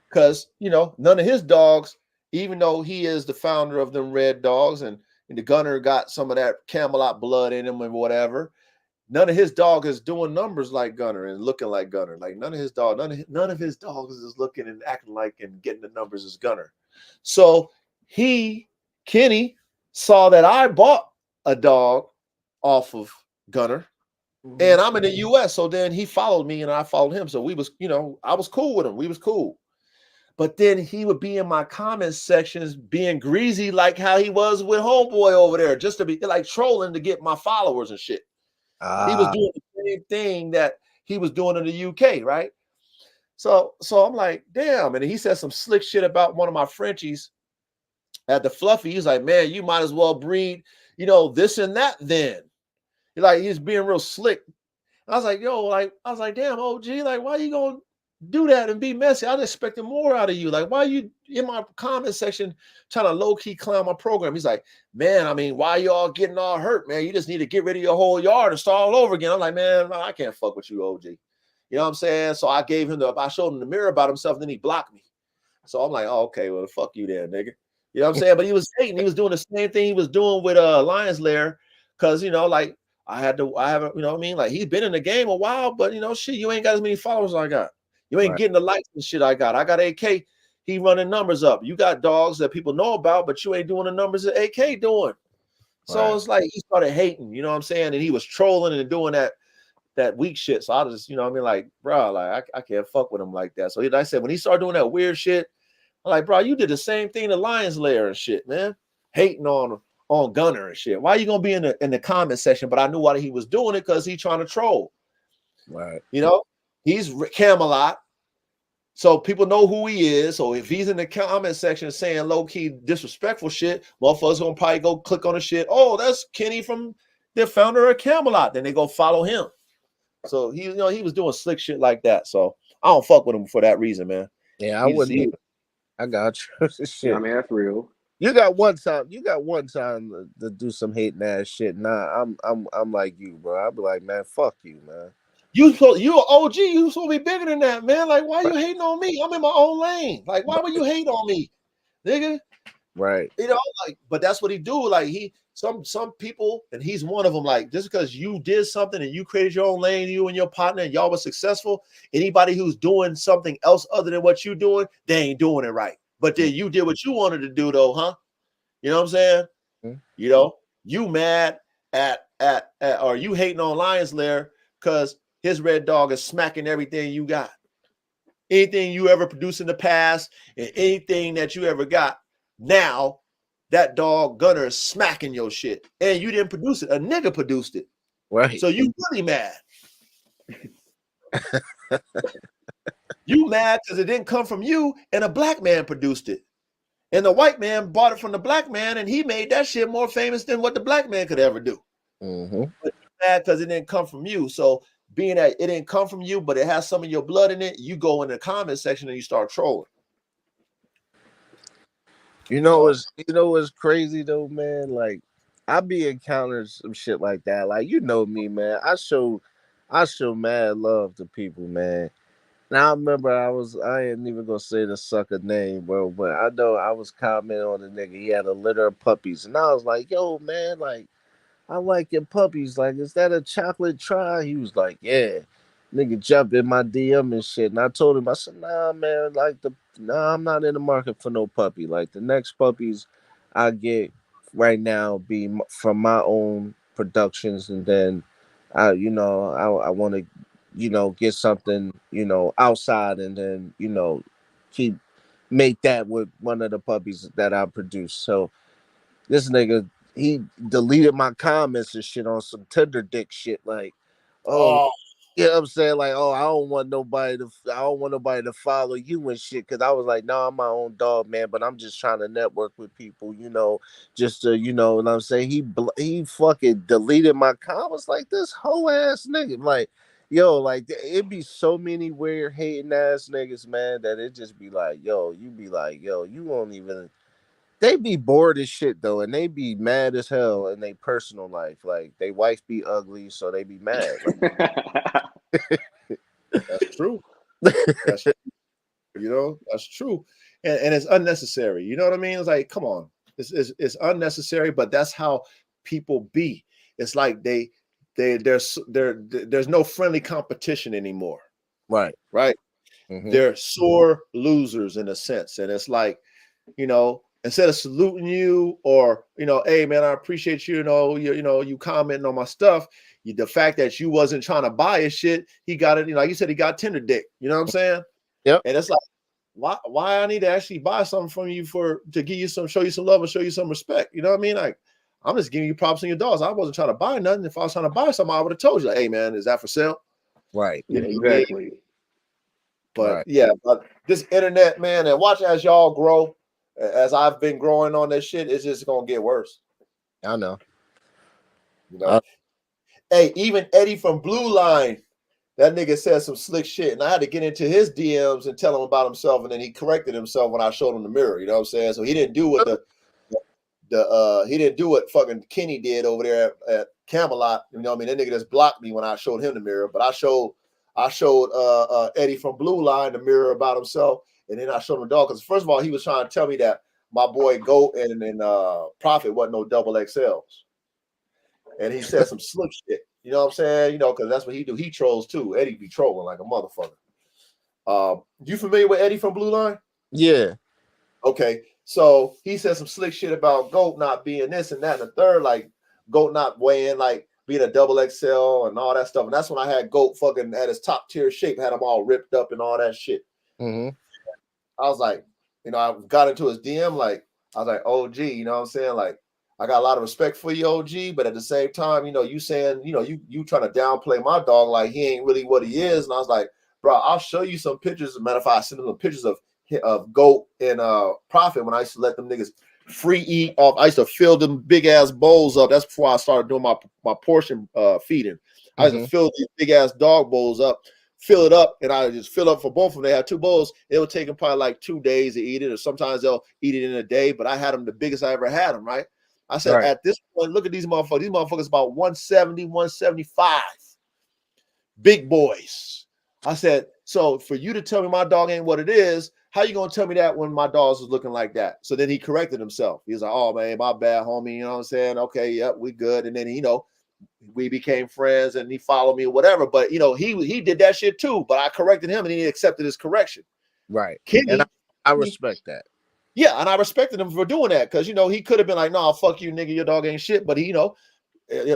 Because, none of his dogs, even though he is the founder of them red dogs and the Gunner got some of that Camelot blood in him and whatever, none of his dog is doing numbers like Gunner and looking like Gunner. Like none of his dogs is looking and acting like and getting the numbers as Gunner. So Kenny, saw that I bought a dog off of Gunner, and I'm in the US. So then he followed me and I followed him. So we was, I was cool with him. We was cool. But then he would be in my comment sections being greasy like how he was with homeboy over there, just to be like trolling to get my followers and shit. He was doing the same thing that he was doing in the UK, right? So I'm like, damn. And he said some slick shit about one of my Frenchies at the Fluffy. He's like, man, you might as well breed, this and that then. Like he's being real slick. I was like, yo, damn, OG, like, why you gonna do that and be messy? I was expecting more out of you. Like, why you in my comment section trying to low-key clown my program? He's like, man, I mean, why y'all getting all hurt, man? You just need to get rid of your whole yard and start all over again. I'm like, man, I can't fuck with you, OG. You know what I'm saying? So I showed him the mirror about himself, and then he blocked me. So I'm like, oh, okay, well, fuck you then, nigga. You know what I'm saying? But he was hating. He was doing the same thing he was doing with Lions Lair, because like I haven't, you know what I mean? Like he's been in the game a while, but shit, you ain't got as many followers as I got. You ain't getting the likes and shit I got. I got AK. He running numbers up. You got dogs that people know about, but you ain't doing the numbers that AK doing. So it's like he started hating, you know what I'm saying? And he was trolling and doing that weak shit. So I just, you know what I mean? Like, bro, like I can't fuck with him like that. So I said, when he started doing that weird shit, I'm like, bro, you did the same thing to Lions Lair and shit, man. Hating on Gunner and shit. Why are you gonna be in the comment section? But I knew why he was doing it, because he's trying to troll. Right. He's Camelot. So people know who he is. So if he's in the comment section saying low-key disrespectful shit, motherfuckers gonna probably go click on the shit. Oh, that's Kenny from the founder of Camelot. Then they go follow him. So he was doing slick shit like that. So I don't fuck with him for that reason, man. Yeah, I wouldn't. I got you. Shit. I mean, that's real. You got one time to do some hating ass shit. Nah, I'm like you, bro. I'll be like, man, fuck you, man. You an OG. You supposed to be bigger than that, man. Like, why you hating on me? I'm in my own lane. Like, why would you hate on me, nigga? Right. Like, but that's what he do. Like, some people, and he's one of them. Like, just because you did something and you created your own lane, you and your partner, and y'all were successful, anybody who's doing something else other than what you doing, they ain't doing it right. But then you did what you wanted to do, though, huh? You know what I'm saying? Mm-hmm. You mad at or you hating on Lions Lair because his red dog is smacking everything you got. Anything you ever produced in the past and anything that you ever got, now that dog Gunner is smacking your shit. And you didn't produce it. A nigga produced it. Right. So you really mad. You mad because it didn't come from you and a black man produced it. And the white man bought it from the black man, and he made that shit more famous than what the black man could ever do. Mm-hmm. But you're mad because it didn't come from you. So being that it didn't come from you, but it has some of your blood in it, you go in the comment section and you start trolling. What's crazy though, man? Like, I be encountering some shit like that. Like, me, man. I show mad love to people, man. Now I remember I ain't even gonna say the sucker name, bro, but I know I was commenting on the nigga. He had a litter of puppies, and I was like, yo, man, like, I like your puppies. Like, is that a chocolate try? He was like, yeah. Nigga jumped in my DM and shit. And I told him, I said, nah, man, I'm not in the market for no puppy. Like, the next puppies I get right now be from my own productions. And then I want to, get something, outside, and then, keep make that with one of the puppies that I produce. So this nigga, he deleted my comments and shit on some tender dick shit. Like, oh, you know what I'm saying? Like, oh, I don't want nobody to follow you and shit. Cause I was like, no, I'm my own dog, man. But I'm just trying to network with people, just to, what I'm saying. He fucking deleted my comments. Like, this whole ass nigga. Like, yo, like, it be so many weird hating ass niggas, man, that it just be like, yo, you be like, yo, you won't even. They be bored as shit though, and they be mad as hell in their personal life. Like, they wife be ugly, so they be mad. That's true. That's true, and it's unnecessary. You know what I mean? It's like, come on, it's unnecessary, but that's how people be. It's like there's no friendly competition anymore. Right. Mm-hmm. They're sore losers in a sense, and it's like, instead of saluting you or, hey man, I appreciate you, you commenting on my stuff. The fact that you wasn't trying to buy his shit, he got it, like you said, he got tender dick. You know what I'm saying? Yep. And it's like, why I need to actually buy something from you to give you show you some love and show you some respect. You know what I mean? Like, I'm just giving you props on your dollars. I wasn't trying to buy nothing. If I was trying to buy something, I would have told you, like, hey man, is that for sale? Right. Yeah, exactly. But but this internet, man, and watch as y'all grow, as I've been growing on this shit, it's just gonna get worse. I know. You know, hey, even Eddie from Blue Line, that nigga said some slick shit, and I had to get into his DMs and tell him about himself, and then he corrected himself when I showed him the mirror. You know what I'm saying? So he didn't do what he didn't do what fucking Kenny did over there at Camelot. You know what I mean? That nigga just blocked me when I showed him the mirror, but I showed Eddie from Blue Line the mirror about himself, and then I showed him the dog because first of all he was trying to tell me that my boy Goat and Prophet wasn't no double XLs, and he said some slick shit. You know what I'm saying? You know, because that's what he do. He trolls too. Eddie be trolling like a motherfucker. You familiar with Eddie from Blue Line? Yeah. Okay. So he said some slick shit about Goat not being this and that and the third, like Goat not weighing, like being a double XL and all that stuff. And that's when I had Goat fucking at his top tier shape, had him all ripped up and all that shit. Mm-hmm. I was like, you know, I got into his DM, like, I was like, OG, you know what I'm saying? Like, I got a lot of respect for you, OG, but at the same time, you know, you saying, you know, you trying to downplay my dog like he ain't really what he is. And I was like, bro, I'll show you some pictures. As a matter of fact, I sent him some pictures of Goat and Prophet when I used to let them niggas free eat off. I used to fill them big ass bowls up. That's before I started doing my portion feeding. I used to fill these big ass dog bowls up, fill it up, and I just fill up for both of them. They had 2 bowls. It would take them probably like 2 days to eat it, or sometimes they'll eat it in a day. But I had them the biggest I ever had them, right? I said, Right. at this point, look at these motherfuckers. These motherfuckers about 170, 175. Big boys. I said, so for you to tell me my dog ain't what it is, how you gonna tell me that when my dogs was looking like that? So then he corrected himself. He was like, oh man, my bad, homie. You know what I'm saying? Okay, yep, we good. And then, you know, we became friends and he followed me or whatever. But, you know, he did that shit too. But I corrected him and he accepted his correction. Right. Kenny, and I respect that. Yeah, and I respected him for doing that because, you know, he could have been like, nah, fuck you, nigga, your dog ain't shit. But, he, you know,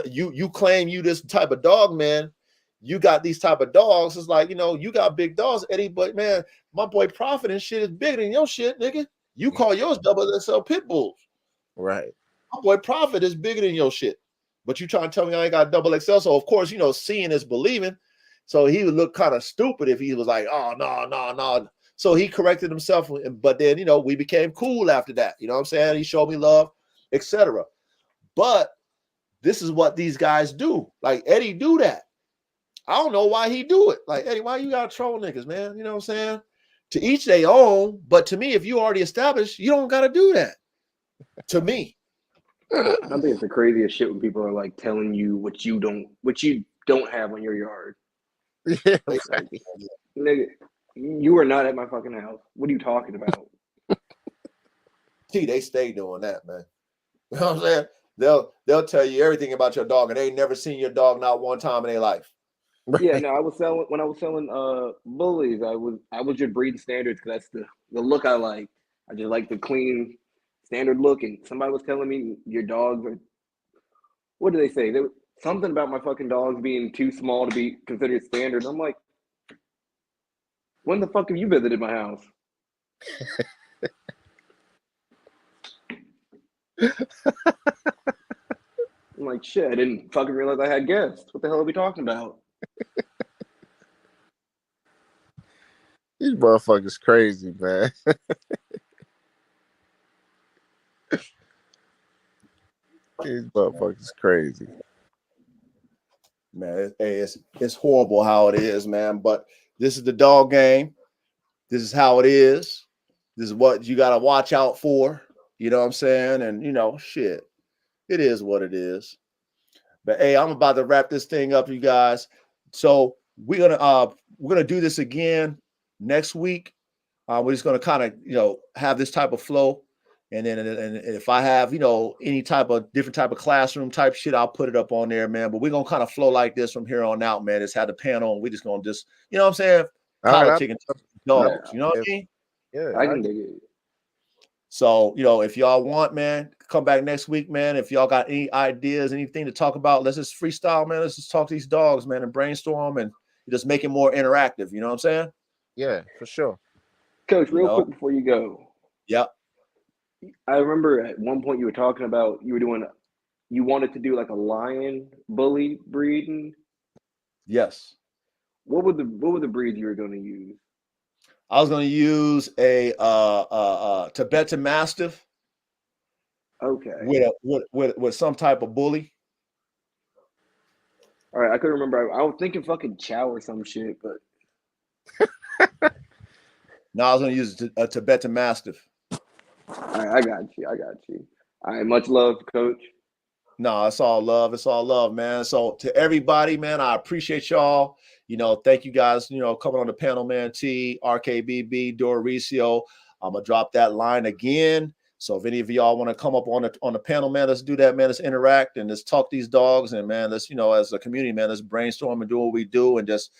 you claim you this type of dog, man. You got these type of dogs. It's like, you know, you got big dogs, Eddie, but, man, my boy Prophet and shit is bigger than your shit, nigga. You call yours double XL pit bulls. Right. My boy Prophet is bigger than your shit. But you trying to tell me I ain't got double XL. So, of course, you know, seeing is believing. So he would look kind of stupid if he was like, oh, no. So he corrected himself. But then, you know, we became cool after that. You know what I'm saying? He showed me love, etc. But this is what these guys do. Like, Eddie do that. I don't know why he do it. Like, Eddie, why you gotta troll niggas, man? You know what I'm saying? To each their own. But to me, if you already established, you don't gotta do that. To me. I think it's the craziest shit when people are like telling you what you don't have on your yard. Yeah, Like, right. nigga, you are not at my fucking house. What are you talking about? See, they stay doing that, man. You know what I'm saying? They'll tell you everything about your dog, and they ain't never seen your dog not one time in their life. Yeah, no, I was selling bullies. I was just breeding standards because that's the look I like. I just like the clean standard look. And somebody was telling me your dogs are, what do they say? There was something about my fucking dogs being too small to be considered standard. I'm like, when the fuck have you visited my house? I'm like, shit, I didn't fucking realize I had guests. What the hell are we talking about? These motherfuckers crazy, man. These motherfuckers crazy. Man, it's horrible how it is, man. But this is the dog game. This is how it is. This is what you gotta watch out for. You know what I'm saying? And you know, shit. It is what it is. But hey, I'm about to wrap this thing up, you guys. So we're gonna do this again next week. We're just gonna kind of have this type of flow, and then and if I have any type of different type of classroom type shit, I'll put it up on there, man. But we're gonna kind of flow like this from here on out, man. It's had the panel, and we just gonna just what I'm saying, All right, politicking dogs. You know what I mean? Yeah, I can dig it. So, if y'all want, man, come back next week, man. If y'all got any ideas, anything to talk about, let's just freestyle, man. Let's just talk to these dogs, man, and brainstorm and just make it more interactive. You know what I'm saying? Yeah, for sure. Coach, real quick before you go. Yep. I remember at one point you were talking about you wanted to do like a lion bully breeding. Yes. What were the breeds you were going to use? I was going to use a Tibetan Mastiff. Okay. With some type of bully. All right, I couldn't remember. I was thinking fucking Chow or some shit, but No, I was going to use a Tibetan Mastiff. all right, I got you. I got you. All right, much love, Coach. No, it's all love. It's all love, man. So to everybody, man, I appreciate y'all. Thank you guys, coming on the panel, man. T, RKBB, Doricio. I'm going to drop that line again. So if any of y'all want to come up on the panel, man, let's do that, man. Let's interact and let's talk these dogs. And, man, let's, as a community, man, let's brainstorm and do what we do and just,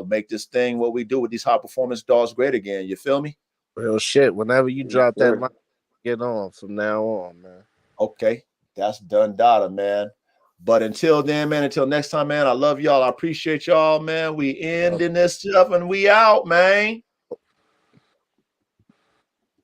make this thing, what we do with these high performance dogs great again. You feel me? Real shit. Whenever you Yes, drop that sir. line, get on from now on, man. Okay. That's done data, man. But until then, man, until next time, man, I love y'all. I appreciate y'all, man. We ending this stuff and we out, man.